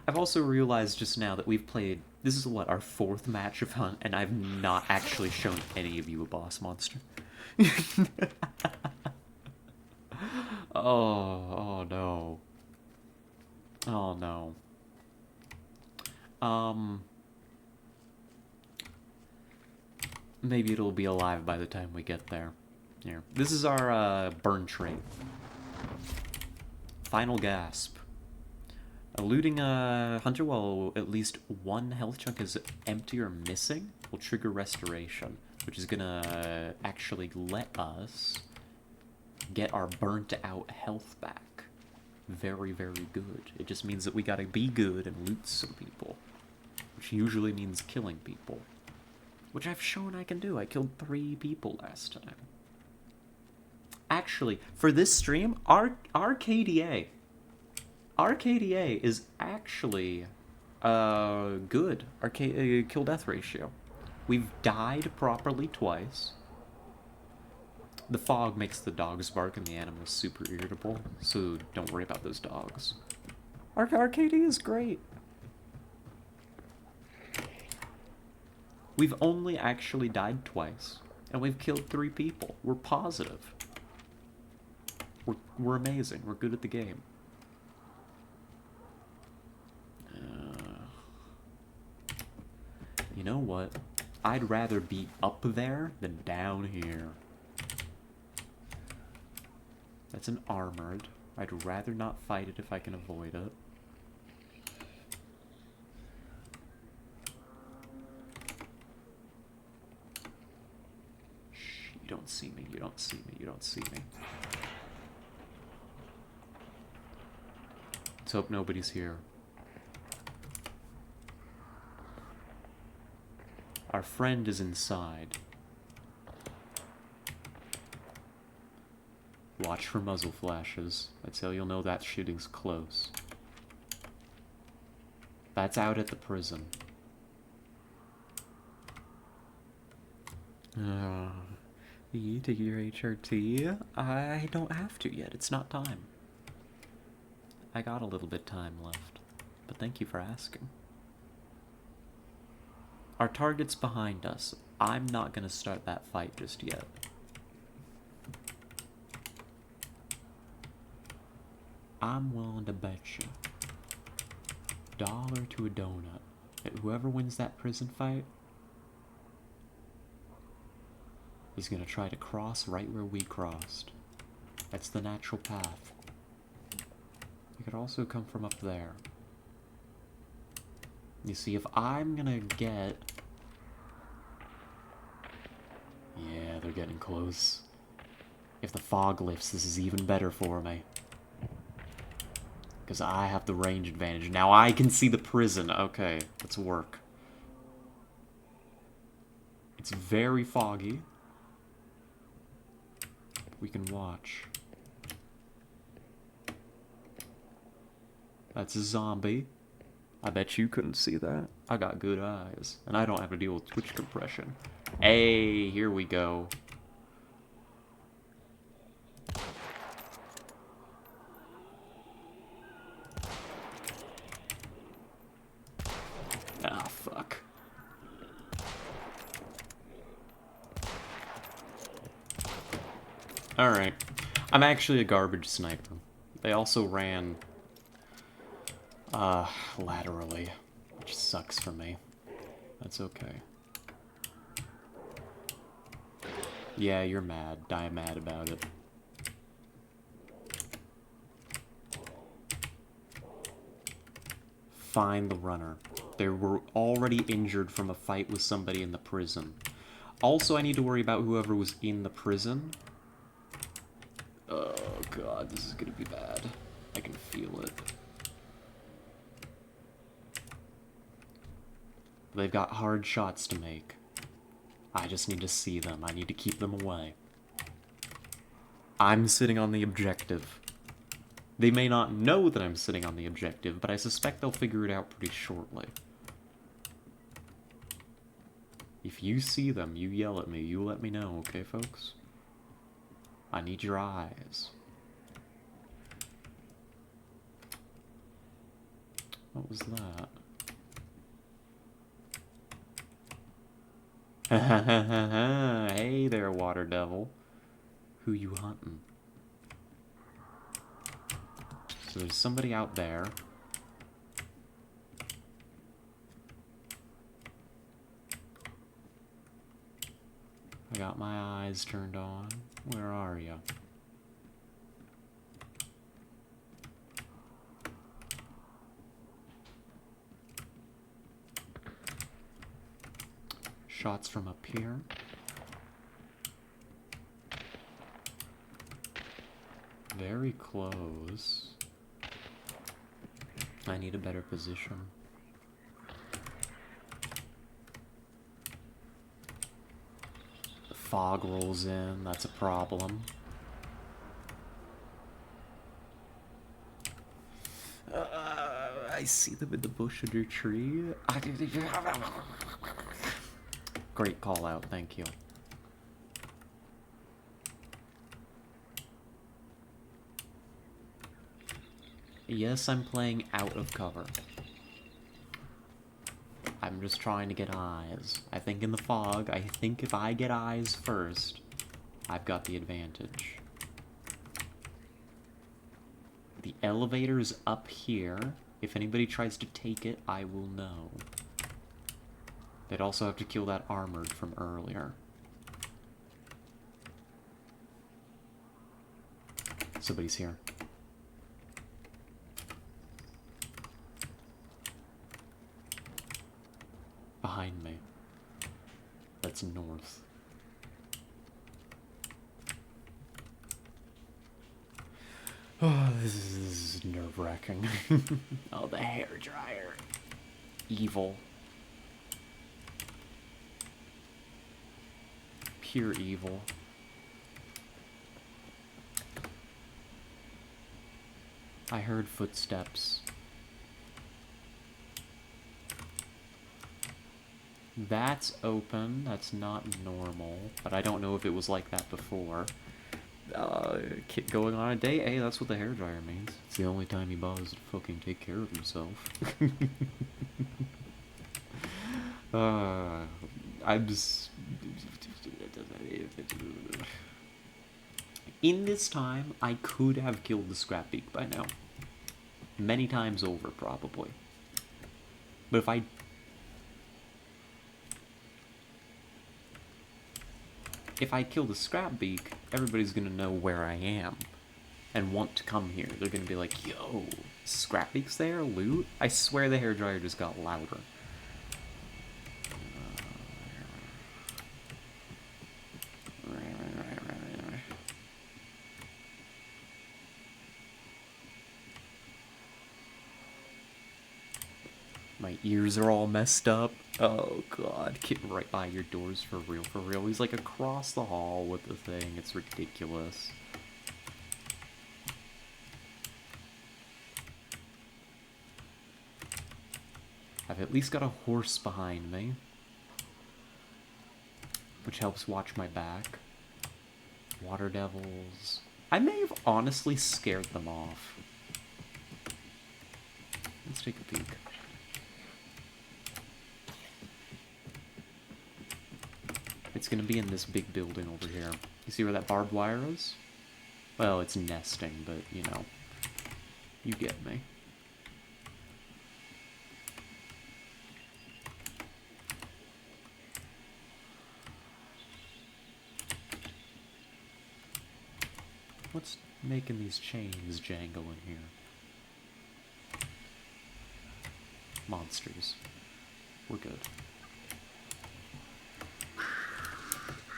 I've also realized just now that we've played, this is what, our 4th match of Hunt, and I've not actually shown any of you a boss monster. Oh no. Oh no. Maybe it'll be alive by the time we get there. Here. This is our burn trait. Final gasp. Eluding a hunter while at least one health chunk is empty or missing will trigger restoration, which is gonna actually let us get our burnt out health back. Very, very good. It just means that we gotta be good and loot some people, which usually means killing people. Which I've shown I can do. I killed 3 people last time. Actually, for this stream, our KDA is actually good. Our kill-death ratio. We've died properly twice. The fog makes the dogs bark and the animals super irritable, so don't worry about those dogs. Our KD is great. We've only actually died twice, and we've killed 3 people. We're positive. We're amazing. We're good at the game. You know what? I'd rather be up there than down here. That's an armored. I'd rather not fight it if I can avoid it. You don't see me, you don't see me, you don't see me. Let's hope nobody's here. Our friend is inside. Watch for muzzle flashes. That's how you'll know that shooting's close. That's out at the prison. You take your HRT? I don't have to yet. It's not time. I got a little bit time left. But thank you for asking. Our target's behind us. I'm not gonna start that fight just yet. I'm willing to bet you $1 to a donut that whoever wins that prison fight is gonna try to cross right where we crossed. That's the natural path. It could also come from up there. You see, if I'm gonna get... Yeah, they're getting close. If the fog lifts, this is even better for me. Because I have the range advantage. Now I can see the prison. Okay, let's work. It's very foggy. We can watch. That's a zombie. I bet you couldn't see that. I got good eyes. And I don't have to deal with Twitch compression. Hey, here we go. Ah, fuck. Alright. I'm actually a garbage sniper. They also ran... laterally. Which sucks for me. That's okay. Yeah, you're mad. Die mad about it. Find the runner. They were already injured from a fight with somebody in the prison. Also, I need to worry about whoever was in the prison. Oh god, this is gonna be bad. I can feel it. They've got hard shots to make. I just need to see them. I need to keep them away. I'm sitting on the objective. They may not know that I'm sitting on the objective, but I suspect they'll figure it out pretty shortly. If you see them, you yell at me. You let me know, okay, folks? I need your eyes. What was that? Hey there, water devil. Who you hunting? So there's somebody out there. I got my eyes turned on. Where are you? Shots from up here. Very close. I need a better position. The fog rolls in, that's a problem. I see them in the bush under tree. Great call out, thank you. Yes, I'm playing out of cover. I'm just trying to get eyes. I think in the fog, I think if I get eyes first, I've got the advantage. The elevator is up here. If anybody tries to take it, I will know. They'd also have to kill that armored from earlier. Somebody's here. Behind me. That's north. Oh, this is nerve-wracking. Oh, the hairdryer. Evil. Pure evil. I heard footsteps. That's open. That's not normal. But I don't know if it was like that before. Kid going on a date. Hey, that's what the hairdryer means. It's the only time he bothers to fucking take care of himself. I'm just... In this time, I could have killed the scrap beak by now. Many times over, probably. But if I kill the scrap beak, everybody's gonna know where I am and want to come here. They're gonna be like, yo, scrap beak's there? Loot? I swear the hairdryer just got louder. My ears are all messed up. Oh god, get right by your doors for real, for real. He's like across the hall with the thing. It's ridiculous. I've at least got a horse behind me, which helps watch my back. Water devils. I may have honestly scared them off. Let's take a peek. It's gonna be in this big building over here. You see where that barbed wire is? Well, it's nesting, but, you know. You get me. What's making these chains jangle in here? Monsters. We're good.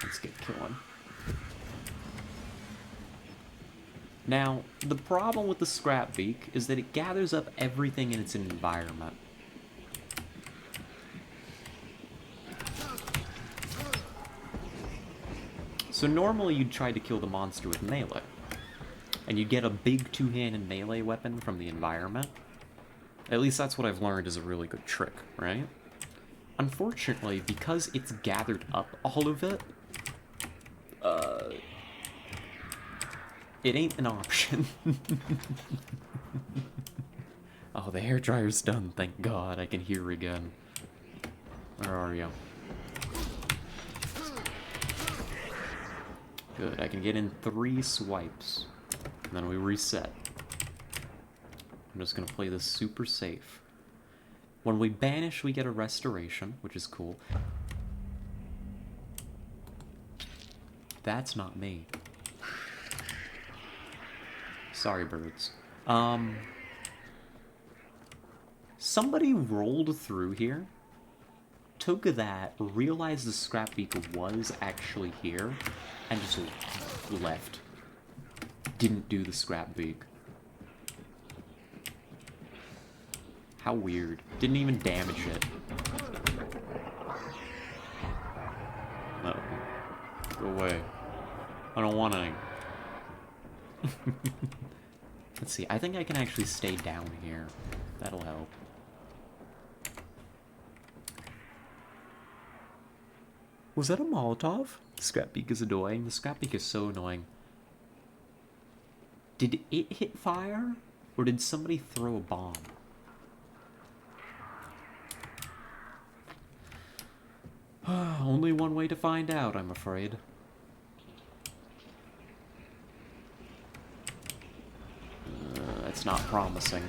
Let's get killing. Now, the problem with the scrap beak is that it gathers up everything in its environment. So normally you'd try to kill the monster with melee. And you'd get a big two-handed melee weapon from the environment. At least that's what I've learned is a really good trick, right? Unfortunately, because it's gathered up all of it, it ain't an option. Oh, the hairdryer's done, thank God. I can hear again. Where are you? Good, I can get in 3 swipes. And then we reset. I'm just gonna play this super safe. When we banish, we get a restoration, which is cool. That's not me. Sorry, birds. Somebody rolled through here, took that, realized the scrap beak was actually here, and just left. Didn't do the scrap beak. How weird. Didn't even damage it. No. Go away. I don't want any. Let's see, I think I can actually stay down here. That'll help. Was that a Molotov? Scrap beak is annoying. The scrap beak is so annoying. Did it hit fire? Or did somebody throw a bomb? Only one way to find out, I'm afraid. That's not promising.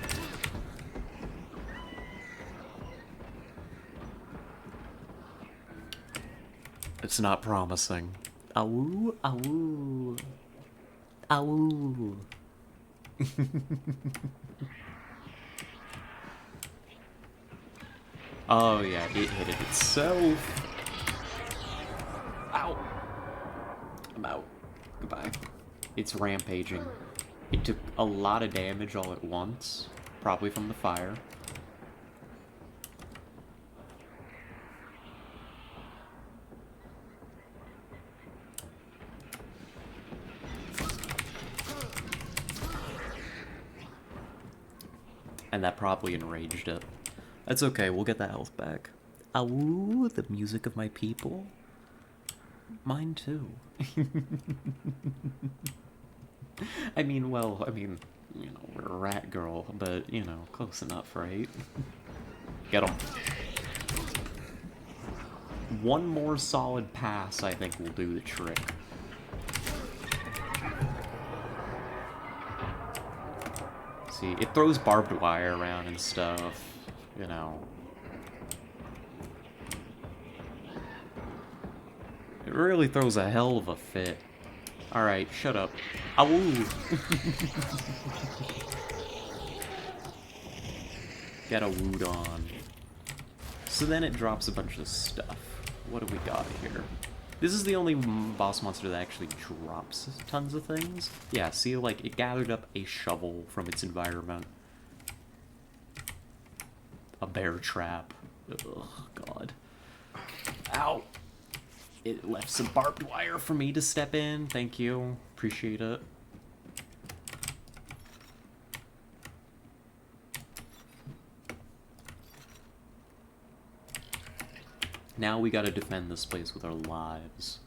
It's not promising. Awoo, awoo. Awoo. Oh yeah, it hit it itself. Ow. I'm out. Goodbye. It's rampaging. It took a lot of damage all at once, probably from the fire. And that probably enraged it. That's okay, we'll get that health back. Awoo, the music of my people. Mine too. I mean, you know, we're a rat girl, but, you know, close enough, right? Get him. One more solid pass, I think, will do the trick. See, it throws barbed wire around and stuff, you know. It really throws a hell of a fit. Alright, shut up. Awoo! Get a wood on. So then it drops a bunch of stuff. What do we got here? This is the only boss monster that actually drops tons of things. Yeah, see, like, it gathered up a shovel from its environment. A bear trap. Ugh, God. Ow! It left some barbed wire for me to step in. Thank you. Appreciate it. Now we gotta defend this place with our lives.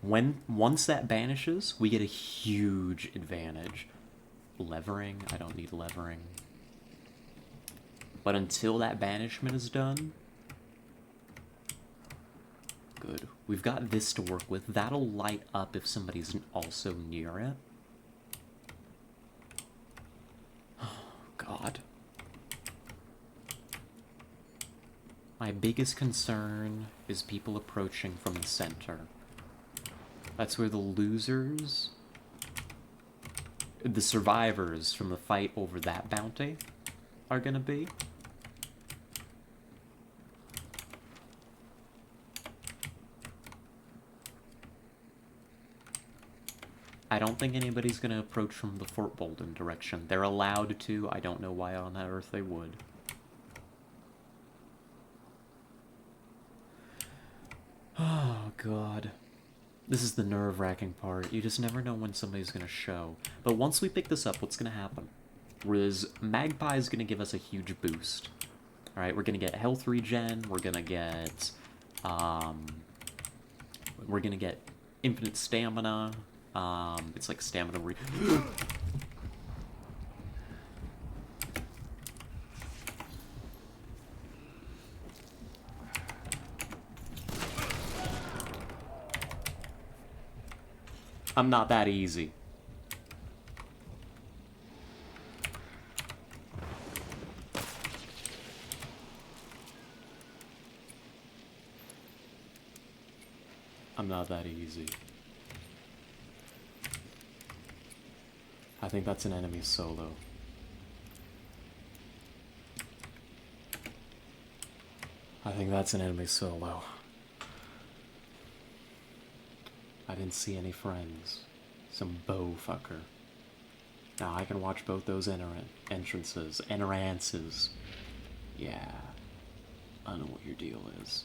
Once that banishes, we get a huge advantage. Levering? I don't need levering. But until that banishment is done... Good. We've got this to work with. That'll light up if somebody's also near it. Oh, God. My biggest concern is people approaching from the center. That's where the losers, the survivors from the fight over that bounty, are gonna be. I don't think anybody's gonna approach from the Fort Bolden direction. They're allowed to. I don't know why on earth they would. Oh, God. This is the nerve-wracking part. You just never know when somebody's gonna show. But once we pick this up, what's gonna happen? Magpie is gonna give us a huge boost. Alright, we're gonna get health regen, we're gonna get infinite stamina. It's like stamina I'm not that easy. I'm not that easy. I think that's an enemy solo. I think that's an enemy solo. I didn't see any friends. Some bow fucker. Now I can watch both those entrances. Yeah. I know what your deal is.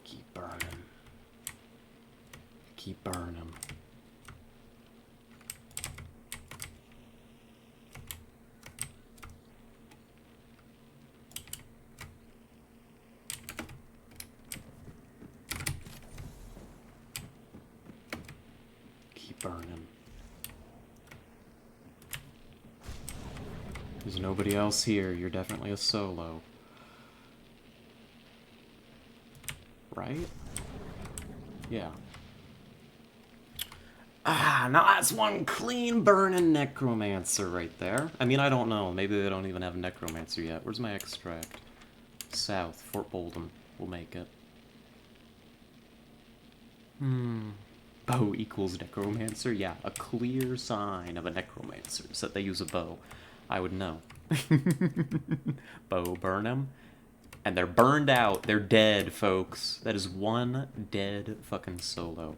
Keep burning. Keep burning. Keep burning. There's nobody else here. You're definitely a solo. right? Yeah. Ah, now that's one clean burning necromancer right there. I mean, I don't know. Maybe they don't even have necromancer yet. Where's my extract? South, Fort Bolden. We'll make it. Bow equals necromancer? Yeah, a clear sign of a necromancer is that they use a bow. I would know. Bow burn them. And they're burned out. They're dead, folks. That is one dead fucking solo.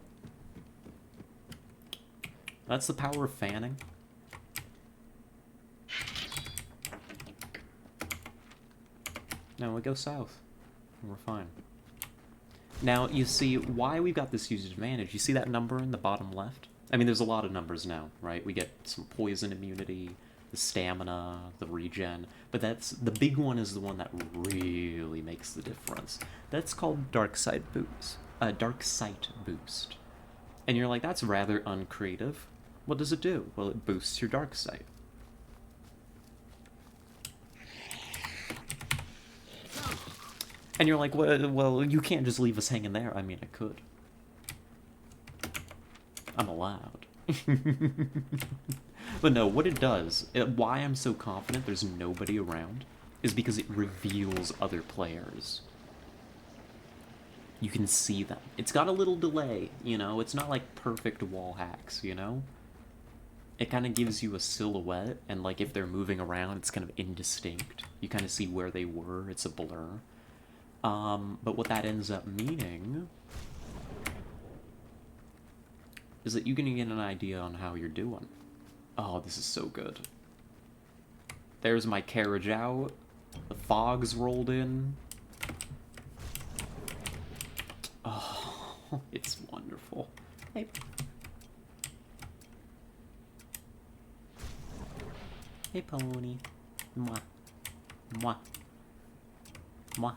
That's the power of fanning. No, we go south. We're fine. Now, you see why we've got this huge advantage. You see that number in the bottom left? I mean, there's a lot of numbers now, right? We get some poison immunity, the stamina, the regen, but that's the big one is the one that really makes the difference. That's called Dark Sight Boost. Dark Sight Boost. And you're like, that's rather uncreative. What does it do? Well, it boosts your dark sight. And you're like, well, you can't just leave us hanging there. I mean, I could. I'm allowed. But no, what it does, why I'm so confident there's nobody around, is because it reveals other players. You can see them. It's got a little delay, you know? It's not like perfect wall hacks, you know? It kind of gives you a silhouette, and like if they're moving around, it's kind of indistinct. You kind of see where they were, it's a blur. But what that ends up meaning is that you can get an idea on how you're doing. Oh, this is so good. There's my carriage out. The fog's rolled in. Oh, it's wonderful. Hey. Hey, pony. Mwah. Mwah. Mwah.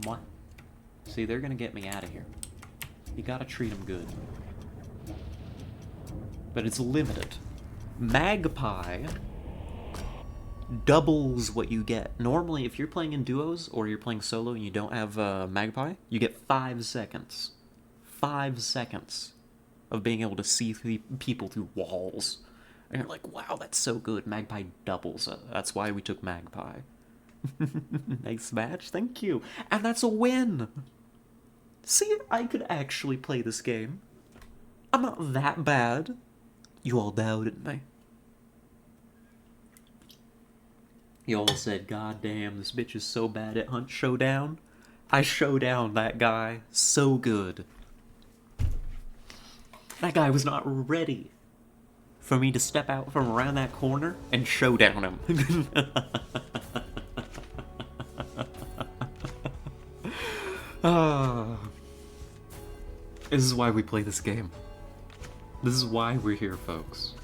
Mwah. See, they're gonna get me out of here. You gotta treat them good. But it's limited. Magpie doubles what you get. Normally, if you're playing in duos or you're playing solo and you don't have Magpie, you get 5 seconds. 5 seconds of being able to see people through walls. And you're like, wow, that's so good. Magpie doubles it. That's why we took Magpie. Nice match, thank you. And that's a win! See, I could actually play this game. I'm not that bad. You all doubted me. You all said, God damn, this bitch is so bad at Hunt Showdown. I showdown that guy so good. That guy was not ready for me to step out from around that corner and showdown him. This is why we play this game. This is why we're here, folks.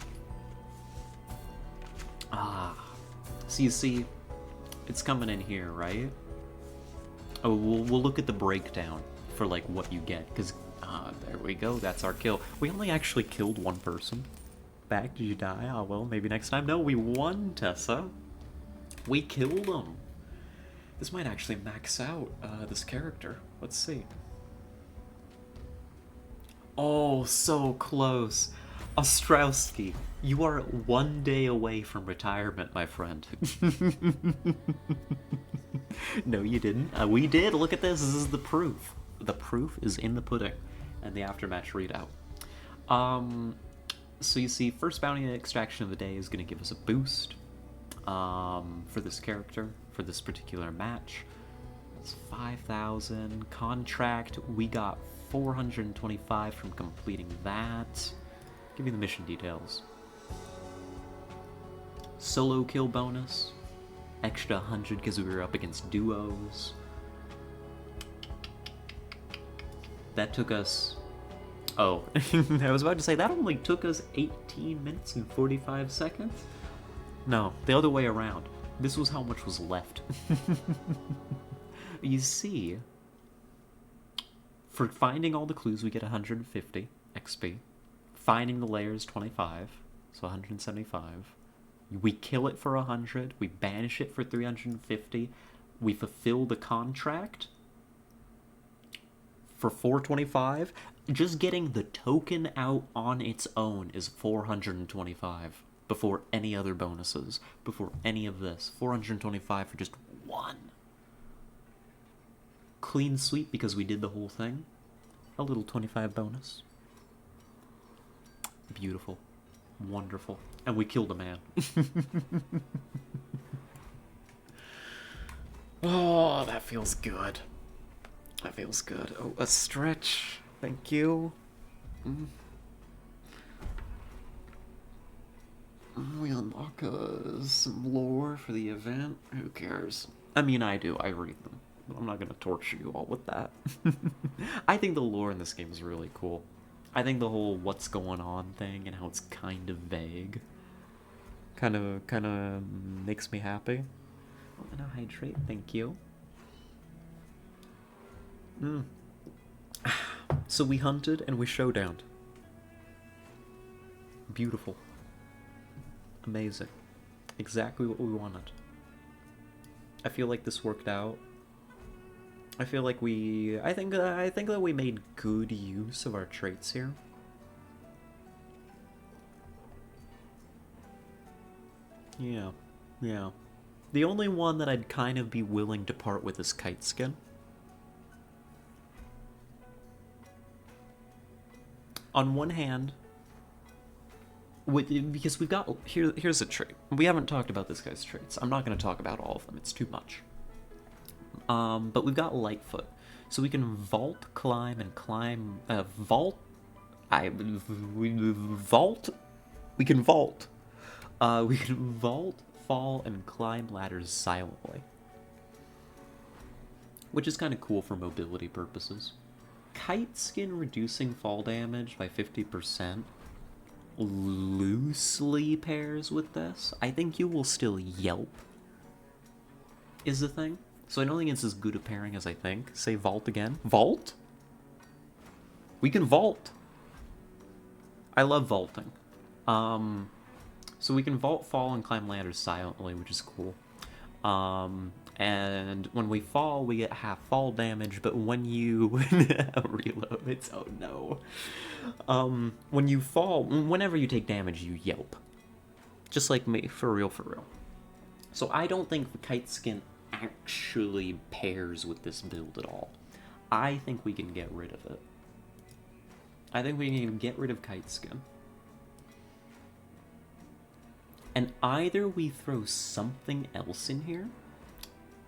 So you see, it's coming in here, right? Oh, we'll look at the breakdown for like what you get, because there we go, that's our kill. We only actually killed one person. Back, did you die? Oh well, maybe next time. No, we won, Tessa. We killed him. This might actually max out this character. Let's see. Oh, so close. Ostrowski, you are 1 day away from retirement, my friend. No, you didn't. We did. Look at this. This is the proof. The proof is in the pudding and the aftermatch readout. So you see, first bounty extraction of the day is going to give us a boost for this character, for this particular match. It's 5,000. Contract, we got 425 from completing that. Give me the mission details. Solo kill bonus. Extra 100 because we were up against duos. That took us... Oh, I was about to say, that only took us 18 minutes and 45 seconds? No, the other way around. This was how much was left. You see, for finding all the clues, we get 150 XP. Finding the layers, 25, so 175. We kill it for 100. We banish it for 350. We fulfill the contract for 425. Just getting the token out on its own is 425 before any other bonuses, before any of this. 425 for just one. Clean sweep because we did the whole thing. A little 25 bonus. Beautiful. Wonderful. And we killed a man. Oh, that feels good. That feels good. Oh, a stretch. Thank you. We unlock some lore for the event. Who cares? I mean, I do. I read them. But I'm not going to torture you all with that. I think the lore in this game is really cool. I think the whole what's going on thing and how it's kind of vague kind of makes me happy. Oh, and a hydrate. Thank you. So we hunted and we showdowned. Beautiful. Amazing. Exactly what we wanted. I feel like this worked out. I feel like I think that we made good use of our traits here. Yeah. Yeah. The only one that I'd kind of be willing to part with is Kite Skin. On one hand, because we've got here's a trait. We haven't talked about this guy's traits. I'm not going to talk about all of them. It's too much. But we've got Lightfoot, so we can vault, climb, and climb. Vault. We vault. We can vault. We can vault, fall, and climb ladders silently, which is kind of cool for mobility purposes. Kite Skin reducing fall damage by 50% loosely pairs with this. I think you will still yelp, is the thing. So I don't think it's as good a pairing as I think. Say vault again. Vault? We can vault. I love vaulting. So we can vault, fall, and climb ladders silently, which is cool. And when we fall, we get half fall damage, but when you reload, it's oh no. When you fall, whenever you take damage, you yelp. Just like me, for real, for real. So I don't think the Kite Skin actually pairs with this build at all. I think we can get rid of it. I think we can get rid of Kite Skin. And either we throw something else in here,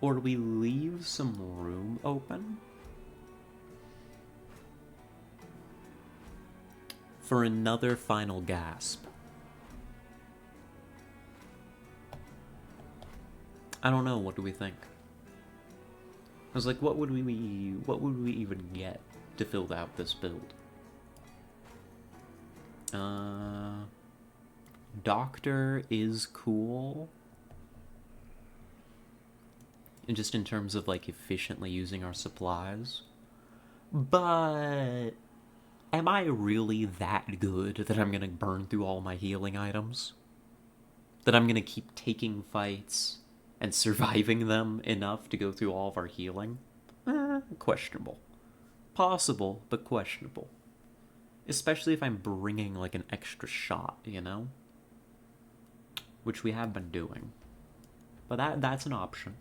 or we leave some room open for another final gasp. I don't know, what do we think? I was like, what would we even get to fill out this build? Doctor is cool. And just in terms of, like, efficiently using our supplies. But am I really that good that I'm gonna burn through all my healing items? That I'm gonna keep taking fights and surviving them enough to go through all of our healing? Questionable. Possible, but questionable. Especially if I'm bringing, like, an extra shot, you know? Which we have been doing. But that's an option.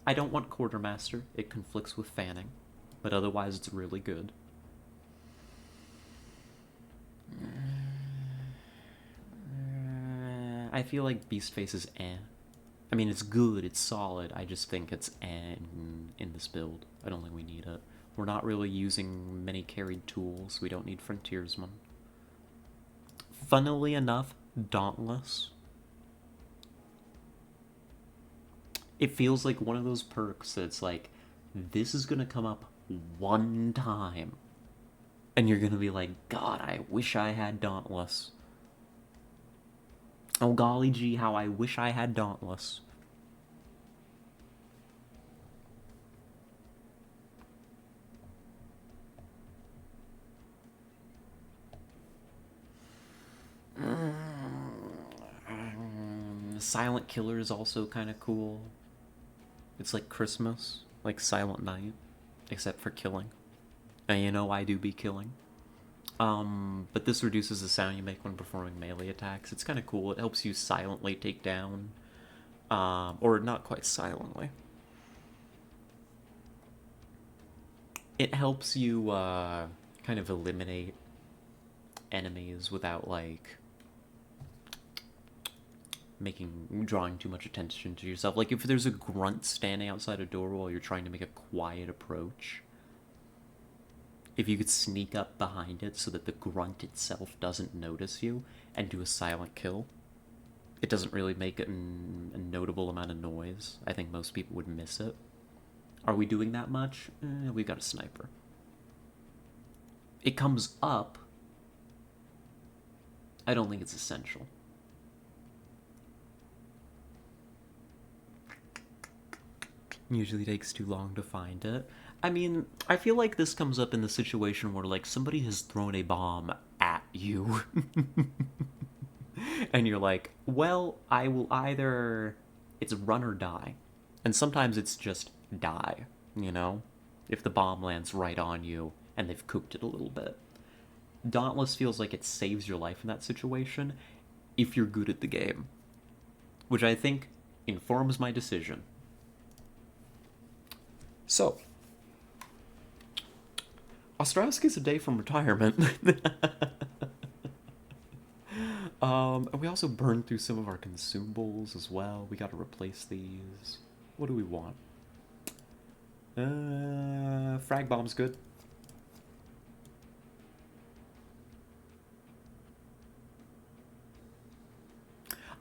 I don't want Quartermaster. It conflicts with fanning. But otherwise, it's really good. I feel like Beastface is eh. I mean, it's good, it's solid. I just think it's eh in this build. I don't think we need it. We're not really using many carried tools. We don't need Frontiersman. Funnily enough, Dauntless. It feels like one of those perks that's like, this is gonna come up one time. And you're gonna be like, God, I wish I had Dauntless. Oh golly gee, how I wish I had Dauntless. Silent Killer is also kind of cool. It's like Christmas, like Silent Night, except for killing. And you know I do be killing. But this reduces the sound you make when performing melee attacks. It's kind of cool. It helps you silently take down, or not quite silently. It helps you kind of eliminate enemies without like drawing too much attention to yourself. Like if there's a grunt standing outside a door while you're trying to make a quiet approach, if you could sneak up behind it so that the grunt itself doesn't notice you and do a silent kill, it doesn't really make a notable amount of noise. I think most people would miss it. Are we doing that much? We've got a sniper. It comes up. I don't think it's essential. Usually takes too long to find it. I mean, I feel like this comes up in the situation where, like, somebody has thrown a bomb at you. And you're like, well, I will either... It's run or die. And sometimes it's just die, you know? If the bomb lands right on you and they've cooked it a little bit. Dauntless feels like it saves your life in that situation if you're good at the game. Which I think informs my decision. So, Ostrowski's a day from retirement. And we also burned through some of our consumables as well. We gotta replace these. What do we want? Frag bomb's good.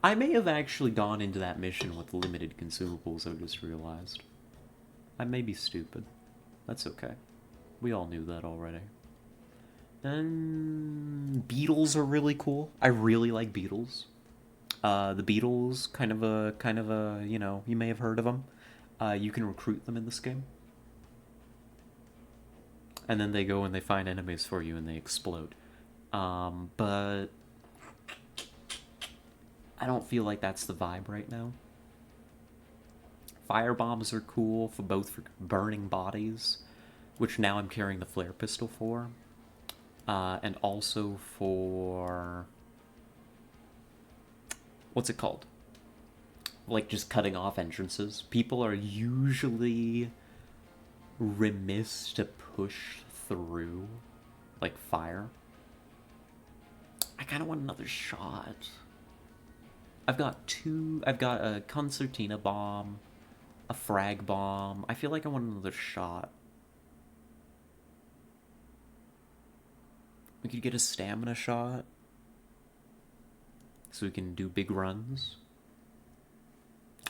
I may have actually gone into that mission with limited consumables, I just realized. I may be stupid. That's okay. We all knew that already. And beetles are really cool. I really like beetles. The beetles, kind of a, you know, you may have heard of them. You can recruit them in this game. And then they go and they find enemies for you and they explode. But I don't feel like that's the vibe right now. Fire bombs are cool for both for burning bodies, which now I'm carrying the flare pistol for, and also for, what's it called? Like just cutting off entrances. People are usually remiss to push through, like, fire. I kind of want another shot. I've got a concertina bomb, a frag bomb. I feel like I want another shot. We could get a stamina shot, so we can do big runs.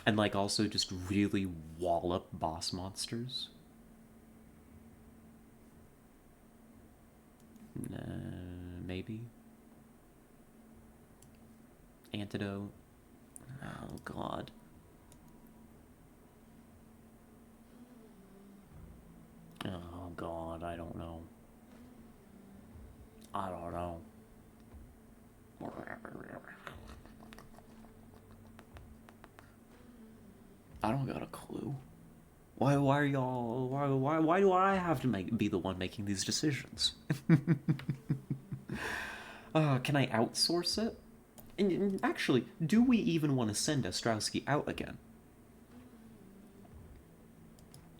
And, like, also just really wall up boss monsters. Maybe. Antidote. Oh, God. Oh, God, I don't know. I don't know. I don't got a clue. Why are y'all... Why do I have to be the one making these decisions? Can I outsource it? And actually, do we even want to send Ostrowski out again?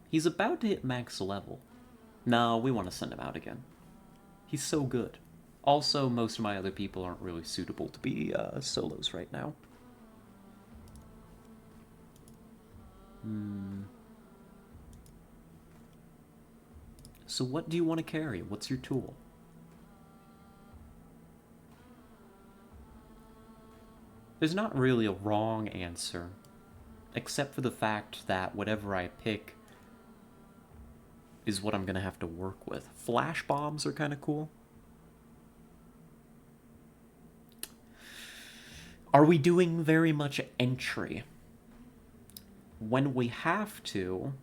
He's about to hit max level. No, we want to send him out again. He's so good. Also, most of my other people aren't really suitable to be solos right now. So what do you want to carry? What's your tool? There's not really a wrong answer, except for the fact that whatever I pick is what I'm going to have to work with. Flash bombs are kind of cool. Are we doing very much entry? When we have to...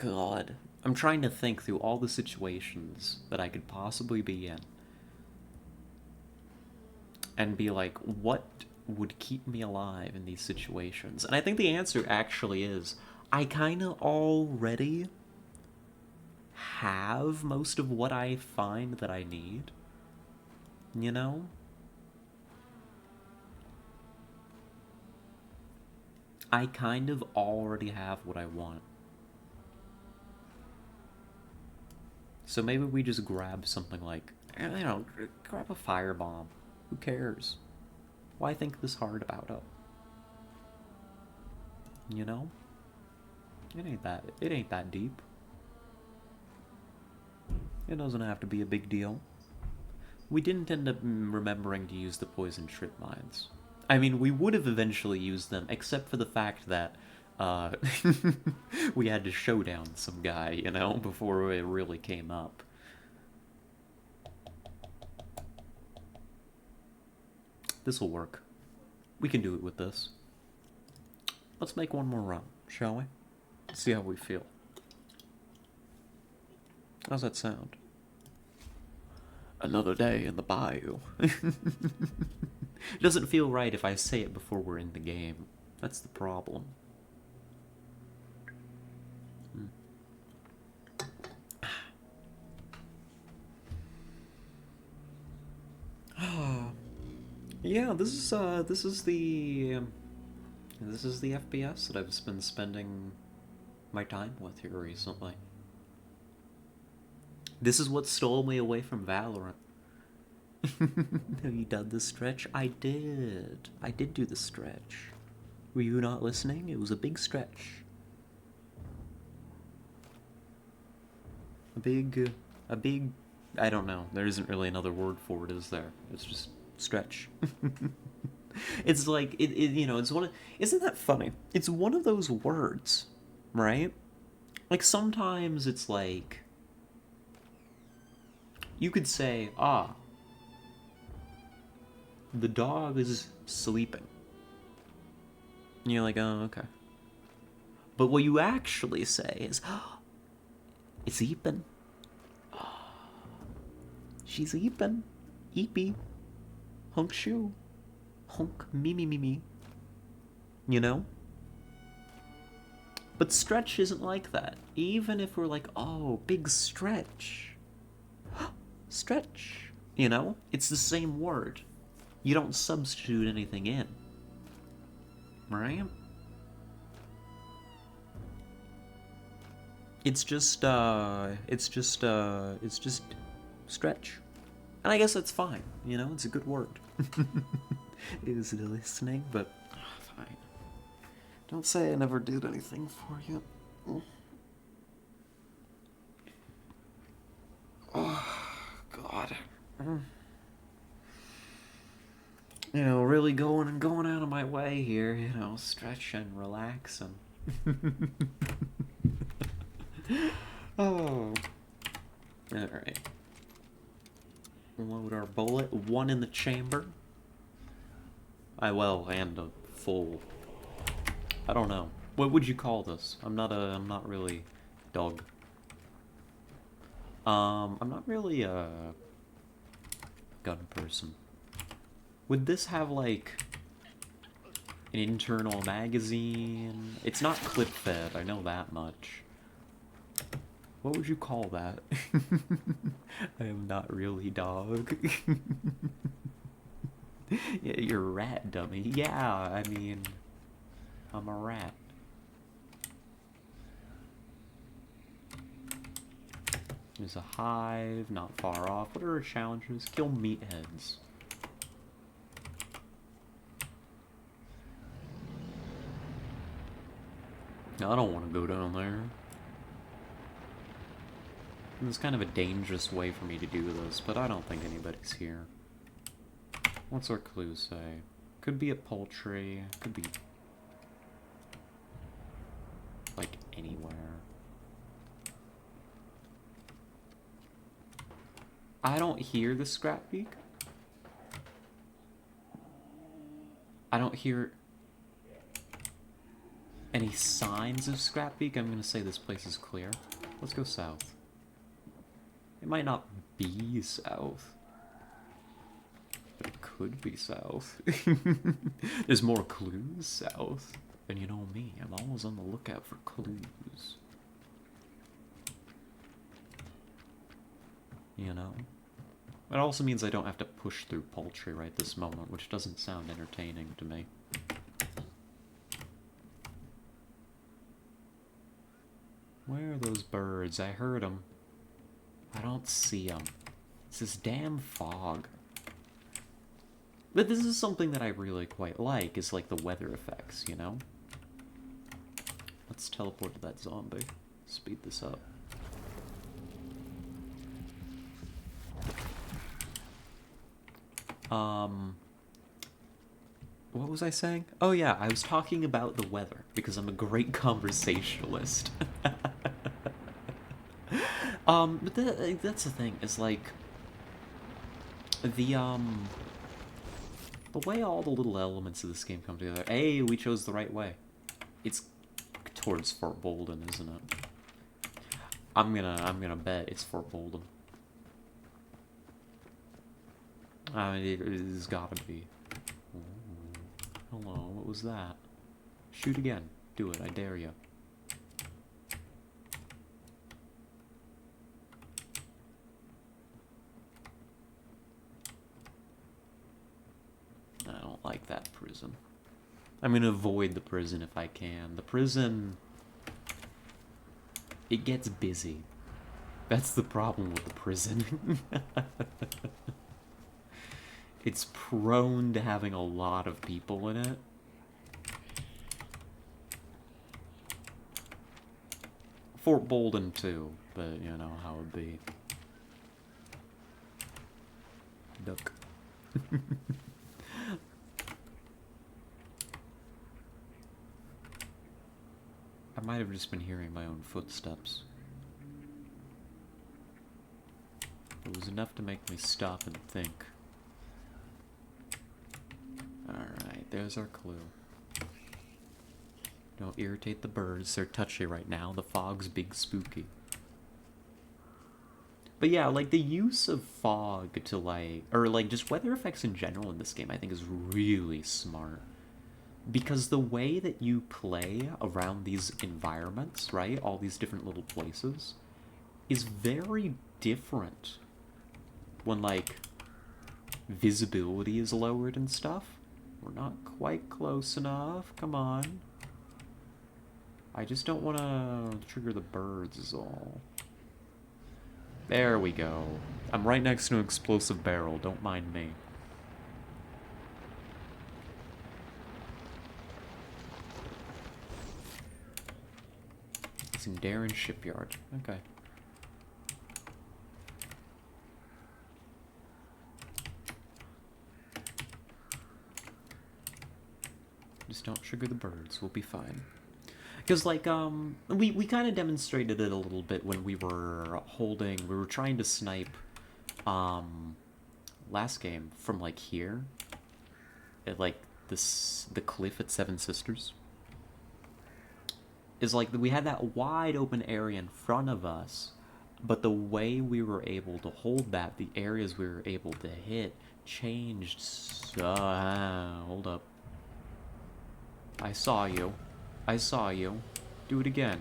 God. I'm trying to think through all the situations that I could possibly be in. and be like, what would keep me alive in these situations? And I think the answer actually is, I kind of already have most of what I find that I need. You know? I kind of already have what I want. So maybe we just grab something like, you know, grab a firebomb. Who cares? Why think this hard about it? You know? It ain't that deep. It doesn't have to be a big deal. We didn't end up remembering to use the poison trip mines. I mean, we would have eventually used them, except for the fact that we had to showdown some guy, you know, before it really came up. This'll work. We can do it with this. Let's make one more run, shall we? See how we feel. How's that sound? Another day in the Bayou. It doesn't feel right if I say it before we're in the game. That's the problem. Yeah, this is the FPS that I've been spending my time with here recently. This is what stole me away from Valorant. Have you done the stretch? I did. I did do the stretch. Were you not listening? It was a big stretch. A big, I don't know. There isn't really another word for it, is there? It's just stretch. It's like, you know, it's one of, isn't that funny? It's one of those words, right? Like, sometimes it's like, you could say, ah, the dog is sleeping. And you're like, oh, okay. But what you actually say is, oh, it's eeping. Oh, she's eeping. Eepy. Hunk shoe. Hunk me me me me. You know? But stretch isn't like that. Even if we're like, oh, big stretch. Stretch. You know? It's the same word. You don't substitute anything in. Right? It's just stretch. And I guess that's fine, you know, it's a good word. Is listening, but fine. Don't say I never did anything for you. Oh, God. You know, really going out of my way here, you know, stretch and relax and... Oh. Alright. Load our bullet. One in the chamber. And a full... I don't know. What would you call this? I'm not really dog. I'm not really a gun person. Would this have, like, an internal magazine? It's not clip-fed, I know that much. What would you call that? I am not really dog. Yeah, you're a rat, dummy. Yeah, I mean, I'm a rat. There's a hive, not far off. What are our challenges? Kill meatheads. I don't want to go down there. It's kind of a dangerous way for me to do this, but I don't think anybody's here. What's our clue say? Could be a poultry, could be... like, anywhere. I don't hear the scrap beak. I don't hear any signs of scrap beak. I'm gonna say this place is clear. Let's go south. It might not be south. But it could be south. There's more clues south. And you know me, I'm always on the lookout for clues. You know? It also means I don't have to push through poultry right this moment, which doesn't sound entertaining to me. Where are those birds? I heard them. I don't see them. It's this damn fog. But this is something that I really quite like, is like the weather effects, you know? Let's teleport to that zombie. Speed this up. What was I saying? Oh yeah, I was talking about the weather, because I'm a great conversationalist. But that's the thing, is like, the way all the little elements of this game come together. Hey, we chose the right way. It's towards Fort Bolden, isn't it? I'm gonna bet it's Fort Bolden. I mean, it's gotta be. Ooh. Hello, what was that? Shoot again. Do it, I dare you. I don't like that prison. I'm gonna avoid the prison if I can. The prison... it gets busy. That's the problem with the prison. It's prone to having a lot of people in it. Fort Bolden too, but you know how it be. Duck. I might have just been hearing my own footsteps. It was enough to make me stop and think. Alright, there's our clue. Don't irritate the birds, they're touchy right now. The fog's big spooky. But yeah, like, the use of fog to, like... or, like, just weather effects in general in this game, I think is really smart. Because the way that you play around these environments, right? All these different little places, is very different when, like, visibility is lowered and stuff. We're not quite close enough. Come on. I just don't want to trigger the birds is all. There we go. I'm right next to an explosive barrel. Don't mind me. It's in Darren's shipyard. Okay. Just don't trigger the birds. We'll be fine. Because, like, we kind of demonstrated it a little bit when we were trying to snipe, last game from, like, here. At, like, the cliff at Seven Sisters. Is, like, we had that wide open area in front of us, but the way we were able to hold that, the areas we were able to hit, changed so... hold up. I saw you. I saw you. Do it again.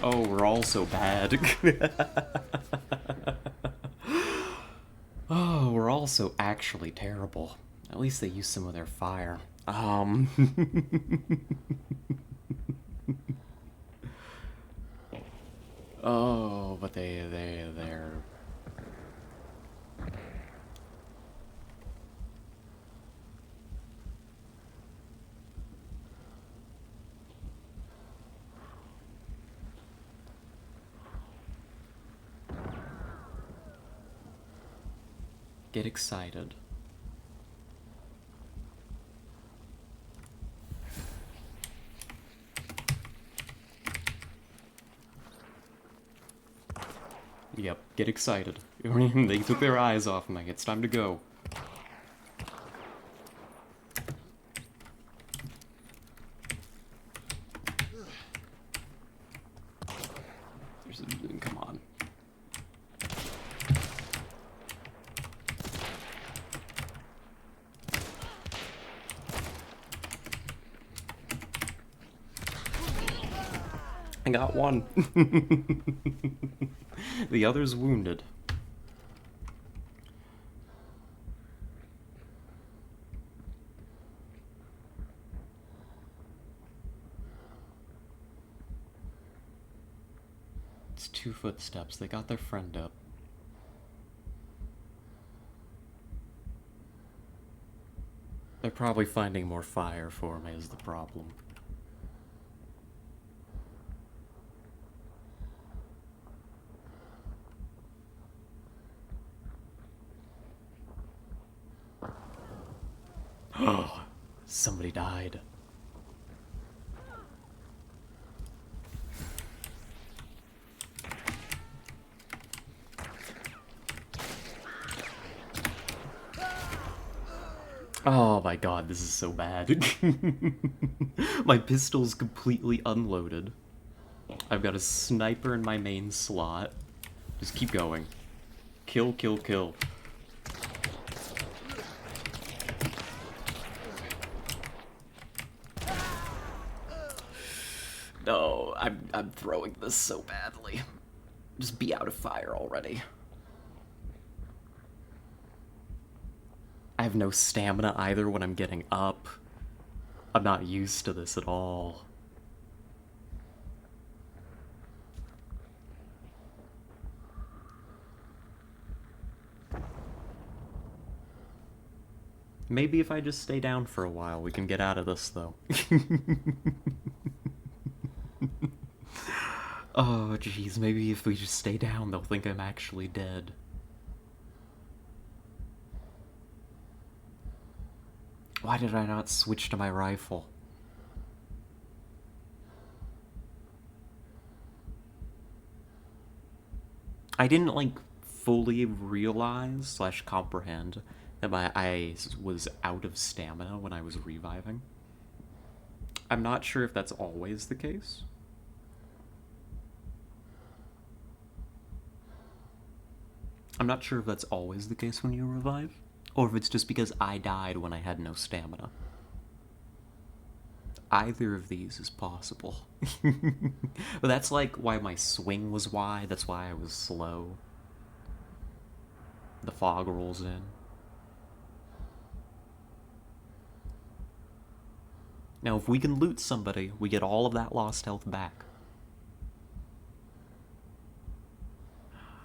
Oh, we're all so bad. Oh, we're all so actually terrible. At least they use some of their fire. Oh, but they're... Get excited. Yep, get excited. They took their eyes off me. It's time to go. Come on. I got one. The other's wounded. It's 2 footsteps. They got their friend up. They're probably finding more fire for me is the problem. Oh, somebody died. Oh my god, this is so bad. My pistol's completely unloaded. I've got a sniper in my main slot. Just keep going. Kill, kill, kill. No, I'm throwing this so badly. Just be out of fire already. I have no stamina either when I'm getting up. I'm not used to this at all. Maybe if I just stay down for a while, we can get out of this, though. Oh, jeez, maybe if we just stay down, they'll think I'm actually dead. Why did I not switch to my rifle? I didn't, like, fully realize / comprehend that I was out of stamina when I was reviving. I'm not sure if that's always the case. I'm not sure if that's always the case when you revive, or if it's just because I died when I had no stamina. Either of these is possible. But that's like why my swing was wide, that's why I was slow. The fog rolls in. Now if we can loot somebody, we get all of that lost health back.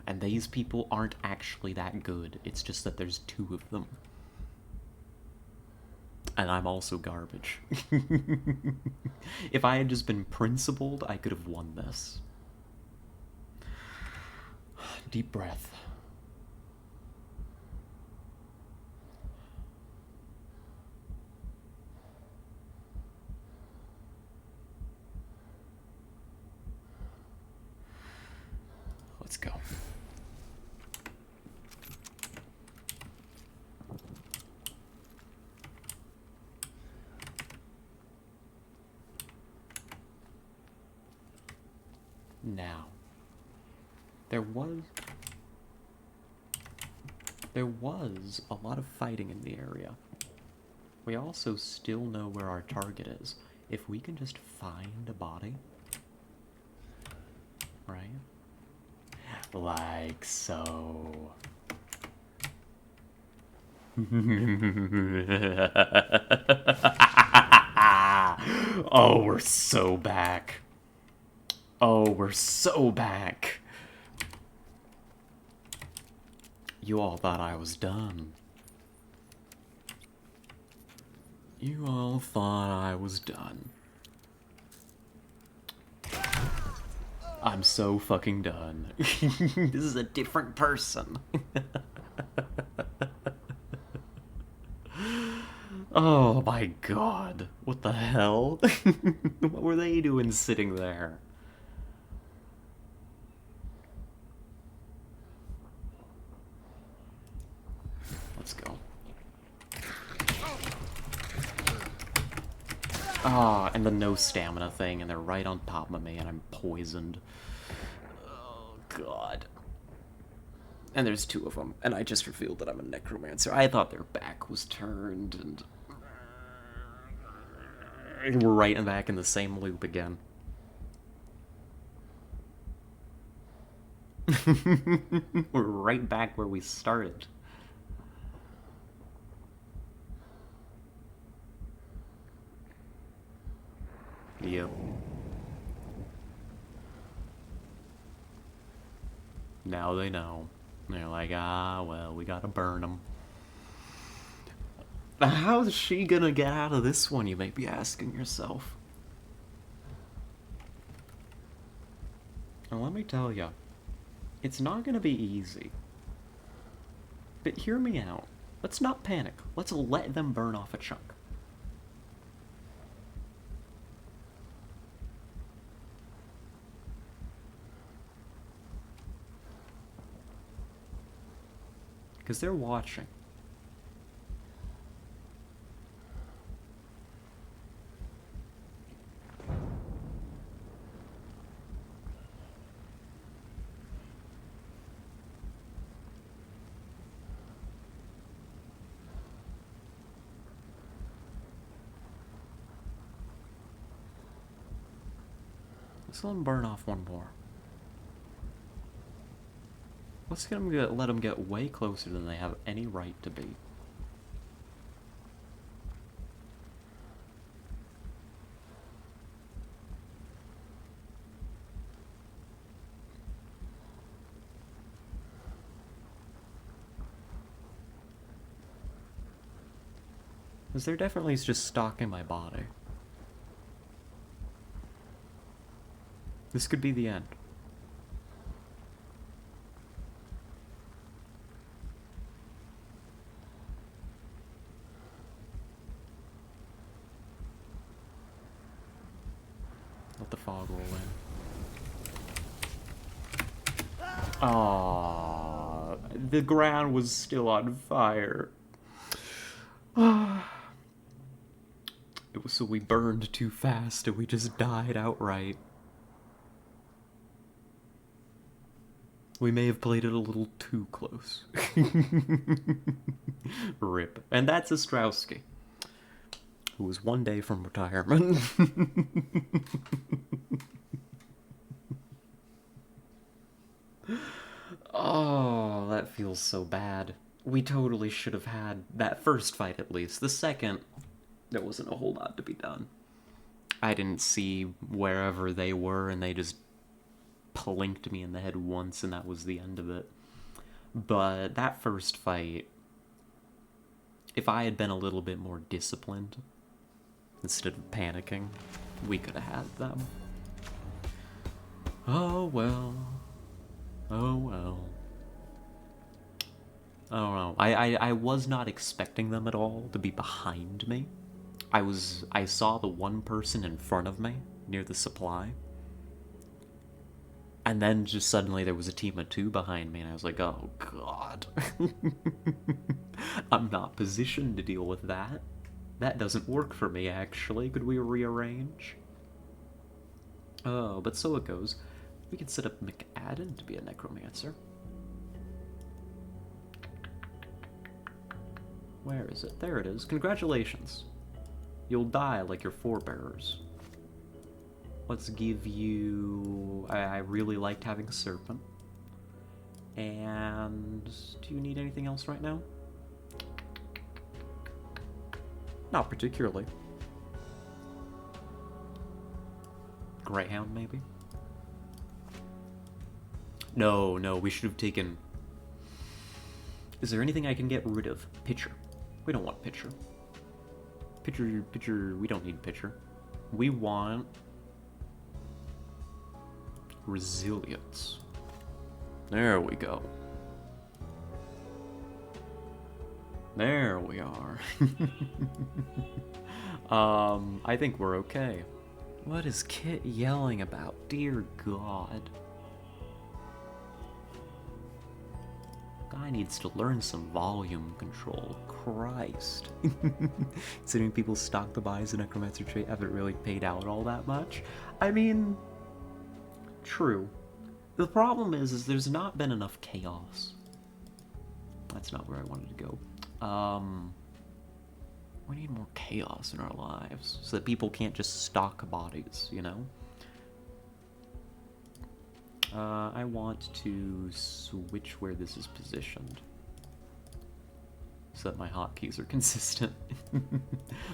And these people aren't actually that good, it's just that there's 2 of them. And I'm also garbage. If I had just been principled, I could have won this. Deep breath. Let's go. Now, there was a lot of fighting in the area. We also still know where our target is. If we can just find a body, right? Like so. Oh, we're so back. Oh, we're so back. You all thought I was done. You all thought I was done. I'm so fucking done. This is a different person. my god. What the hell? What were they doing sitting there? Let's go. Ah, and the no stamina thing, and they're right on top of me, and I'm poisoned. Oh, God. And there's two of them, and I just revealed that I'm a necromancer. I thought their back was turned, and we're right back in the same loop again. We're right back where we started. Yep. Now they know. They're like, ah, well, we gotta burn them. How's she gonna get out of this one, you may be asking yourself. And let me tell ya, it's not gonna be easy. But hear me out. Let's not panic. Let's let them burn off a chunk. Because they're watching. Let's let them burn off one more. Let's let them get way closer than they have any right to be. Because they're definitely just stalking my body. This could be the end. Let the fog roll in. Aww, the ground was still on fire. It was so we burned too fast and we just died outright. We may have played it a little too close. Rip. And that's Ostrowski, who was one day from retirement. Oh, that feels so bad. We totally should have had that first fight at least. The second, there wasn't a whole lot to be done. I didn't see wherever they were, and they just plinked me in the head once, and that was the end of it. But that first fight, if I had been a little bit more disciplined, instead of panicking, we could have had them. Oh well. Oh well. I don't know. I was not expecting them at all to be behind me. I saw the one person in front of me near the supply. And then just suddenly there was a team of two behind me, and I was like, oh god. I'm not positioned to deal with that. That doesn't work for me, actually. Could we rearrange? Oh, but so it goes. We can set up McAdden to be a necromancer. Where is it? There it is. Congratulations. You'll die like your forebearers. Let's give you... I really liked having a serpent. And... do you need anything else right now? Not particularly. Greyhound, maybe? No, we should have taken... Is there anything I can get rid of? Pitcher. We don't want pitcher. Pitcher, we don't need pitcher. We want... resilience. There we go. There we are. I think we're okay. What is Kit yelling about? Dear God. Guy needs to learn some volume control. Christ. Considering people stock to buy as a necromancer trait haven't really paid out all that much. I mean, true. The problem is there's not been enough chaos. That's not where I wanted to go. We need more chaos in our lives so that people can't just stock bodies, you know? I want to switch where this is positioned so that my hotkeys are consistent.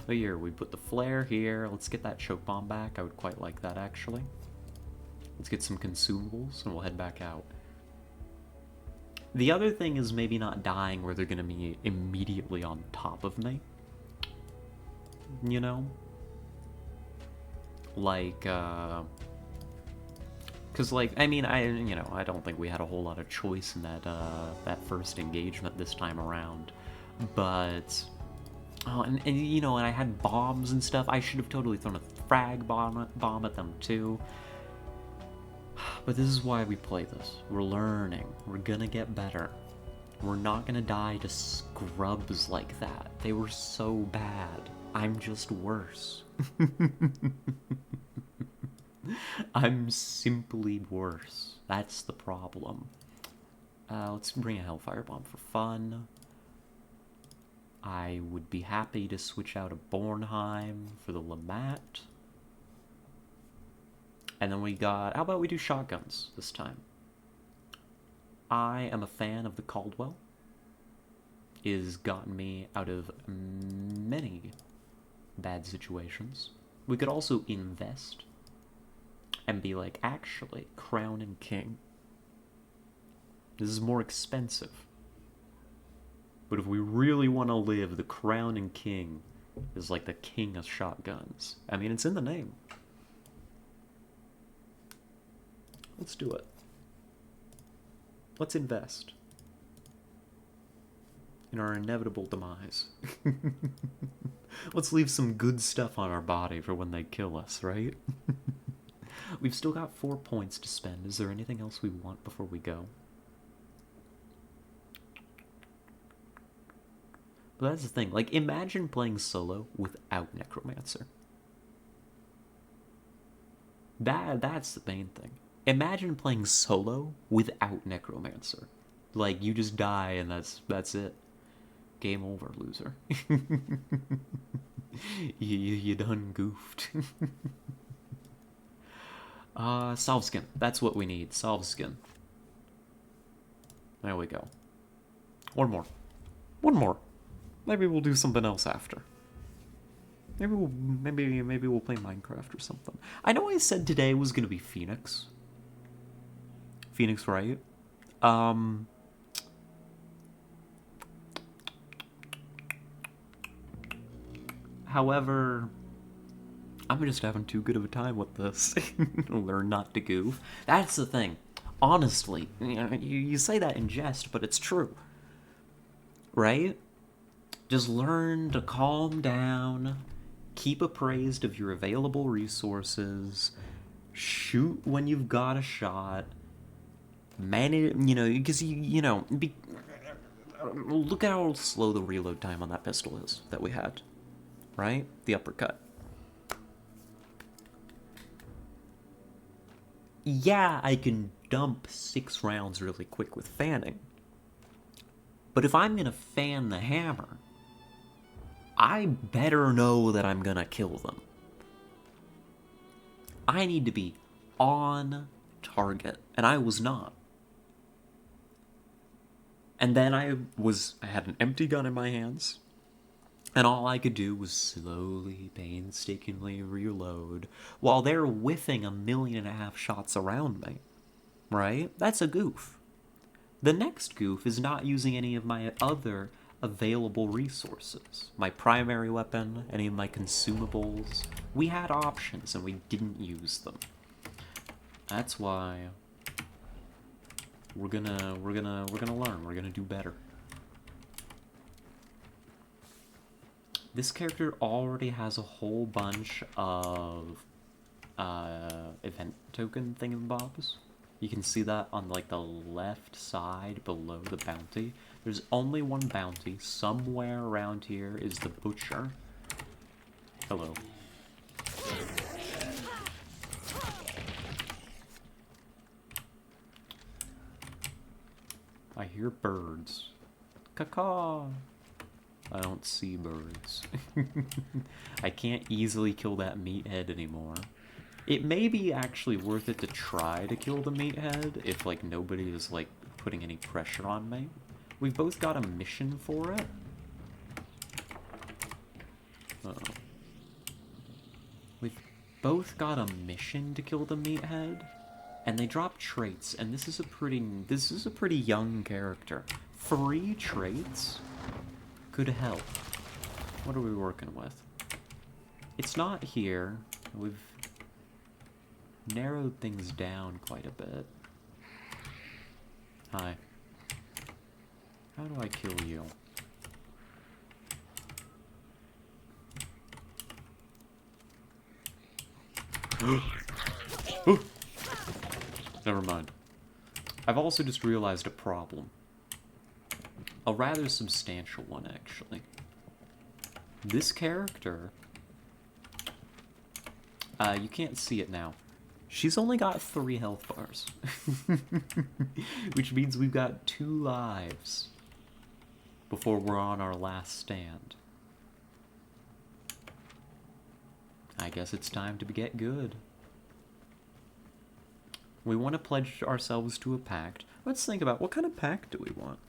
But here, we put the flare here. Let's get that choke bomb back. I would quite like that, actually. Let's get some consumables, and we'll head back out. The other thing is maybe not dying where they're going to be immediately on top of me. You know? Like, because, like, I mean, I don't think we had a whole lot of choice in that first engagement this time around. But, oh, and you know, and I had bombs and stuff. I should have totally thrown a frag bomb at them, too. But this is why we play this. We're learning. We're gonna get better. We're not gonna die to scrubs like that. They were so bad. I'm just worse. I'm simply worse. That's the problem. Let's bring a Hellfire Bomb for fun. I would be happy to switch out a Bornheim for the Lamat. And then we got... How about we do shotguns this time? I am a fan of the Caldwell. It has gotten me out of many bad situations. We could also invest and be like, actually, Crown and King. This is more expensive. But if we really want to live, the Crown and King is like the king of shotguns. I mean, it's in the name. Let's do it. Let's invest in our inevitable demise. Let's leave some good stuff on our body for when they kill us, right? We've still got 4 points to spend. Is there anything else we want before we go? But that's the thing. Like, imagine playing solo without Necromancer. That's the main thing. Imagine playing solo without Necromancer. Like, you just die and that's it. Game over, loser. you done goofed. Salve skin. That's what we need. Salve skin. There we go. One more. One more. Maybe we'll do something else after. Maybe we'll play Minecraft or something. I know I said today was gonna be Phoenix. Phoenix, right? However, I'm just having too good of a time with this. Learn not to goof. That's the thing. Honestly, you say that in jest, but it's true. Right? Just learn to calm down, keep appraised of your available resources, shoot when you've got a shot, manage, because look at how slow the reload time on that pistol is that we had, right? The uppercut. Yeah, I can dump 6 rounds really quick with fanning, but if I'm gonna fan the hammer, I better know that I'm gonna kill them. I need to be on target, and I was not. And then I had an empty gun in my hands, and all I could do was slowly, painstakingly reload, while they're whiffing 1.5 million shots around me. Right? That's a goof. The next goof is not using any of my other available resources. My primary weapon, any of my consumables. We had options and we didn't use them. That's why we're gonna learn. We're gonna do better. This character already has a whole bunch of event token thingamabobs. You can see that on like the left side below the bounty. There's only one bounty. Somewhere around here is the butcher. Hello. I hear birds. Caw-caw. I don't see birds. I can't easily kill that meathead anymore. It may be actually worth it to try to kill the meathead if, like, nobody is, like, putting any pressure on me. We've both got a mission for it. Uh-oh. We've both got a mission to kill the meathead, and they drop traits, and this is a pretty young character. 3 traits could help. What are we working with? It's not here. We've narrowed things down quite a bit. Hi. How do I kill you? Never mind. I've also just realized a problem. A rather substantial one, actually. This character... you can't see it now. She's only got 3 health bars. Which means we've got 2 lives before we're on our last stand. I guess it's time to get good. We want to pledge ourselves to a pact. Let's think about what kind of pact do we want.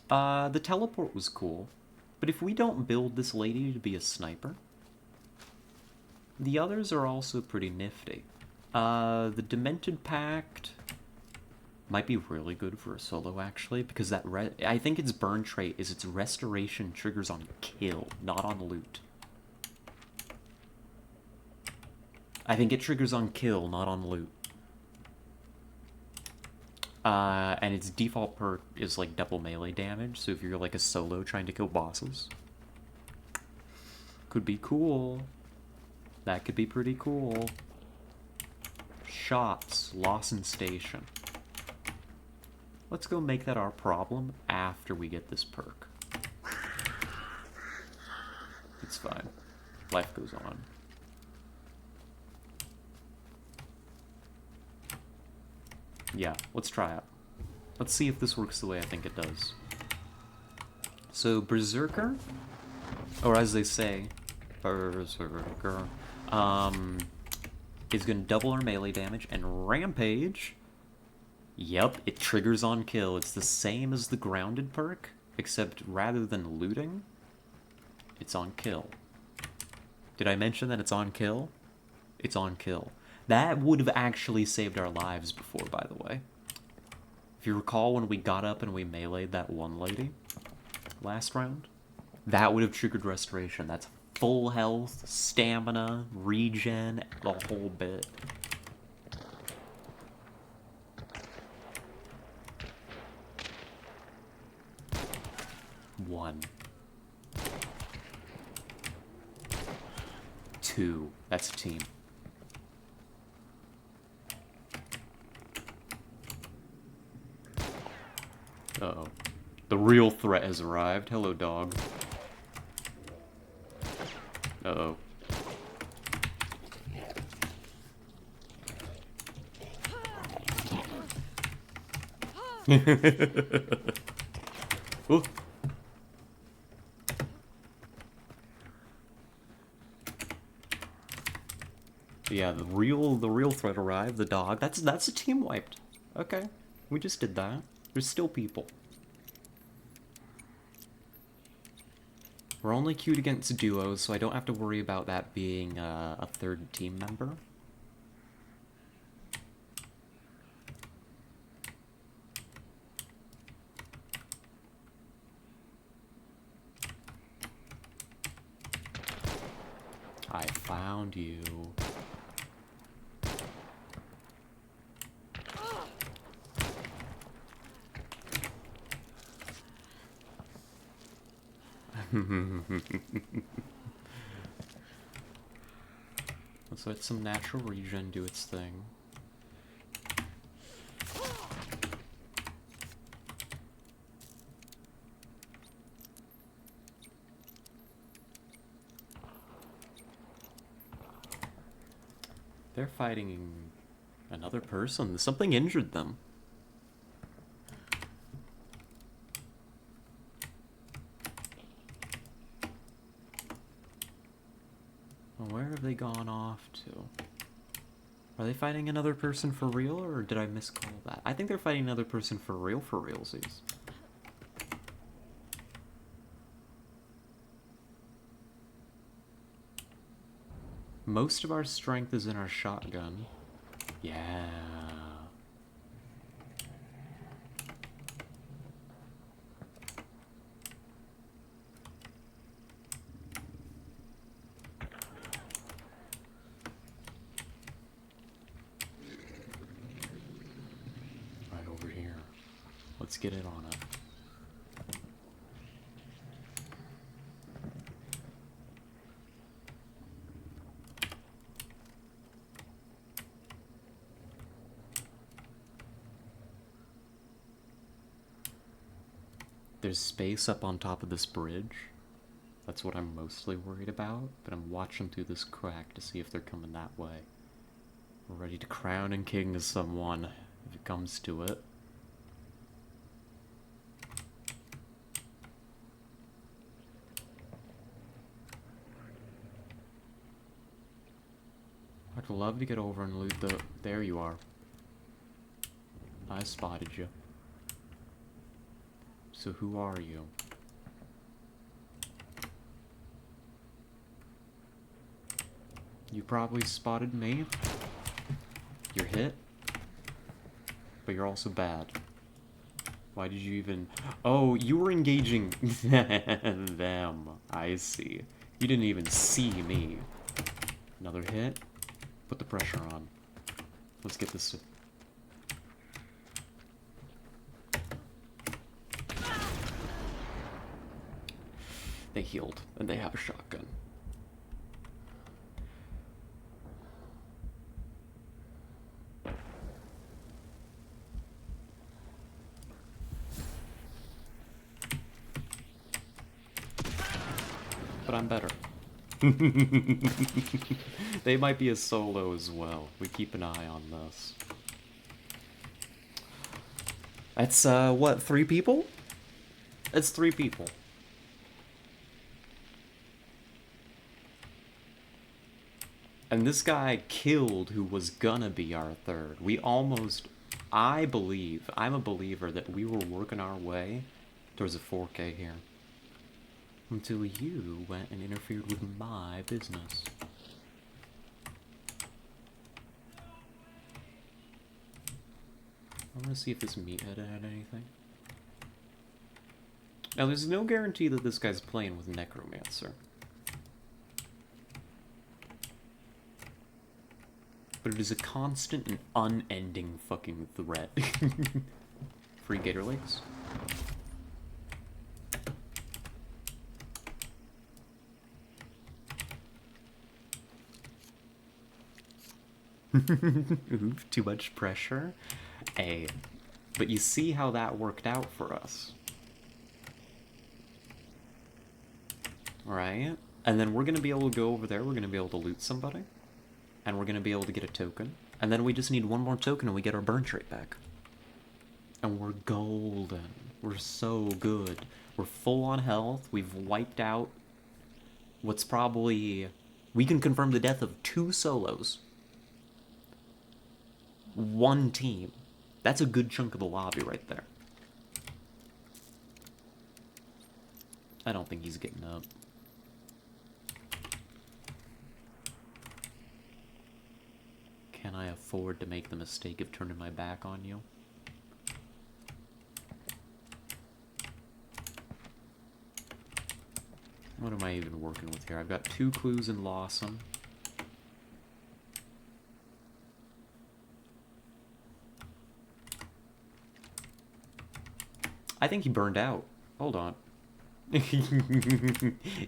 The teleport was cool, but if we don't build this lady to be a sniper, the others are also pretty nifty. The Demented Pact might be really good for a solo, actually, because that I think its burn trait is its restoration triggers on kill, not on loot. I think it triggers on kill, not on loot. And its default perk is like double melee damage, so if you're like a solo trying to kill bosses, could be cool. That could be pretty cool. Shots, Lawson Station. Let's go make that our problem after we get this perk. It's fine. Life goes on. Yeah, let's try it. Let's see if this works the way I think it does. So, Berserker, or as they say, Berserker, is going to double our melee damage, and Rampage, yep, it triggers on kill. It's the same as the Grounded perk, except rather than looting, it's on kill. Did I mention that it's on kill? It's on kill. That would have actually saved our lives before, by the way. If you recall when we got up and we meleeed that one lady last round, that would have triggered restoration. That's full health, stamina, regen, the whole bit. One. 2. That's a team. Uh-oh. The real threat has arrived. Hello, dog. Uh-oh. Ooh. Yeah, the real threat arrived, the dog. That's a team wiped. Okay. We just did that. There's still people. We're only queued against duos, so I don't have to worry about that being a third team member. I found you. Let's let some natural regen do its thing. They're fighting another person. Something injured them. Well, where have they gone off to? Are they fighting another person for real, or did I miscall that? I think they're fighting another person for realsies. Most of our strength is in our shotgun. Yeah. Right over here. Let's get it on it. There's space up on top of this bridge. That's what I'm mostly worried about, but I'm watching through this crack to see if they're coming that way. We're ready to crown and king someone, if it comes to it. I'd love to get over and loot the... There you are. I spotted you. So who are you? You probably spotted me. You're hit. But you're also bad. Why did you even... Oh, you were engaging them. I see. You didn't even see me. Another hit. Put the pressure on. Let's get this... They healed, and they have a shotgun. But I'm better. They might be a solo as well. We keep an eye on this. That's, what, 3 people? It's 3 people. And this guy killed who was gonna be our third. We almost... I'm a believer that we were working our way towards a 4K here. Until you went and interfered with my business. I want to see if this meathead had anything. Now, there's no guarantee that this guy's playing with Necromancer. But it is a constant and unending fucking threat. Free Gator Lakes. Oof, too much pressure. Hey, but you see how that worked out for us. Right? And then we're gonna be able to go over there, we're gonna be able to loot somebody. And we're gonna be able to get a token. And then we just need one more token and we get our burn trait back. And we're golden. We're so good. We're full on health. We've wiped out what's probably... We can confirm the death of 2 solos. 1 team. That's a good chunk of the lobby right there. I don't think he's getting up. Can I afford to make the mistake of turning my back on you? What am I even working with here? I've got 2 clues in Lawson. I think he burned out. Hold on.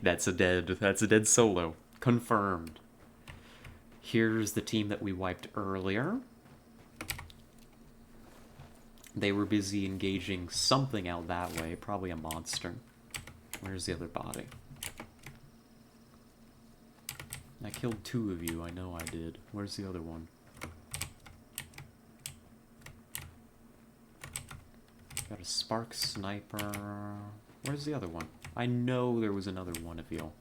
That's a dead solo. Confirmed. Here's the team that we wiped earlier. They were busy engaging something out that way, probably a monster. Where's the other body? I killed 2 of you, I know I did. Where's the other one? Got a spark sniper. Where's the other one? I know there was another one of you.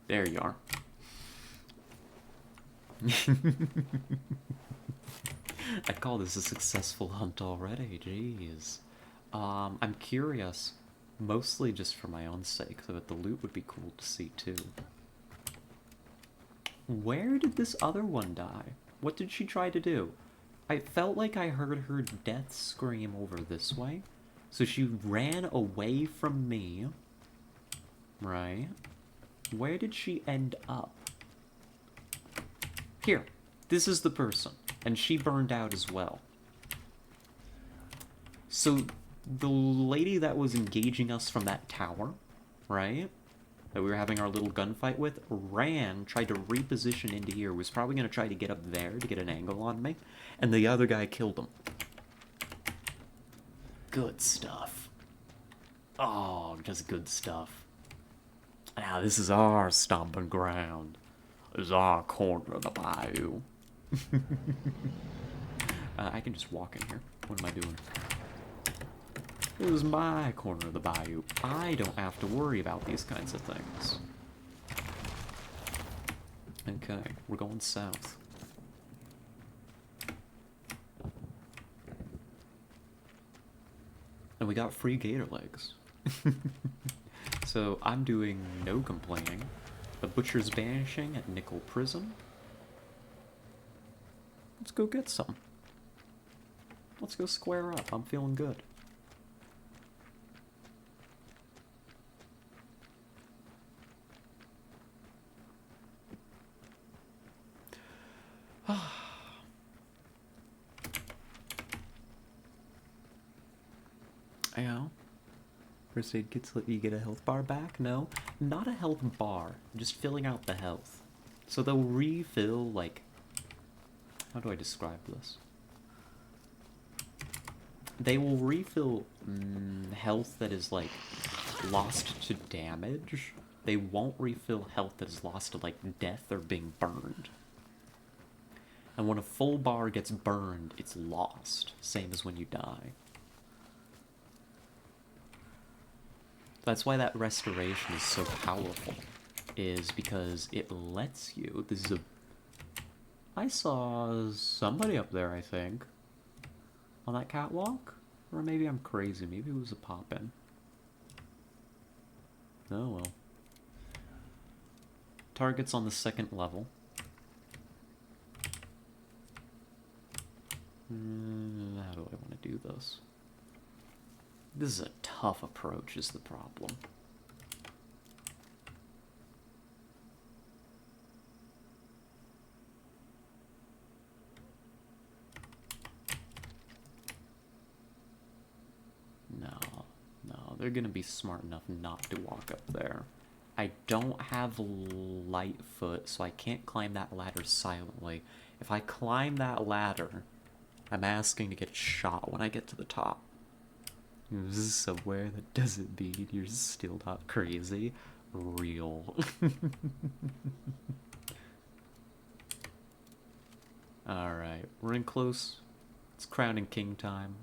There you are. I call this a successful hunt already, jeez. I'm curious, mostly just for my own sake, so that the loot would be cool to see too. Where did this other one die? What did she try to do? I felt like I heard her death scream over this way. So she ran away from me. Right? Where did she end up? Here. This is the person. And she burned out as well. So the lady that was engaging us from that tower, right? That we were having our little gunfight with, ran, tried to reposition into here, was probably going to try to get up there to get an angle on me, and the other guy killed him. Good stuff. Oh, just good stuff. Now, this is our stomping ground. This is our corner of the bayou. I can just walk in here. What am I doing? This is my corner of the bayou. I don't have to worry about these kinds of things. Okay, we're going south. And we got free gator legs. So I'm doing no complaining. The butcher's banishing at Nickel Prison. Let's go get some. Let's go square up. I'm feeling good. I know. First aid kits let you get a health bar back? No, not a health bar. Just filling out the health. So they'll refill, like... How do I describe this? They will refill health that is, like, lost to damage. They won't refill health that is lost to, like, death or being burned. And when a full bar gets burned, it's lost. Same as when you die. That's why that restoration is so powerful. Is because it lets you... This is a... I saw somebody up there, I think. On that catwalk? Or maybe I'm crazy. Maybe it was a pop-in. Oh well. Target's on the 2nd level. How do I want to do this? This is a tough approach, is the problem. No, they're gonna be smart enough not to walk up there. I don't have light foot, so I can't climb that ladder silently. If I climb that ladder, I'm asking to get shot when I get to the top. This is somewhere that doesn't mean you're still not crazy. Real. Alright, we're in close. It's crowning king time.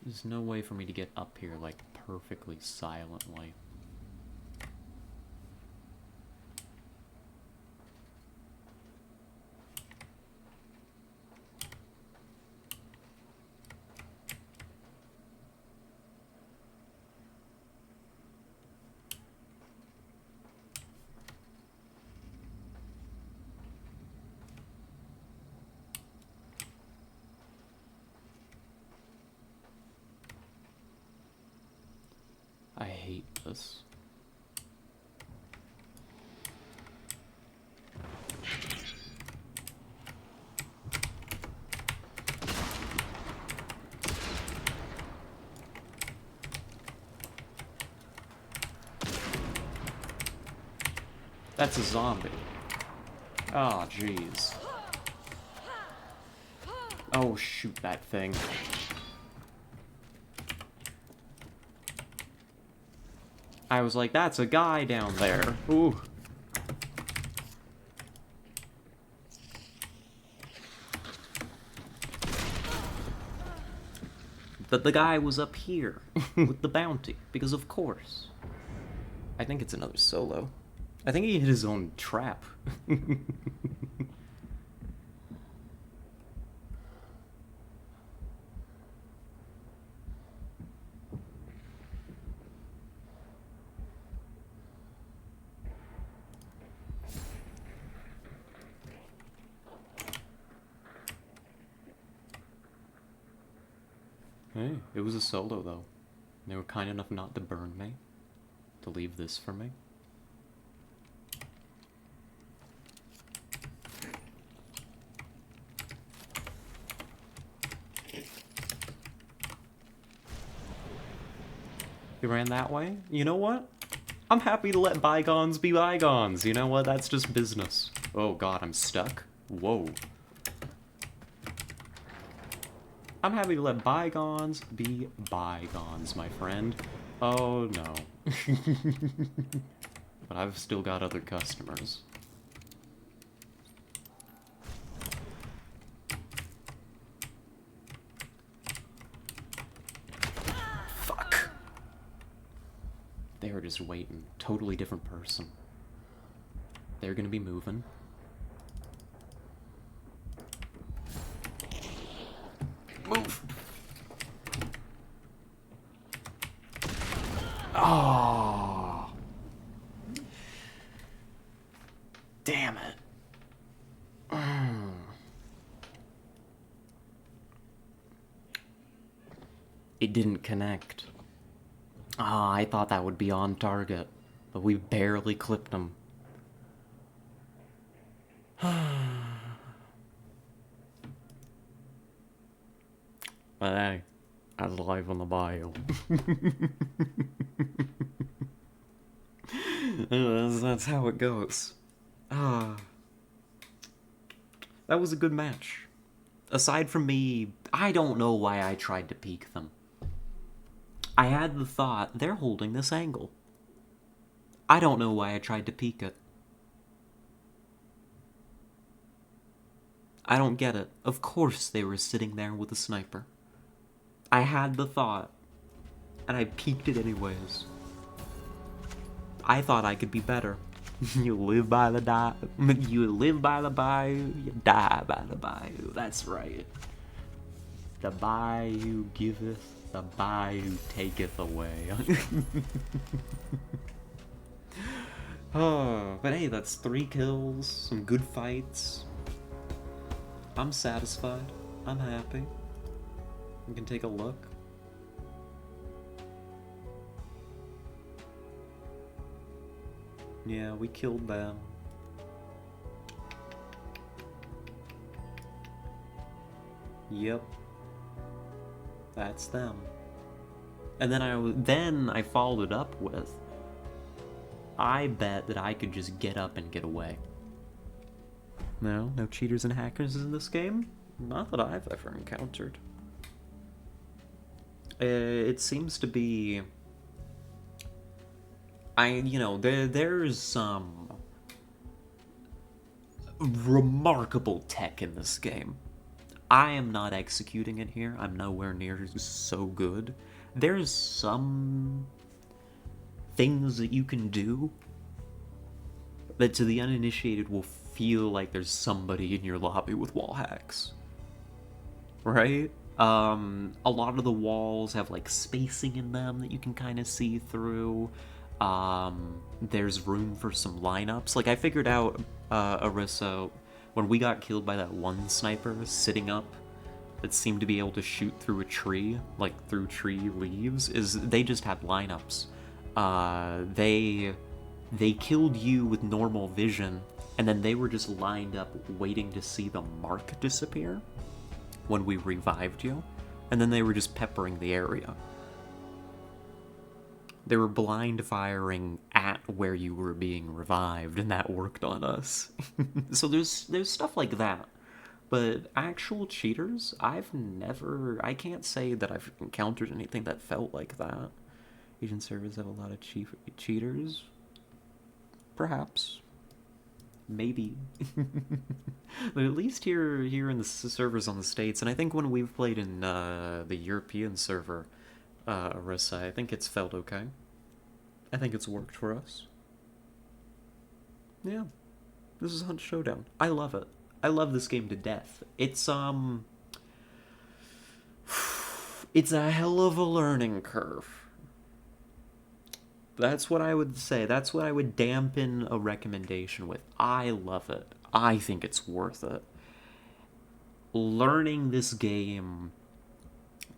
There's no way for me to get up here, like, perfectly silently. I hate this. That's a zombie. Oh, jeez. Oh, shoot that thing. I was like, that's a guy down there. Ooh. But the guy was up here with the bounty, because of course. I think it's another solo. I think he hit his own trap. Hey, it was a solo though. They were kind enough not to burn me. To leave this for me. He ran that way? You know what? I'm happy to let bygones be bygones. You know what? That's just business. Oh god, I'm stuck? Whoa. I'm happy to let bygones be bygones, my friend. Oh no. But I've still got other customers. Fuck. They were just waiting. Totally different person. They're gonna be moving. Move! Oh! Damn it. It didn't connect. Ah, I thought that would be on target, but we barely clipped him. But hey, I was live on the Bayou. That's how it goes. That was a good match. Aside from me, I don't know why I tried to peek them. I had the thought, they're holding this angle. I don't know why I tried to peek it. I don't get it. Of course they were sitting there with a sniper. I had the thought, and I peeked it anyways. I thought I could be better. You live by the you live by the bayou, you die by the bayou. That's right. The bayou giveth, the bayou taketh away. Oh, but hey, that's 3 kills, some good fights. I'm satisfied. I'm happy. We can take a look. Yeah, we killed them. Yep. That's them. And then I followed it up with, I bet that I could just get up and get away. No cheaters and hackers in this game? Not that I've ever encountered. It seems to be... there's some remarkable tech in this game. I am not executing it here. I'm nowhere near so good. There's some things that you can do that to the uninitiated will feel like there's somebody in your lobby with wall hacks. Right? A lot of the walls have like spacing in them that you can kind of see through. There's room for some lineups. Like I figured out, Arissa, when we got killed by that one sniper sitting up that seemed to be able to shoot through a tree, like through tree leaves, is they just had lineups. They killed you with normal vision, and then they were just lined up waiting to see the mark disappear when we revived you, and then they were just peppering the area. They were blind firing at where you were being revived, and that worked on us. So there's stuff like that. But actual cheaters, I can't say that I've encountered anything that felt like that. Asian servers have a lot of cheaters. Perhaps. Maybe. But at least here in the servers on the States, and I think when we've played in the European server, Arissa, I think it's felt okay. I think it's worked for us. Yeah. This is Hunt Showdown. I love it. I love this game to death. It's a hell of a learning curve. That's what I would say. That's what I would dampen a recommendation with. I love it. I think it's worth it. Learning this game,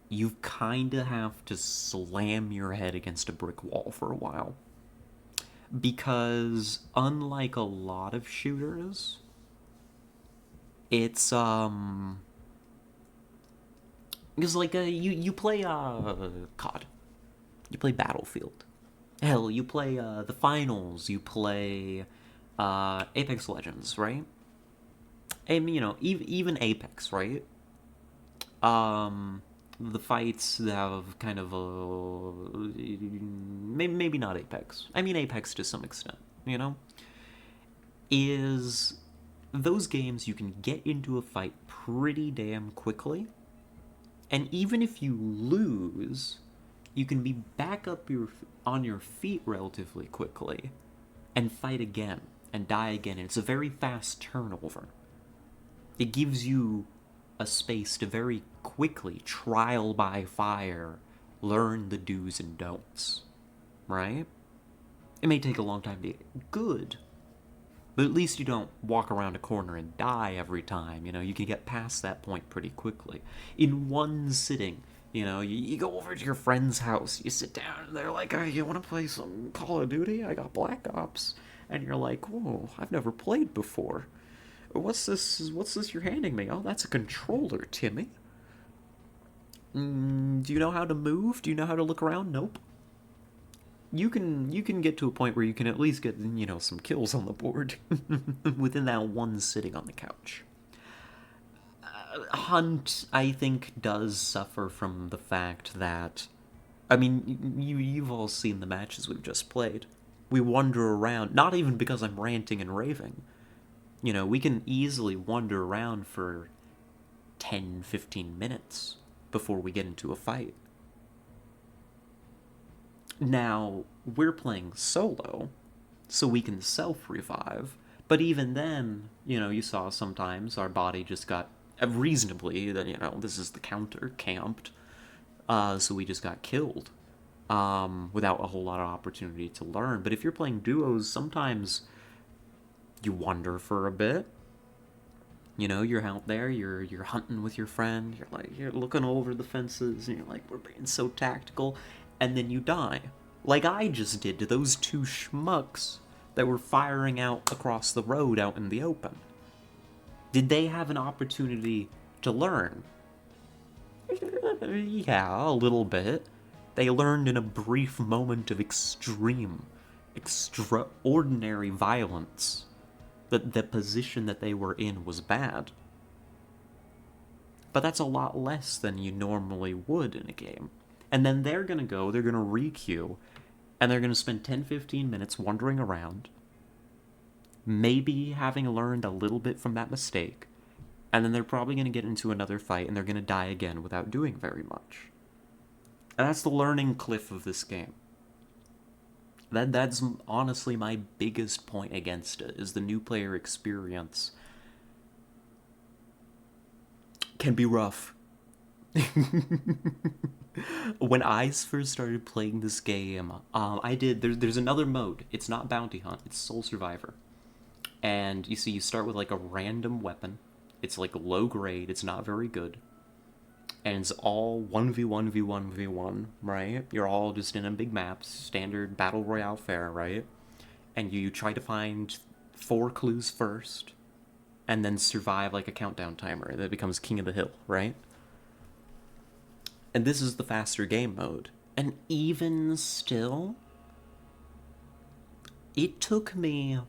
you kind of have to slam your head against a brick wall for a while. Because unlike a lot of shooters, it's because like you play COD, you play Battlefield, hell, you play the finals, you play Apex Legends, right? And you know, even Apex, right? The fights have kind of a maybe not Apex. I mean Apex to some extent, you know, is those games you can get into a fight pretty damn quickly, and even if you lose, you can be back up on your feet relatively quickly and fight again and die again. And it's a very fast turnover. It gives you a space to very quickly, trial by fire, learn the do's and don'ts, right? It may take a long time to get good, but at least you don't walk around a corner and die every time. You know, you can get past that point pretty quickly. In one sitting, you know, you go over to your friend's house, you sit down, and they're like, "Oh, you want to play some Call of Duty? I got Black Ops." And you're like, "Whoa, I've never played before. What's this you're handing me? Oh, that's a controller, Timmy. Do you know how to move? Do you know how to look around? Nope." You can get to a point where you can at least get, you know, some kills on the board within that one sitting on the couch. Hunt, I think, does suffer from the fact that, I mean, you've all seen the matches we've just played. We wander around, not even because I'm ranting and raving. You know, we can easily wander around for 10, 15 minutes before we get into a fight. Now, we're playing solo, so we can self-revive, but even then, you know, you saw sometimes our body just got reasonably, that, you know, this is the counter, camped, so we just got killed, without a whole lot of opportunity to learn. But if you're playing duos, sometimes you wander for a bit. You know, you're out there, you're hunting with your friend, you're looking over the fences, and you're like, we're being so tactical, and then you die. Like I just did to those two schmucks that were firing out across the road out in the open. Did they have an opportunity to learn? Yeah, a little bit. They learned in a brief moment of extreme, extraordinary violence that the position that they were in was bad. But that's a lot less than you normally would in a game. And then they're gonna re-queue, and they're gonna spend 10-15 minutes wandering around, maybe having learned a little bit from that mistake, and then they're probably gonna get into another fight, and they're gonna die again without doing very much. And that's the learning cliff of this game. That's honestly my biggest point against it, is the new player experience can be rough. When I first started playing this game, there's another mode. It's not Bounty Hunt, it's Soul Survivor. And you see, you start with like a random weapon. It's like low grade, it's not very good. And it's all 1v1v1v1, right? You're all just in a big map, standard battle royale fare, right? And you try to find 4 clues first, and then survive like a countdown timer that becomes King of the Hill, right? And this is the faster game mode. And even still, It took me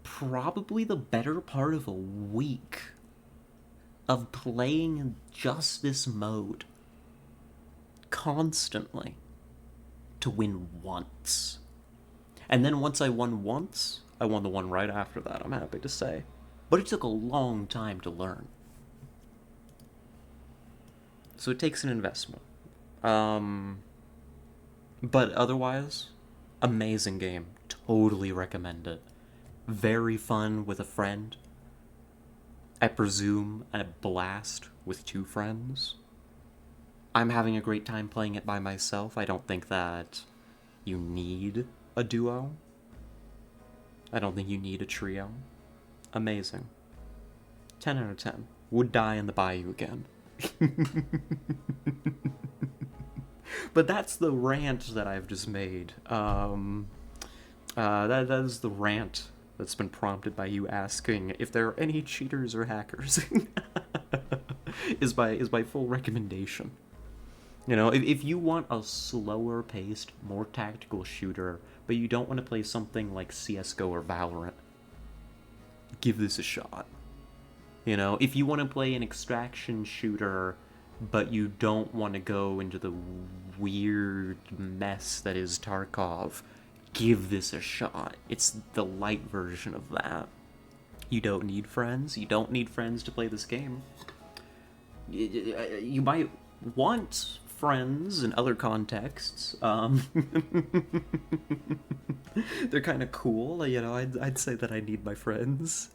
probably the better part of a week of playing just this mode constantly to win once. And then once I won once, I won the one right after that, I'm happy to say. But it took a long time to learn. So it takes an investment. But otherwise, amazing game. Totally recommend it. Very fun with a friend. I presume a blast with two friends. I'm having a great time playing it by myself. I don't think that you need a duo. I don't think you need a trio. Amazing. 10 out of 10. Would die in the Bayou again. But that's the rant that I've just made. That is the rant that's been prompted by you asking if there are any cheaters or hackers. is my full recommendation. You know, if you want a slower paced, more tactical shooter, but you don't want to play something like CSGO or Valorant, give this a shot. You know, if you want to play an extraction shooter, but you don't want to go into the weird mess that is Tarkov, give this a shot. It's the light version of that. You don't need friends. You don't need friends to play this game. You might want friends in other contexts. They're kind of cool. You know, I'd say that I need my friends.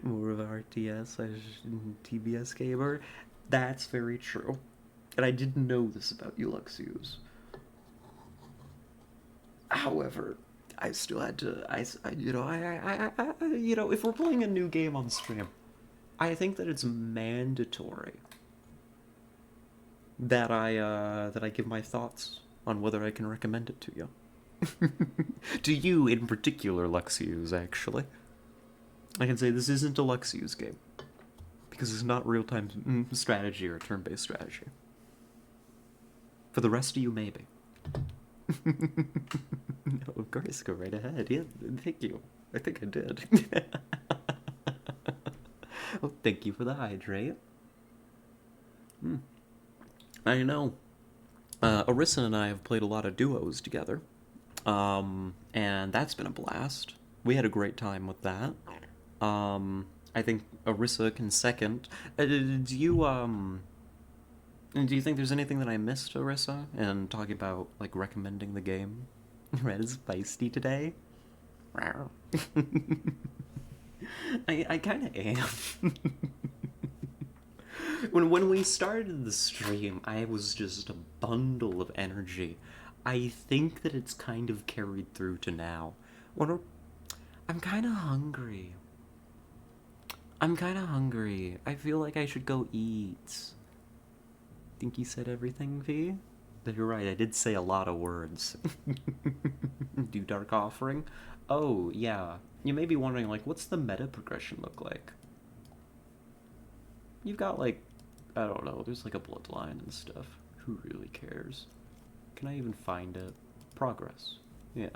More of a RTS/TBS gamer. That's very true. And I didn't know this about you, Luxius. However, I still had to, you know, if we're playing a new game on stream, I think that it's mandatory that I give my thoughts on whether I can recommend it to you. To you in particular, Luxius, actually. I can say this isn't a Luxius game, because it's not real-time strategy or turn-based strategy. For the rest of you, maybe. No, of course, go right ahead. Yeah, thank you. I think I did. Oh, thank you for the hydrate. I know. Arissa and I have played a lot of duos together. And that's been a blast. We had a great time with that. I think Arissa can second. Do you think there's anything that I missed, Arissa, in talking about, like, recommending the game? Red is feisty today? I kind of am. When we started the stream, I was just a bundle of energy. I think that it's kind of carried through to now. I'm kind of hungry. I feel like I should go eat. Think you said everything, V? But you're right, I did say a lot of words. Do Dark Offering? Oh, yeah. You may be wondering, like, what's the meta progression look like? You've got, like, I don't know, there's like a bloodline and stuff. Who really cares? Can I even find it? Progress. Yeah.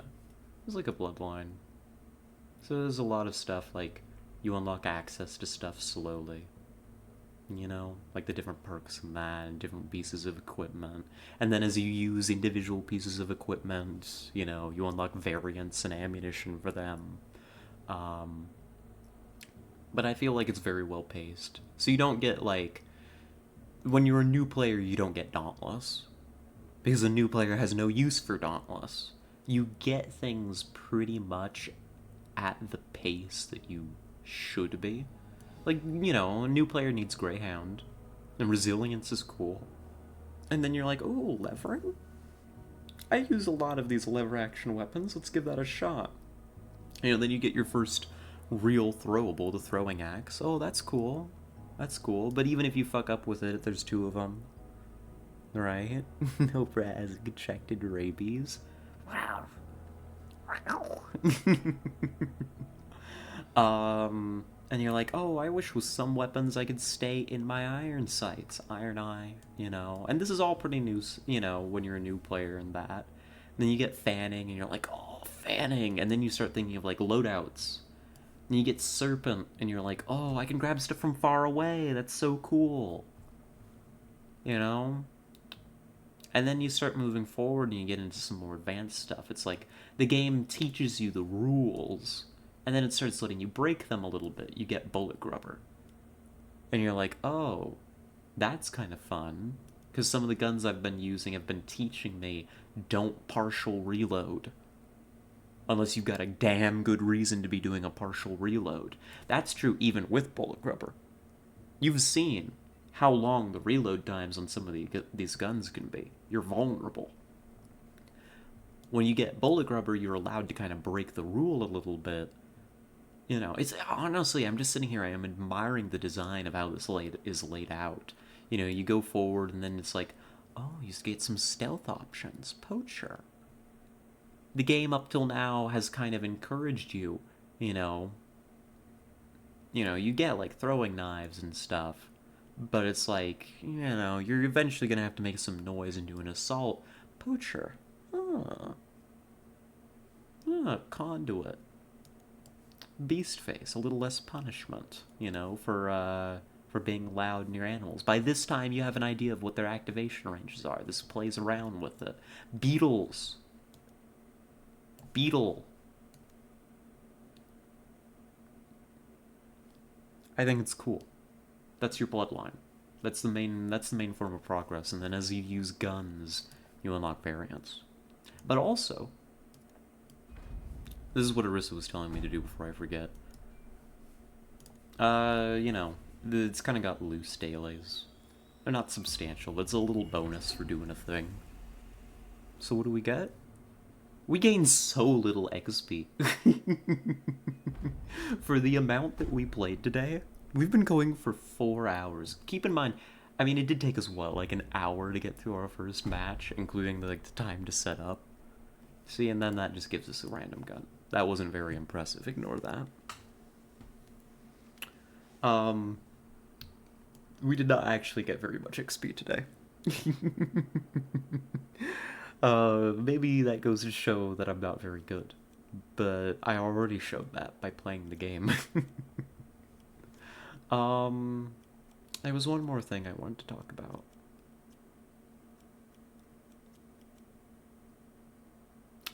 There's like a bloodline. So there's a lot of stuff, like, you unlock access to stuff slowly. You know, like the different perks and that, and different pieces of equipment. And then as you use individual pieces of equipment, you know, you unlock variants and ammunition for them. But I feel like it's very well paced. So you don't get, like, when you're a new player, you don't get Dauntless. Because a new player has no use for Dauntless. You get things pretty much at the pace that you should be. Like, you know, a new player needs Greyhound, and Resilience is cool. And then you're like, oh, levering? I use a lot of these lever action weapons, let's give that a shot. You know, then you get your first real throwable, the throwing axe. Oh, that's cool. That's cool. But even if you fuck up with it, there's two of them. Right? Oprah has contracted rabies. Wow. And you're like, oh, I wish with some weapons I could stay in my iron sights. Iron Eye, you know. And this is all pretty new, you know, when you're a new player and that. Then you get fanning, and you're like, oh, fanning. And then you start thinking of like loadouts. And you get serpent, and you're like, oh, I can grab stuff from far away. That's so cool. You know? And then you start moving forward and you get into some more advanced stuff. It's like the game teaches you the rules, and then it starts letting you break them a little bit. You get bullet grubber. And you're like, oh, that's kind of fun. Because some of the guns I've been using have been teaching me don't partial reload. Unless you've got a damn good reason to be doing a partial reload. That's true even with bullet grubber. You've seen how long the reload times on some of these guns can be. You're vulnerable. When you get bullet grubber, you're allowed to kind of break the rule a little bit. You know, it's honestly, I'm just sitting here, I am admiring the design of how this is laid out. You know, you go forward and then it's like, oh, you get some stealth options. Poacher. The game up till now has kind of encouraged you, you know, you get like throwing knives and stuff, but it's like, you're eventually gonna have to make some noise and do an assault. Poacher. Conduit. Beast face, a little less punishment, for being loud near animals. By this time, you have an idea of what their activation ranges are. This plays around with it. Beetles. Beetle. I think it's cool. That's your bloodline. That's the main form of progress, and then as you use guns, you unlock variants. But also, this is what Arissa was telling me to do before I forget. It's kind of got loose dailies. They're not substantial, but it's a little bonus for doing a thing. So what do we get? We gain so little XP. For the amount that we played today, we've been going for 4 hours. Keep in mind, I mean, it did take us, like an hour to get through our first match, including the time to set up. See, and then that just gives us a random gun. That wasn't very impressive, ignore that. We did not actually get very much XP today. Maybe that goes to show that I'm not very good. But I already showed that by playing the game. There was one more thing I wanted to talk about.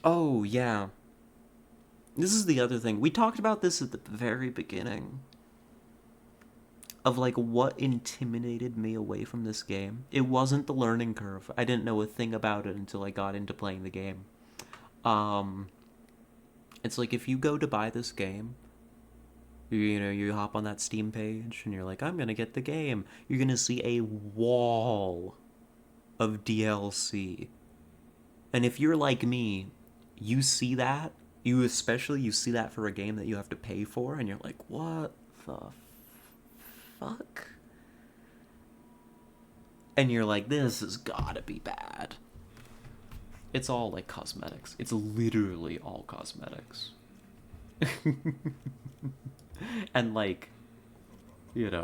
Oh, yeah. This is the other thing. We talked about this at the very beginning. Of, like, what intimidated me away from this game. It wasn't the learning curve. I didn't know a thing about it until I got into playing the game. It's like, if you go to buy this game, you hop on that Steam page, and you're like, I'm gonna get the game. You're gonna see a wall of DLC. And if you're like me, you see that, you see that for a game that you have to pay for, and you're like, what the fuck? And you're like, this has gotta be bad. It's all like cosmetics. It's literally all cosmetics. And like, it's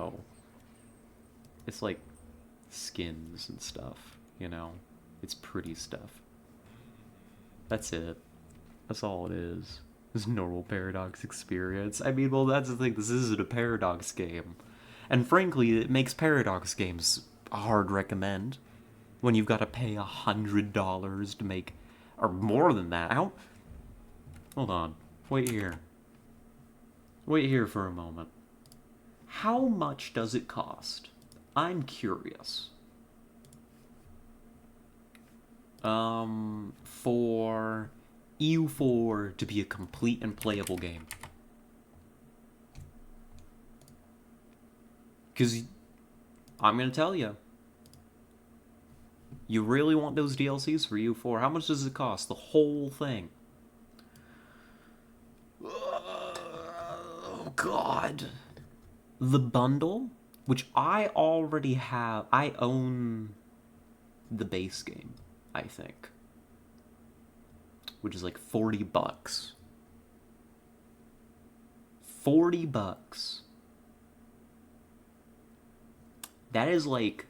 like skins and stuff, It's pretty stuff. That's it. That's all it is. It's normal Paradox experience. I mean, well, that's the thing. This isn't a Paradox game. And frankly, it makes Paradox games a hard recommend. When you've got to pay $100 to make... Or more than that. Hold on. Wait here. Wait here for a moment. How much does it cost? I'm curious. For EU4 to be a complete and playable game. Because I'm going to tell you. You really want those DLCs for EU4? How much does it cost? The whole thing. Oh, God. The bundle, which I already have. I own the base game, I think. Which is like $40. $40. That is like...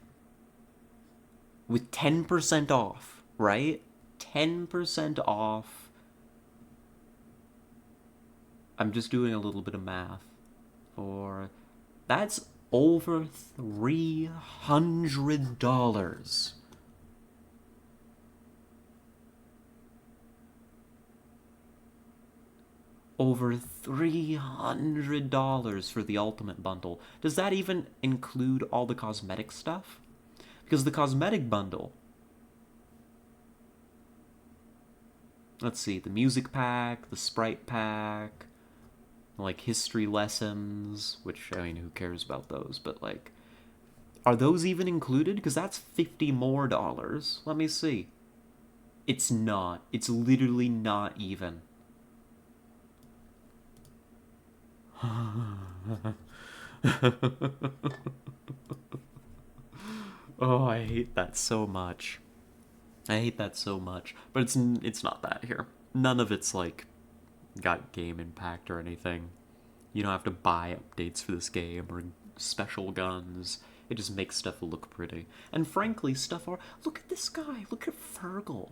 with 10% off, right? 10% off. I'm just doing a little bit of math. That's over $300. Over $300 for the Ultimate Bundle. Does that even include all the cosmetic stuff? Because the cosmetic bundle... Let's see, the music pack, the sprite pack, like history lessons, which, I mean, who cares about those? But, like, are those even included? Because that's $50 more. Let me see. It's not. It's literally not even. Oh, I hate that so much. I hate that so much. But it's not that here. None of it's, like, got game impact or anything. You don't have to buy updates for this game or special guns. It just makes stuff look pretty. And frankly, look at this guy. Look at Fergal.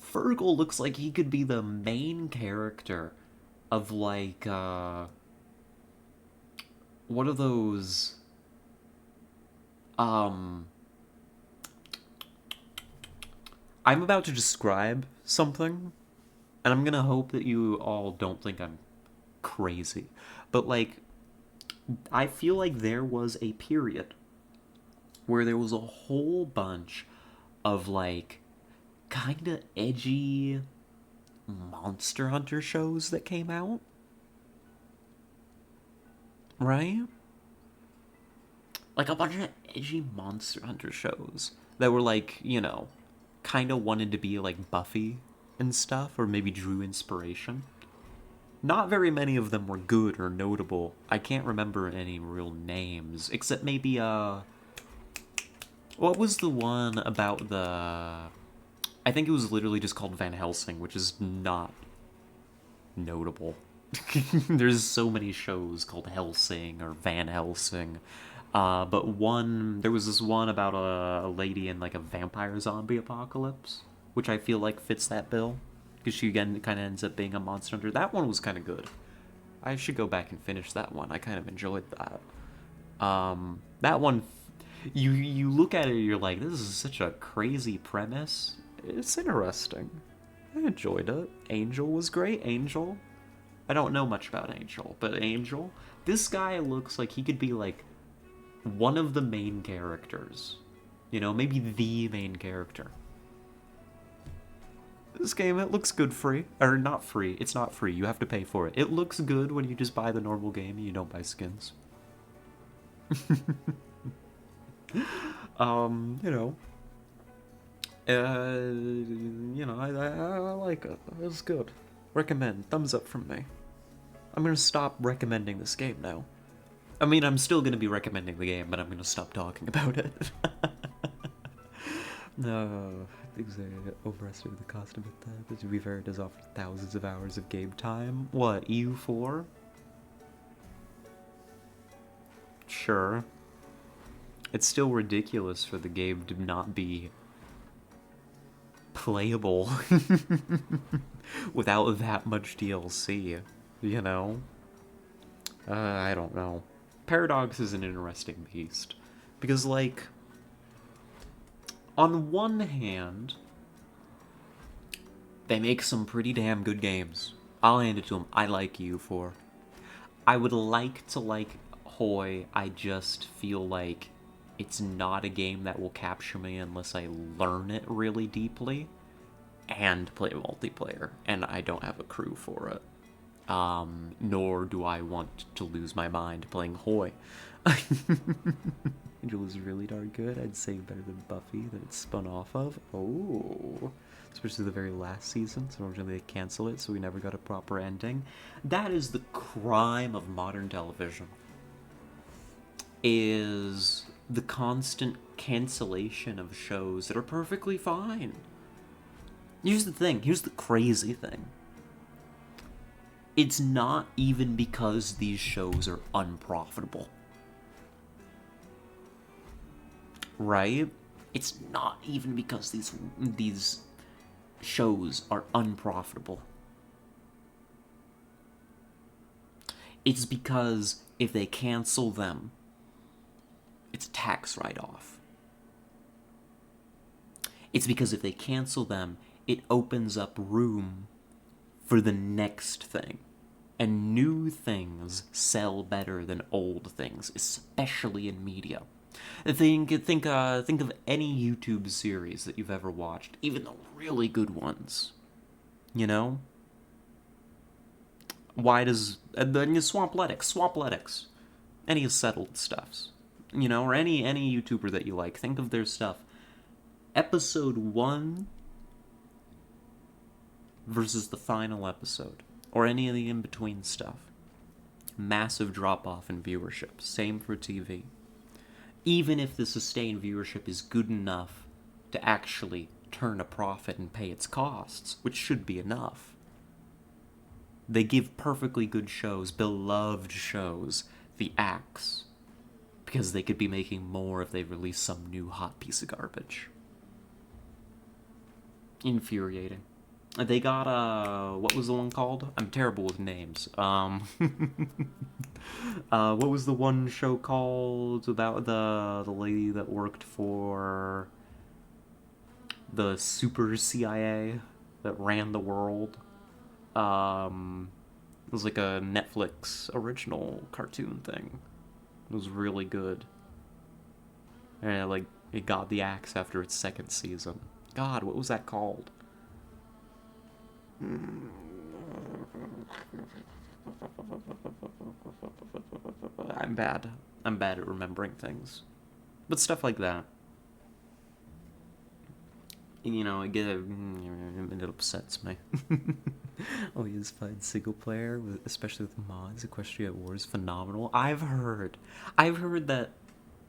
Fergal looks like he could be the main character of, like, what are those... I'm about to describe something, and I'm gonna hope that you all don't think I'm crazy. But, like, I feel like there was a period where there was a whole bunch of, like, kinda edgy Monster Hunter shows that came out. Right? Like, a bunch of edgy Monster Hunter shows that were, like, you know, kind of wanted to be like Buffy and stuff, or maybe drew inspiration. Not very many of them were good or notable. I can't remember any real names, except maybe, what was the one about the... I think it was literally just called Van Helsing, which is not notable. There's so many shows called Helsing or Van Helsing. But there was this one about a lady in, like, a vampire zombie apocalypse, which I feel like fits that bill, because she, again, kind of ends up being a monster hunter. That one was kind of good. I should go back and finish that one. I kind of enjoyed that. That one, you look at it, you're like, this is such a crazy premise. It's interesting. I enjoyed it. Angel was great. Angel. I don't know much about Angel, but Angel. This guy looks like he could be, like, one of the main characters. You know, maybe the main character. This game, it looks good free. Or not free. It's not free. You have to pay for it. It looks good when you just buy the normal game and you don't buy skins. You know. I like it. It's good. Recommend. Thumbs up from me. I'm gonna stop recommending this game now. I mean, I'm still going to be recommending the game, but I'm going to stop talking about it. No, I think I overestimated the cost of it. But to be fair, it does offer thousands of hours of game time. What, EU4? Sure. It's still ridiculous for the game to not be playable without that much DLC, you know? I don't know. Paradox is an interesting beast. Because, like, on one hand, they make some pretty damn good games. I'll hand it to them. I like EU4. I would like to like Hoi. I just feel like it's not a game that will capture me unless I learn it really deeply and play multiplayer. And I don't have a crew for it. Nor do I want to lose my mind playing Hoi. Angel is really darn good. I'd say better than Buffy that it's spun off of. Oh, especially the very last season. So unfortunately they cancel it, so we never got a proper ending. That is the crime of modern television. Is the constant cancellation of shows that are perfectly fine. Here's the thing. Here's the crazy thing. It's not even because these shows are unprofitable. Right? It's not even because these shows are unprofitable. It's because if they cancel them, it's a tax write-off. It's because if they cancel them, it opens up room for the next thing. And new things sell better than old things, especially in media. Think of any YouTube series that you've ever watched, even the really good ones. You know? Why does Swampletics, any settled stuffs, or any YouTuber that you like, think of their stuff. Episode 1 versus the final episode, or any of the in-between stuff. Massive drop-off in viewership. Same for TV. Even if the sustained viewership is good enough to actually turn a profit and pay its costs, which should be enough, they give perfectly good shows, beloved shows, the axe. Because they could be making more if they release some new hot piece of garbage. Infuriating. They got, what was the one called? I'm terrible with names. What was the one show called about the lady that worked for the super CIA that ran the world? It was like a Netflix original cartoon thing. It was really good. And it got the axe after its second season. God, what was that called? I'm bad. I'm bad at remembering things. But stuff like that. It upsets me. Always find single player, especially with mods. Equestria at War is phenomenal. I've heard that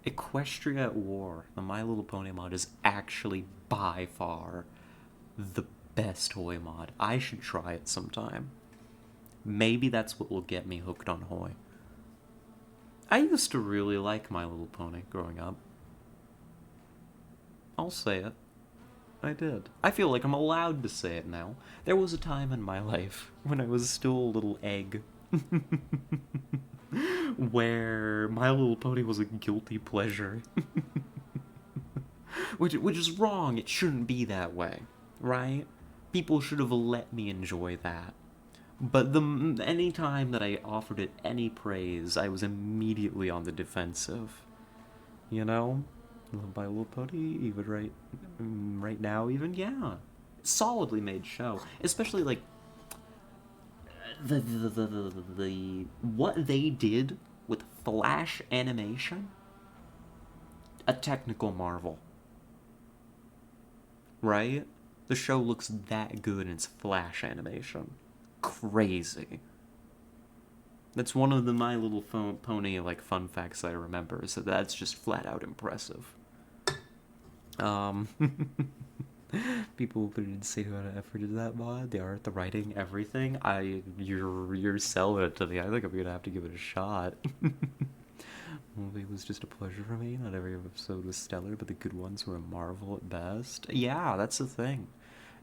Equestria at War, the My Little Pony mod, is actually by far the best Hoi mod. I should try it sometime. Maybe that's what will get me hooked on Hoi. I used to really like My Little Pony growing up. I'll say it. I did. I feel like I'm allowed to say it now. There was a time in my life when I was still a little egg where My Little Pony was a guilty pleasure. which is wrong. It shouldn't be that way, right? People should have let me enjoy that. But any time that I offered it any praise, I was immediately on the defensive. My Little Pony, even right now, even, yeah. Solidly made show. Especially, the what they did with flash animation, a technical marvel. Right? The show looks that good in its flash animation. Crazy. That's one of the My Little Pony, fun facts I remember, so that's just flat out impressive. People put an insane amount of effort into that mod. The art, the writing, everything. You're selling it to me. I think I'm gonna have to give it a shot. Movie was just a pleasure for me. Not every episode was stellar, but the good ones were a marvel at best. Yeah, that's the thing.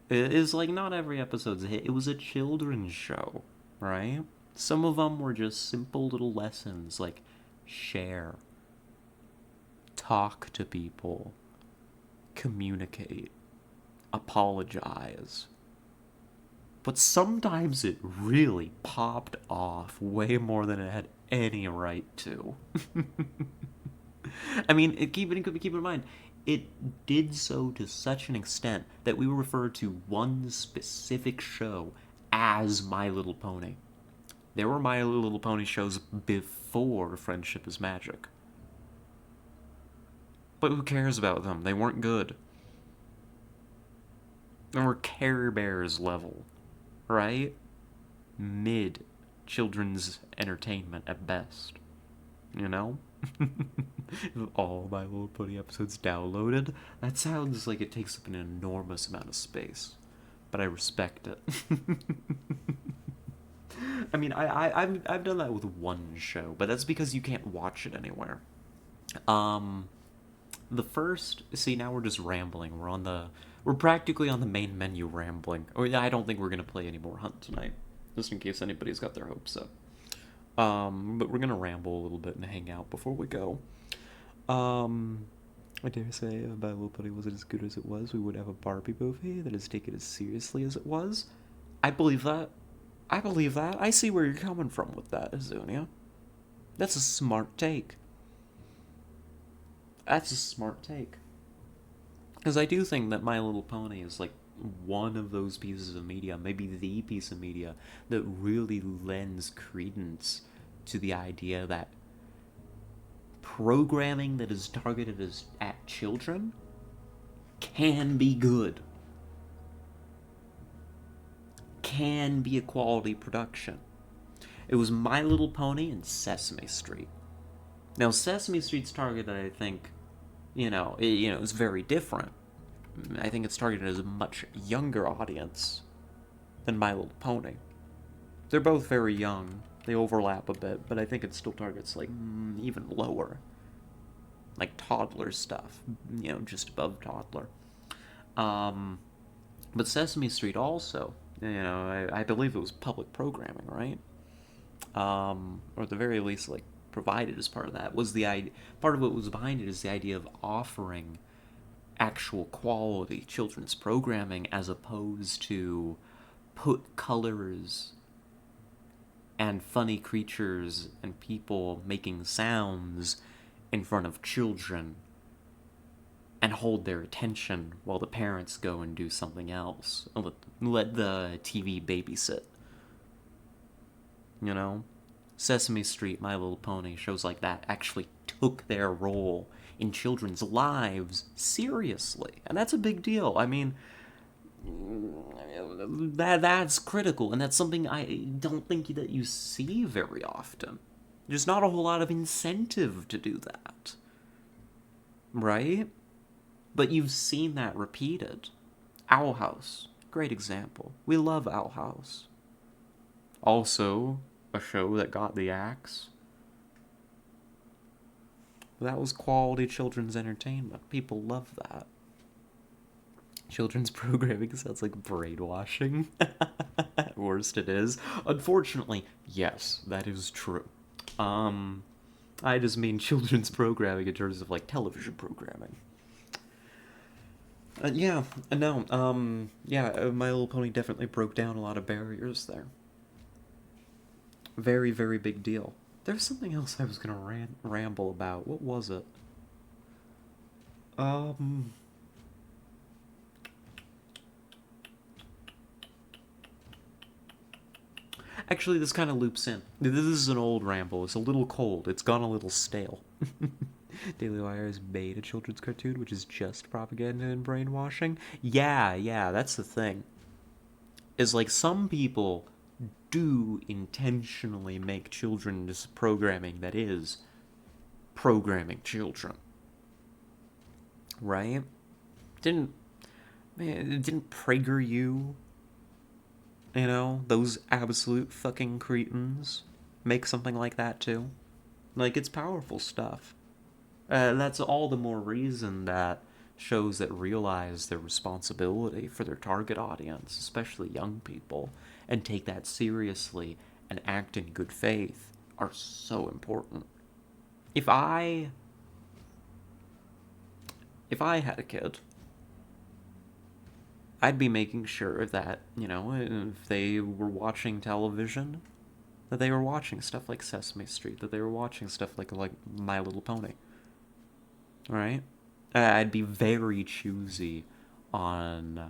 It is not every episode's a hit. It was a children's show, right? Some of them were just simple little lessons, like share, talk to people, communicate, apologize. But sometimes it really popped off way more than it had any right to. I mean, keep in mind, it did so to such an extent that we refer to one specific show as My Little Pony. There were My Little Pony shows before Friendship is Magic. But who cares about them? They weren't good. They were Care Bears level, right? Mid children's entertainment at best. All My Little Pony episodes downloaded. That sounds like it takes up an enormous amount of space, but I respect it. I mean, I've done that with one show, but that's because you can't watch it anywhere. The first, see, now we're just rambling. We're practically on the main menu rambling. Or I don't think we're gonna play any more Hunt tonight, just in case anybody's got their hopes up. But we're gonna ramble a little bit and hang out before we go. Um, I dare say if My Little Pony wasn't as good as it was, we would have a Barbie movie that is taken as seriously as it was. I believe that. I believe that. I see where you're coming from with that, Azunia. That's a smart take. That's a smart take. Because I do think that My Little Pony is like one of those pieces of media, maybe the piece of media, that really lends credence to the idea that programming that is targeted at children can be good, can be a quality production. It was My Little Pony and Sesame Street. Now, Sesame Street's targeted, I think, it's very different. I think it's targeted as a much younger audience than My Little Pony. They're both very young. They overlap a bit, but I think it still targets, like, even lower. Like, toddler stuff. Just above toddler. But Sesame Street also, I believe it was public programming, right? Or at the very least, like, provided as part of that, was the idea. Part of what was behind it is the idea of offering actual quality children's programming as opposed to put colors and funny creatures and people making sounds in front of children and hold their attention while the parents go and do something else. Let the TV babysit. Sesame Street, My Little Pony, shows like that actually took their role in children's lives seriously. And that's a big deal. I mean, that's critical, and that's something I don't think that you see very often. There's not a whole lot of incentive to do that. Right? But you've seen that repeated. Owl House, great example. We love Owl House. Also, a show that got the axe. That was quality children's entertainment. People love that. Children's programming sounds like brainwashing. At worst it is. Unfortunately, yes, that is true. I just mean children's programming in terms of, like, television programming. Yeah, My Little Pony definitely broke down a lot of barriers there. Very, very big deal. There's something else I was gonna ramble about. What was it? Actually, this kind of loops in. This is an old ramble. It's a little cold. It's gone a little stale. Daily Wire has made a children's cartoon, which is just propaganda and brainwashing. Yeah, that's the thing. Is like some people do intentionally make children's programming that is programming children. Right? It didn't PragerU, those absolute fucking cretins make something like that too. Like, it's powerful stuff. That's all the more reason that shows that realize their responsibility for their target audience, especially young people, and take that seriously and act in good faith, are so important. If I had a kid, I'd be making sure that, if they were watching television, that they were watching stuff like Sesame Street, that they were watching stuff like My Little Pony. Right? I'd be very choosy on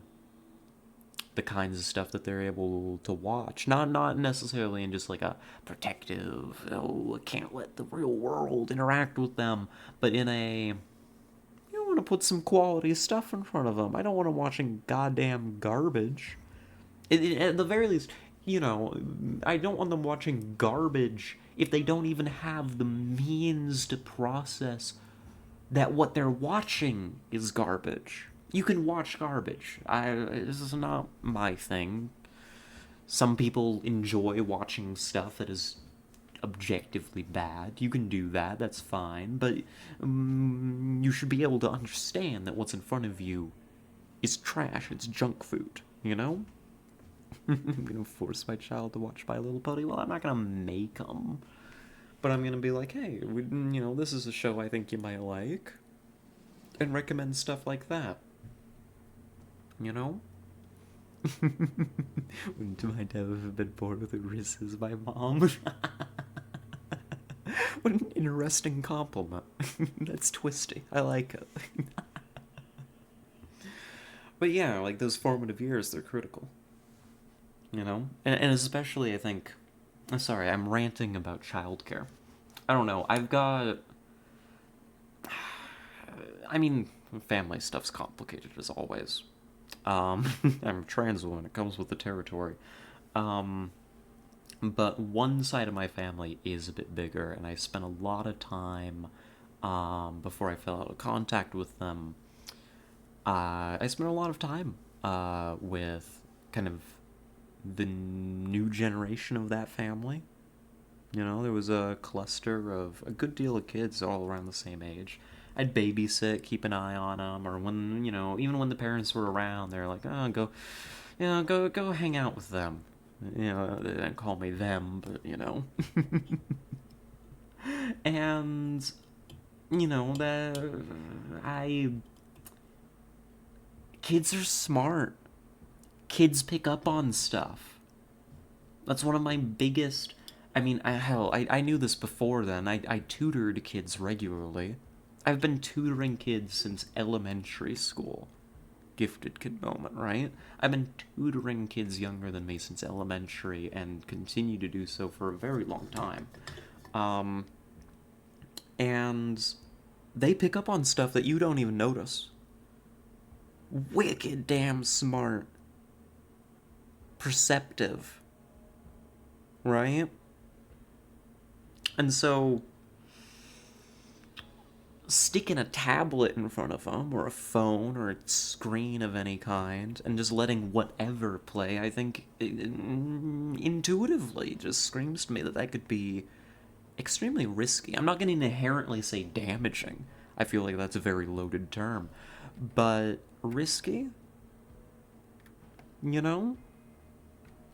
the kinds of stuff that they're able to watch. Not necessarily in just like a protective, I can't let the real world interact with them, but in a, you want to put some quality stuff in front of them. I don't want them watching goddamn garbage. At the very least, I don't want them watching garbage if they don't even have the means to process that what they're watching is garbage. You can watch garbage. This is not my thing. Some people enjoy watching stuff that is objectively bad. You can do that, that's fine, but you should be able to understand that what's in front of you is trash, it's junk food, you know? I'm gonna force my child to watch My Little Pony. Well, I'm not gonna make them, but I'm gonna be like, hey, this is a show I think you might like, and recommend stuff like that. You know? Wouldn't mind have been born with a wrist as my mom. What an interesting compliment. That's twisty. I like it. But yeah, like those formative years, they're critical. You know? And especially, I think. Sorry, I'm ranting about childcare. I don't know. I've got. I mean, family stuff's complicated as always. I'm a trans woman, it comes with the territory. Um, but one side of my family is a bit bigger, and I spent a lot of time before I fell out of contact with them. I spent a lot of time with kind of the new generation of that family. You know, there was a cluster of a good deal of kids all around the same age. I'd babysit, keep an eye on them, or when, even when the parents were around, they're like, oh, go hang out with them. They didn't call me them, but, And, kids are smart. Kids pick up on stuff. That's one of my biggest... I knew this before then. I tutored kids regularly. I've been tutoring kids since elementary school. Gifted kid moment, right? I've been tutoring kids younger than me since elementary and continue to do so for a very long time. And they pick up on stuff that you don't even notice. Wicked damn smart. Perceptive. Right? And so, sticking a tablet in front of them, or a phone, or a screen of any kind, and just letting whatever play, I think, intuitively just screams to me that could be extremely risky. I'm not going to inherently say damaging. I feel like that's a very loaded term. But risky? You know?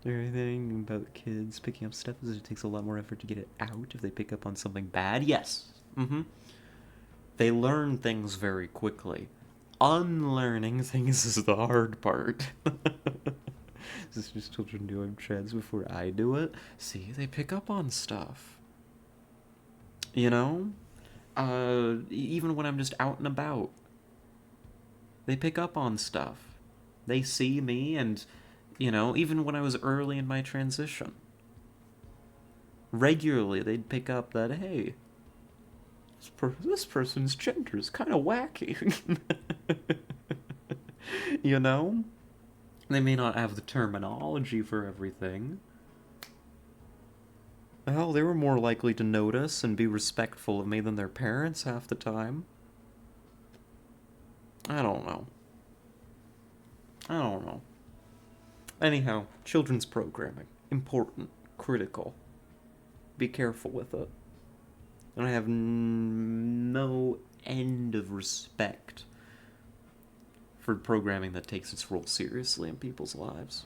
Everything about kids picking up stuff is it takes a lot more effort to get it out if they pick up on something bad. Yes. They learn things very quickly. Unlearning things is the hard part. Sisters, children do I'm trans before I do it. See, they pick up on stuff. Even when I'm just out and about. They pick up on stuff. They see me and... even when I was early in my transition. Regularly, they'd pick up that, hey, this person's gender is kind of wacky. They may not have the terminology for everything. Well, they were more likely to notice and be respectful of me than their parents half the time. I don't know. Anyhow, children's programming. Important. Critical. Be careful with it. And I have no end of respect for programming that takes its role seriously in people's lives.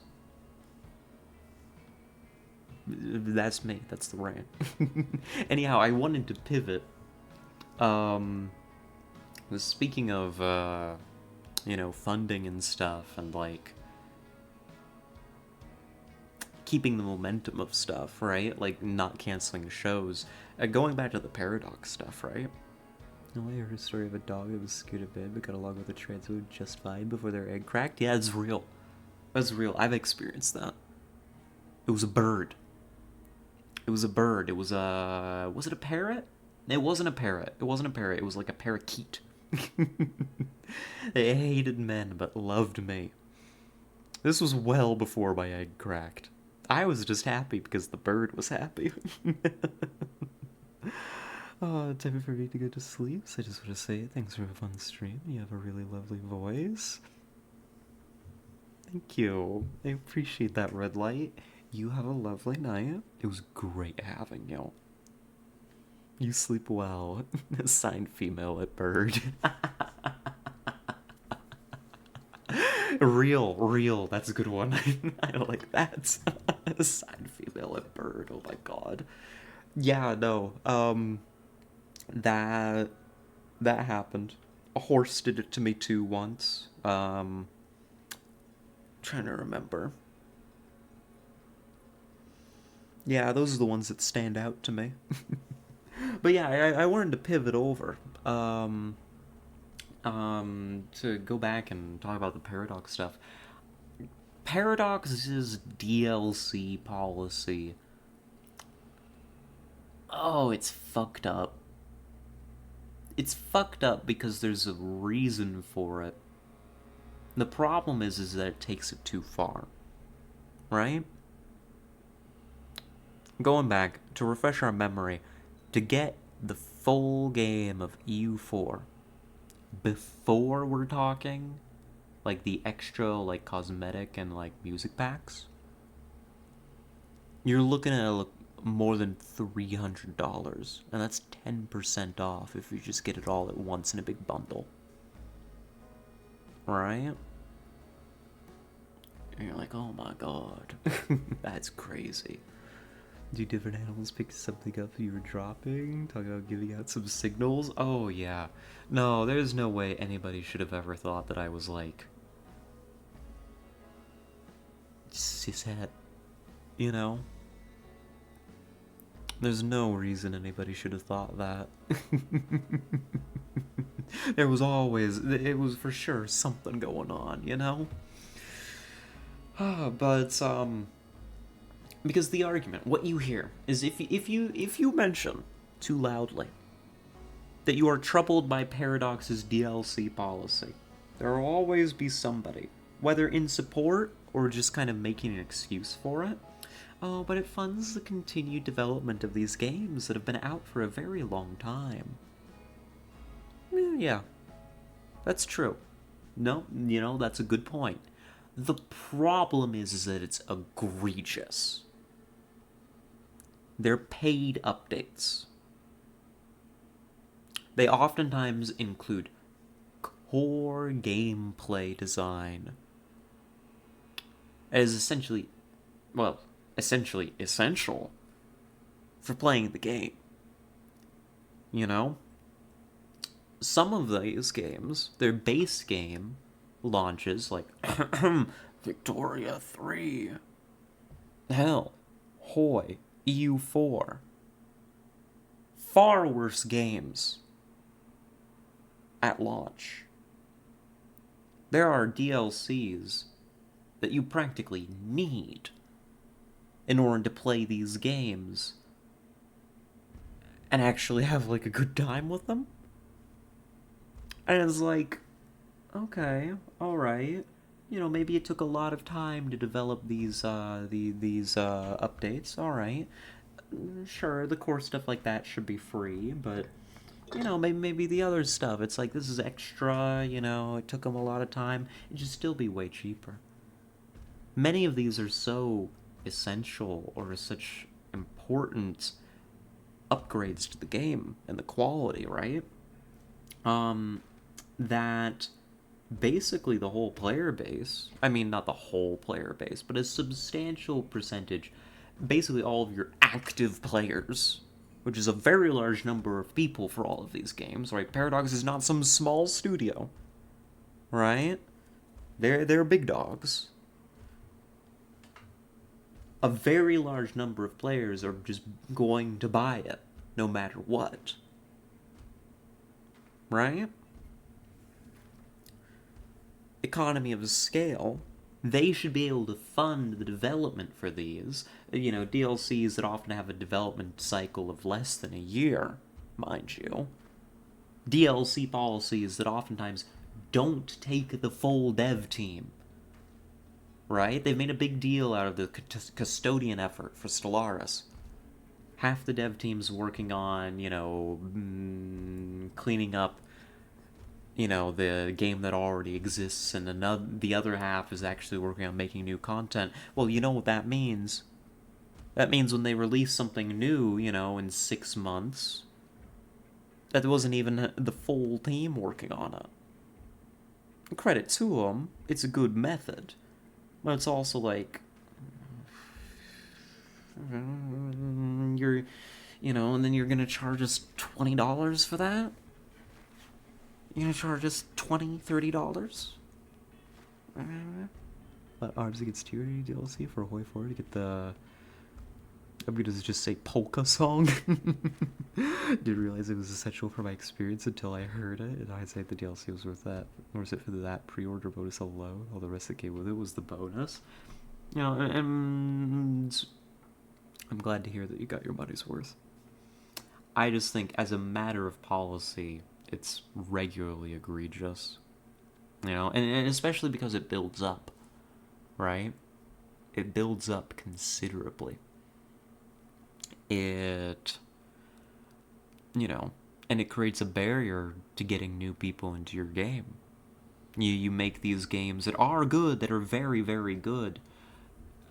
That's me. That's the rant. Anyhow, I wanted to pivot. Speaking of, funding and stuff, and, keeping the momentum of stuff, right? Like, not canceling shows. Going back to the Paradox stuff, right? Oh, I heard a story of a dog that was scared of bed but got along with a trans woman just fine before their egg cracked. Yeah, it's real. That's real. I've experienced that. It was a bird. It was a... Was it a parrot? It wasn't a parrot. It was like a parakeet. They hated men but loved me. This was well before my egg cracked. I was just happy because the bird was happy. Oh, time for me to go to sleep. So I just want to say thanks for a fun stream. You have a really lovely voice. Thank you. I appreciate that, Red Light. You have a lovely night. It was great having you. You sleep well. Signed female at bird. Real. That's a good one. I like that. Signed female at bird. Oh my god. Yeah, no. That that happened. A horse did it to me too once. Trying to remember. Yeah, those are the ones that stand out to me. But yeah, I wanted to pivot over. To go back and talk about the Paradox stuff. Paradox's DLC policy. Oh, it's fucked up. It's fucked up because there's a reason for it. The problem is that it takes it too far. Right? Going back, to refresh our memory, to get the full game of EU4, before we're talking, like the extra, like cosmetic and like music packs, you're looking at more than $300, and that's 10% off if you just get it all at once in a big bundle. Right? And you're like, oh my god, that's crazy. Do different animals pick something up you were dropping? Talk about giving out some signals? Oh, yeah. No, there's no way anybody should have ever thought that I was, like, cishet. You know? There's no reason anybody should have thought that. There was always, it was for sure something going on, you know? But, because the argument, what you hear, is if you mention too loudly that you are troubled by Paradox's DLC policy, there will always be somebody, whether in support or just kind of making an excuse for it. Oh, but it funds the continued development of these games that have been out for a very long time. Yeah, that's true. No, that's a good point. The problem is that it's egregious. They're paid updates. They oftentimes include core gameplay design. It is essentially essential for playing the game. You know? Some of these games, their base game launches, like Victoria 3. Hell, Hoi, EU4. Far worse games at launch. There are DLCs that you practically need in order to play these games and actually have, like, a good time with them. And it's like, okay, alright. Maybe it took a lot of time to develop these updates, alright. Sure, the core stuff like that should be free, but, maybe the other stuff, it's like, this is extra, it took them a lot of time, it should still be way cheaper. Many of these are so essential or such important upgrades to the game and the quality, right? That basically the whole player base, I mean, not the whole player base, but a substantial percentage, basically all of your active players, which is a very large number of people for all of these games, right? Paradox is not some small studio, right? They're big dogs. A very large number of players are just going to buy it, no matter what. Right? Economy of scale, they should be able to fund the development for these. DLCs that often have a development cycle of less than a year, mind you. DLC policies that oftentimes don't take the full dev team. Right? They've made a big deal out of the custodian effort for Stellaris. Half the dev team's working on, cleaning up, the game that already exists, and the other half is actually working on making new content. Well, you know what that means? That means when they release something new, in 6 months, That wasn't even the full team working on it. Credit to them, it's a good method. But it's also like, you're, and then you're gonna charge us $20 for that? You're gonna charge us $20, $30? Let Arms Against Tyranny DLC for Hoi 4 to get the... I'm gonna just say polka song. Didn't realize it was essential for my experience until I heard it. In hindsight, the DLC was worth that. Worth it for that pre-order bonus alone. All the rest that came with it was the bonus. And I'm glad to hear that you got your money's worth. I just think, as a matter of policy, it's regularly egregious. And especially because it builds up, right? It builds up considerably. And it creates a barrier to getting new people into your game. You make these games that are good, that are very, very good,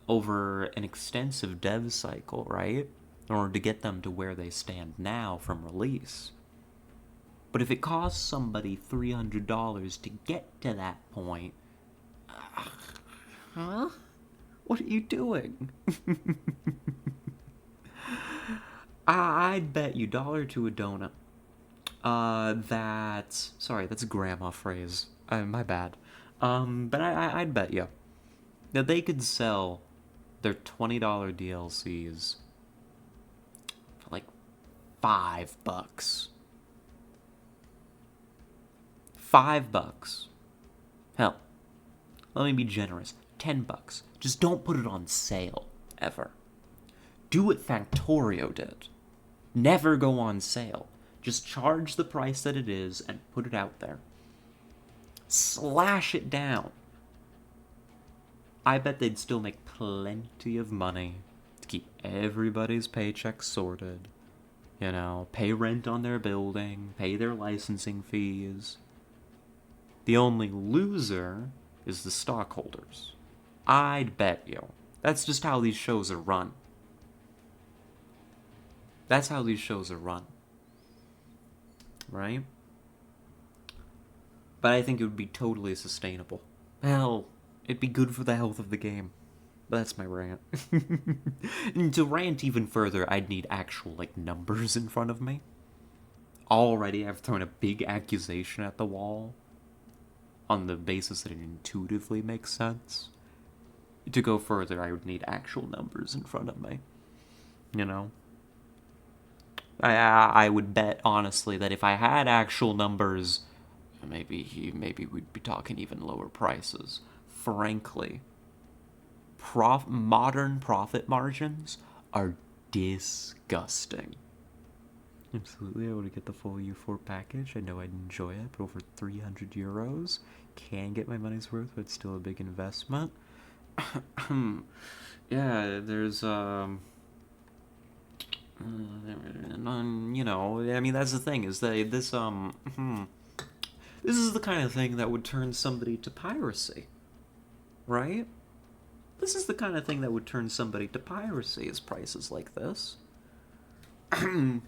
over an extensive dev cycle, right? In order to get them to where they stand now from release. But if it costs somebody $300 to get to that point, huh? What are you doing? I'd bet you $1 to a donut. That's a grandma phrase. My bad. But I'd bet you that they could sell their $20 DLCs for like $5. $5. Hell, let me be generous. $10. Just don't put it on sale, ever. Do what Factorio did. Never go on sale. Just charge the price that it is and put it out there. Slash it down. I bet they'd still make plenty of money to keep everybody's paychecks sorted. Pay rent on their building, pay their licensing fees. The only loser is the stockholders. I'd bet you. That's just how these shows are run. That's how these shows are run. Right? But I think it would be totally sustainable. Hell, it'd be good for the health of the game. That's my rant. And to rant even further, I'd need actual, numbers in front of me. Already, I've thrown a big accusation at the wall on the basis that it intuitively makes sense. To go further, I would need actual numbers in front of me. I would bet, honestly, that if I had actual numbers, maybe we'd be talking even lower prices. Frankly, modern profit margins are disgusting. Absolutely, I want to get the full U4 package. I know I'd enjoy it, but over €300 can get my money's worth, but it's still a big investment. Yeah, there's that's the thing, is that this is the kind of thing that would turn somebody to piracy, right? This is the kind of thing that would turn somebody to piracy, is prices like this. I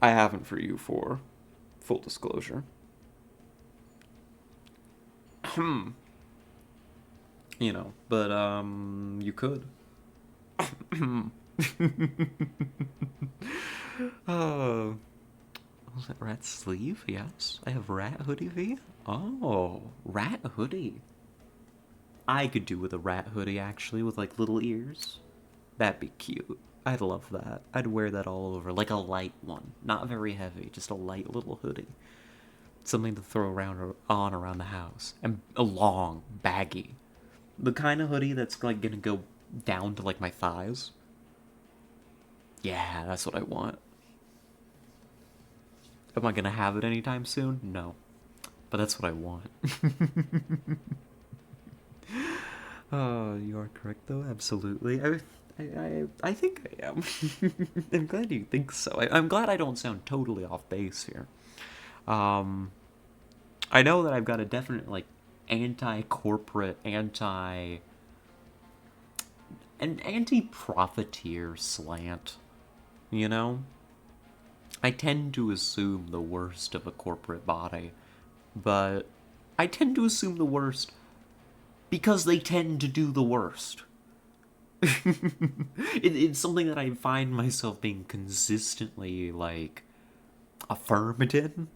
haven't for you, for full disclosure. But you could. Oh, was that rat sleeve? Yes, I have rat hoodie V. Oh, rat hoodie. I could do with a rat hoodie, actually, with little ears. That'd be cute. I'd love that. I'd wear that all over, like a light one, not very heavy, just a light little hoodie. Something to throw around the house, and a long, baggy, the kind of hoodie that's gonna go down to my thighs. Yeah, that's what I want. Am I gonna have it anytime soon? No. But that's what I want. Oh, you are correct, though. Absolutely. I think I am. I'm glad you think so. I'm glad I don't sound totally off base here. I know that I've got a definite, anti-corporate, an anti-profiteer slant, I tend to assume the worst of a corporate body, but I tend to assume the worst because they tend to do the worst. It's something that I find myself being consistently, like, affirmed in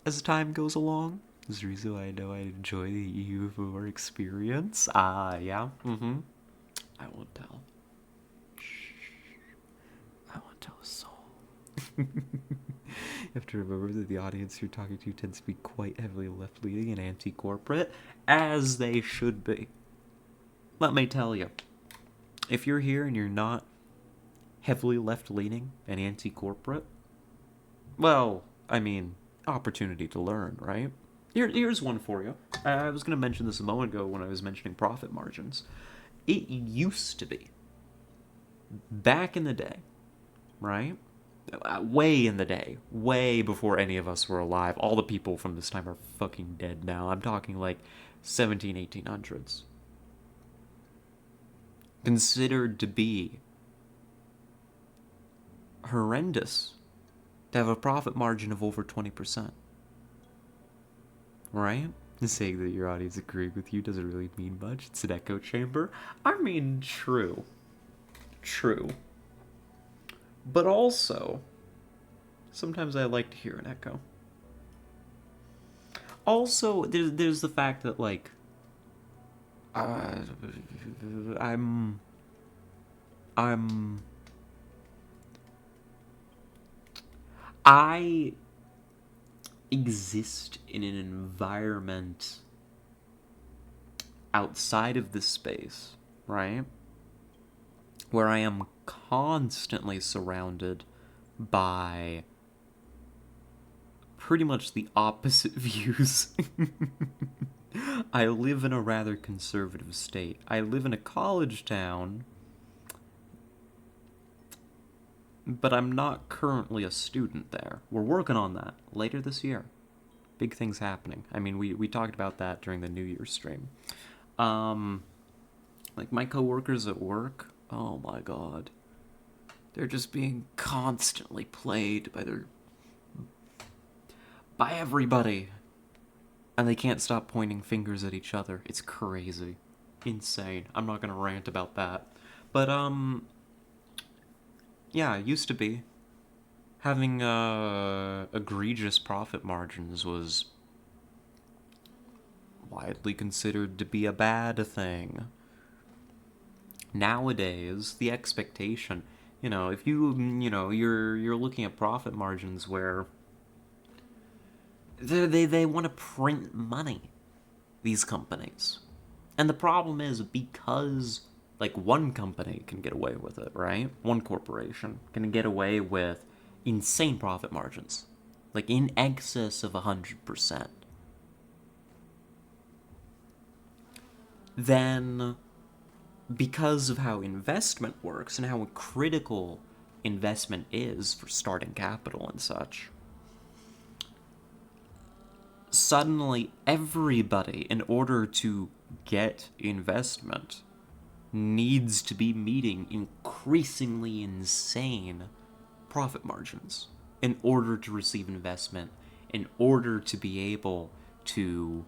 as time goes along. This is the reason why I know I enjoy the EU4 experience. Yeah. I won't tell. I won't tell a soul. You have to remember that the audience you're talking to tends to be quite heavily left-leaning and anti-corporate, as they should be. Let me tell you, if you're here and you're not heavily left-leaning and anti-corporate, well, I mean, opportunity to learn, right? Here's one for you. I was going to mention this a moment ago when I was mentioning profit margins. It used to be, back in the day, right? Way in the day, way before any of us were alive. All the people from this time are fucking dead now. I'm talking like 1800s. Considered to be horrendous to have a profit margin of over 20%. Right? Saying that your audience agreed with you doesn't really mean much. It's an echo chamber. I mean, true. True. But also, sometimes I like to hear an echo. Also, there's the fact that, like, I exist in an environment outside of this space, right? Where I am constantly surrounded by pretty much the opposite views. I live in a rather conservative state. I live in a college town, but I'm not currently a student there. We're working on that later this year. Big things happening. I mean, we talked about that during the New Year's stream. Like, my coworkers at work, oh my god. They're just being constantly played by everybody. And they can't stop pointing fingers at each other. It's crazy. Insane. I'm not gonna rant about that. But, yeah, it used to be. Having, egregious profit margins was widely considered to be a bad thing. Nowadays, the expectation, if you're looking at profit margins where they want to print money, these companies. And the problem is, because, like, one company can get away with it, right? One corporation can get away with insane profit margins, like in excess of 100%. Then, because of how investment works and how critical investment is for starting capital and such, suddenly everybody, in order to get investment, needs to be meeting increasingly insane profit margins in order to receive investment, in order to be able to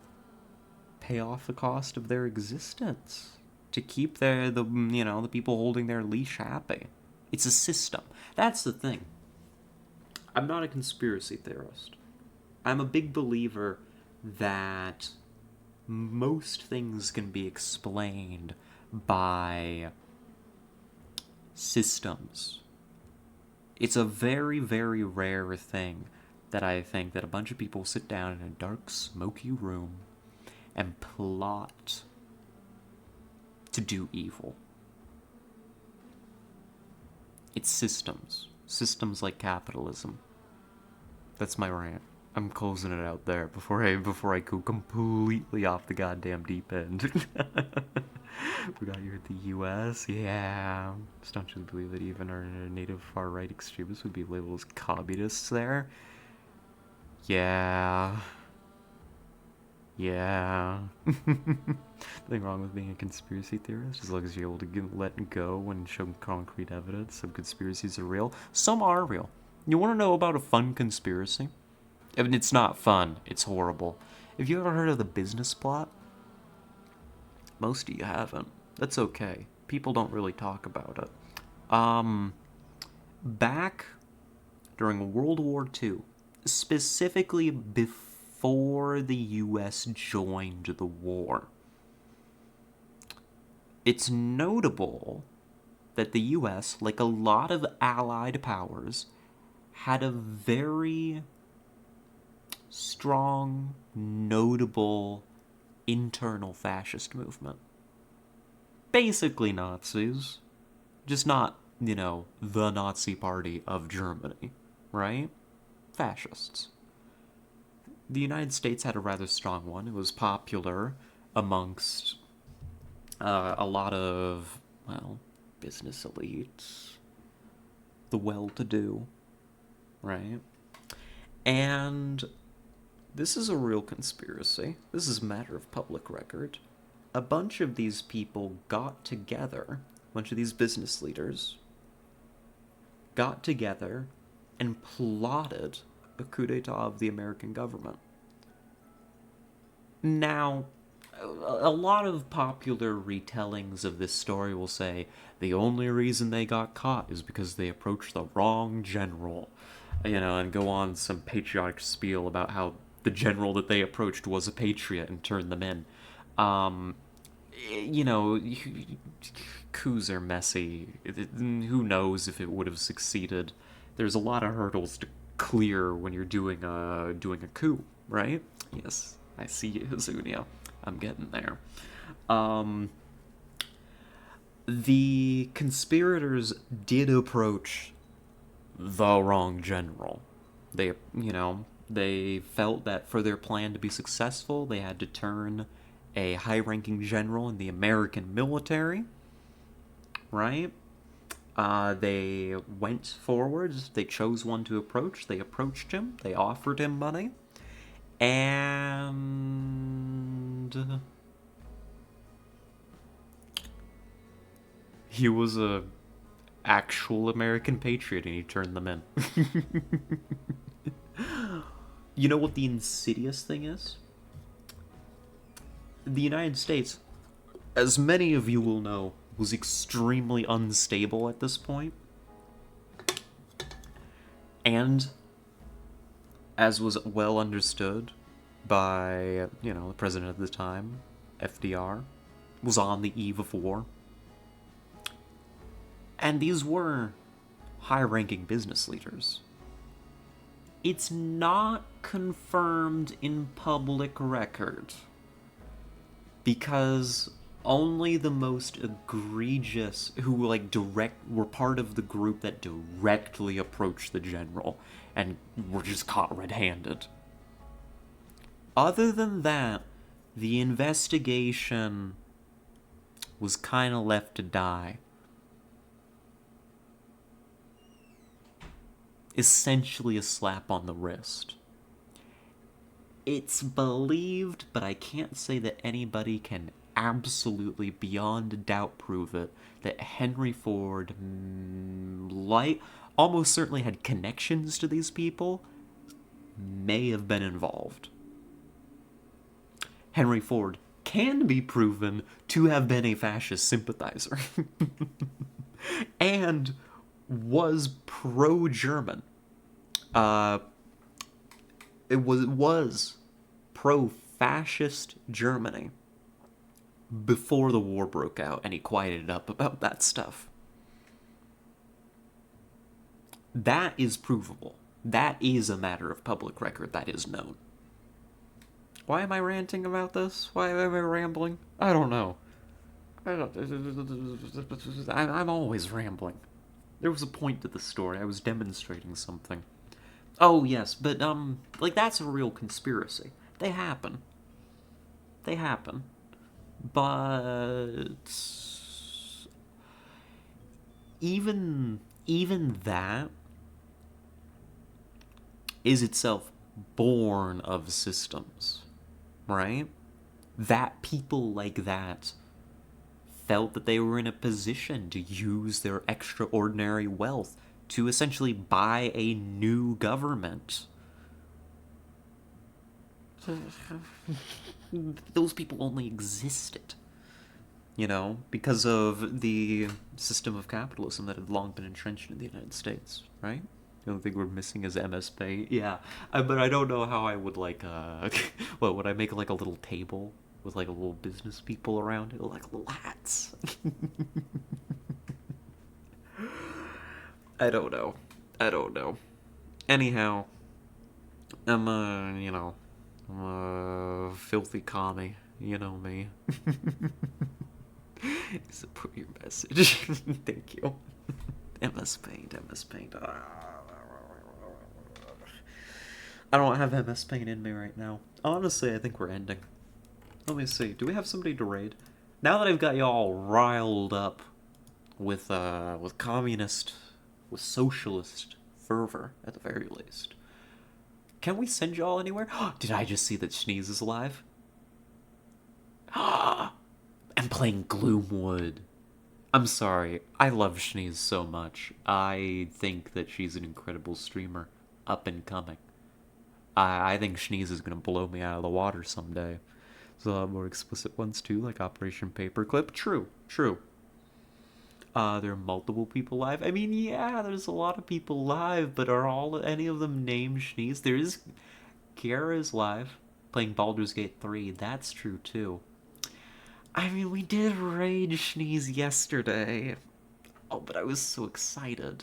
pay off the cost of their existence, to keep the people holding their leash happy. It's a system. That's the thing. I'm not a conspiracy theorist. I'm a big believer that most things can be explained by systems. It's a very, very rare thing that I think that a bunch of people sit down in a dark, smoky room and plot to do evil. It's systems. Systems like capitalism. That's my rant. I'm closing it out there before I go completely off the goddamn deep end. We got here at the U.S. Yeah. Just don't you believe that even our native far-right extremists would be labeled as communists there? Yeah. Yeah. Nothing wrong with being a conspiracy theorist, as long as you're able to let go and show concrete evidence. Some conspiracies are real. Some are real. You want to know about a fun conspiracy? I mean, it's not fun, it's horrible. Have you ever heard of the business plot? Most of you haven't. That's okay. People don't really talk about it. Back during World War II, specifically before the US joined the war, it's notable that the US, like a lot of allied powers, had a very strong, notable internal fascist movement. Basically Nazis, just not, the Nazi party of Germany, right? Fascists. The United States had a rather strong one. It was popular amongst a lot of, well, business elites, the well-to-do, right? And this is a real conspiracy. This is a matter of public record. A bunch of these people got together, a bunch of these business leaders got together and plotted a coup d'etat of the American government. Now, a lot of popular retellings of this story will say the only reason they got caught is because they approached the wrong general, and go on some patriotic spiel about how the general that they approached was a patriot and turned them in. You know, coups are messy. Who knows if it would have succeeded? There's a lot of hurdles to clear when you're doing a coup, right? Yes, I see you, Hazunia. I'm getting there. The conspirators did approach the wrong general. They felt that for their plan to be successful, they had to turn a high-ranking general in the American military, right? They went forward. They chose one to approach. They approached him. They offered him money. And he was a actual American patriot, and he turned them in. You know what the insidious thing is? The United States, as many of you will know, was extremely unstable at this point. And, as was well understood by, the president at the time, FDR, was on the eve of war. And these were high-ranking business leaders. It's not confirmed in public record, because only the most egregious who were part of the group that directly approached the general and were just caught red-handed. Other than that, the investigation was kind of left to die. Essentially a slap on the wrist. It's believed, but I can't say that anybody can absolutely, beyond a doubt, prove it, that Henry Ford almost certainly had connections to these people, may have been involved. Henry Ford can be proven to have been a fascist sympathizer. And was pro-German. It was pro-fascist Germany before the war broke out, and he quieted up about that stuff. That is provable. That is a matter of public record. That is known. Why am I ranting about this? Why am I rambling? I don't know. I'm always rambling. There was a point to the story. I was demonstrating something. Oh, yes, but, that's a real conspiracy. They happen. But even that is itself born of systems, right? That people like that felt that they were in a position to use their extraordinary wealth to essentially buy a new government. Those people only existed, because of the system of capitalism that had long been entrenched in the United States, right? The only thing we're missing is MSP. Yeah, but I don't know how I would what would I make like a little table with like a little business people around it, like little hats? I don't know. I don't know. Anyhow, I'm a filthy commie. You know me. Support your message. Thank you. MS Paint, MS Paint. I don't have MS Paint in me right now. Honestly, I think we're ending. Let me see. Do we have somebody to raid? Now that I've got y'all riled up with communist, with socialist fervor, at the very least, can we send y'all anywhere? Did I just see that Schneeze is alive? I'm playing Gloomwood. I'm sorry. I love Schneeze so much. I think that she's an incredible streamer. Up and coming. I think Schneeze is going to blow me out of the water someday. There's a lot more explicit ones too, like Operation Paperclip. True. There are multiple people live. I mean, yeah, there's a lot of people live, but are any of them named Schneeze? There is... Kiara is live, playing Baldur's Gate 3. That's true, too. I mean, we did raid Schneeze yesterday. Oh, but I was so excited.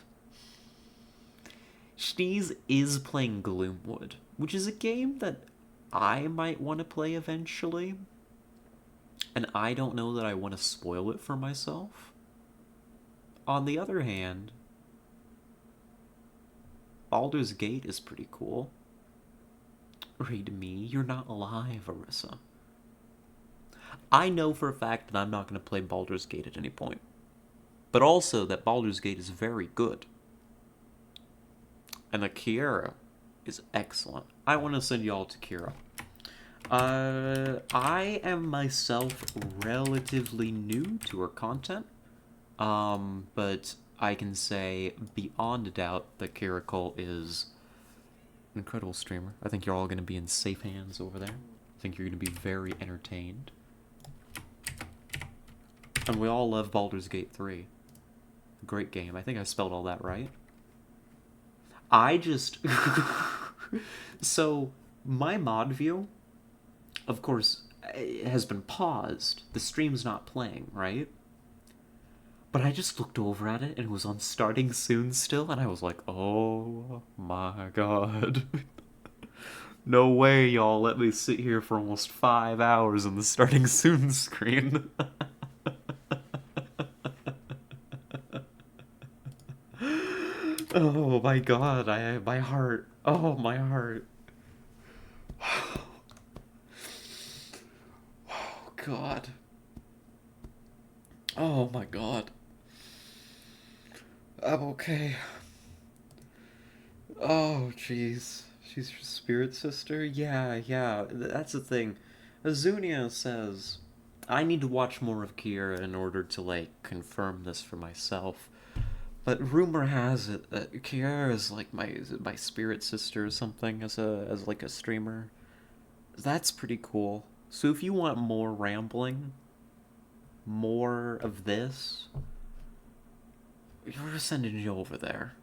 Schneeze is playing Gloomwood, which is a game that I might want to play eventually. And I don't know that I want to spoil it for myself. On the other hand, Baldur's Gate is pretty cool. Raid me, you're not alive, Arissa. I know for a fact that I'm not going to play Baldur's Gate at any point. But also that Baldur's Gate is very good. And the Kiera is excellent. I want to send y'all to Kiera. I am myself relatively new to her content. But I can say beyond a doubt that Kiera Cole is an incredible streamer. I think you're all going to be in safe hands over there. I think you're going to be very entertained. And we all love Baldur's Gate 3. Great game. I think I spelled all that right. I just... So, my mod view, of course, has been paused. The stream's not playing, right? But I just looked over at it, and it was on starting soon still, and I was like, oh my god. No way y'all let me sit here for almost 5 hours on the starting soon screen. Oh my god, my heart. Oh, my heart. Oh god. Oh my god. I'm okay. Oh, jeez. She's your spirit sister? Yeah. That's the thing. Azunia says, I need to watch more of Kiera in order to, confirm this for myself. But rumor has it that Kiera is, my spirit sister or something as a streamer. That's pretty cool. So if you want more rambling, more of this, we're sending you over there.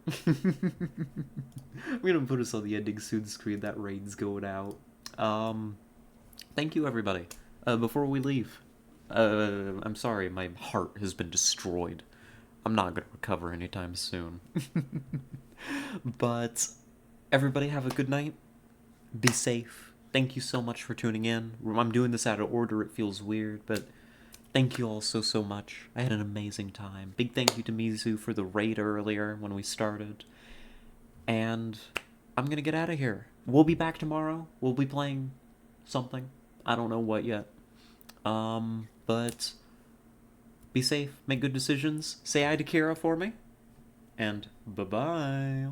We're gonna put us on the ending soon screen. That raid's going out. Thank you, everybody. Before we leave, I'm sorry, my heart has been destroyed. I'm not gonna recover anytime soon. But everybody have a good night. Be safe. Thank you so much for tuning in. I'm doing this out of order. It feels weird, but thank you all so much. I had an amazing time. Big thank you to Mizu for the raid earlier when we started. And I'm gonna get out of here. We'll be back tomorrow. We'll be playing something. I don't know what yet. But be safe. Make good decisions. Say hi to Kira for me. And bye-bye.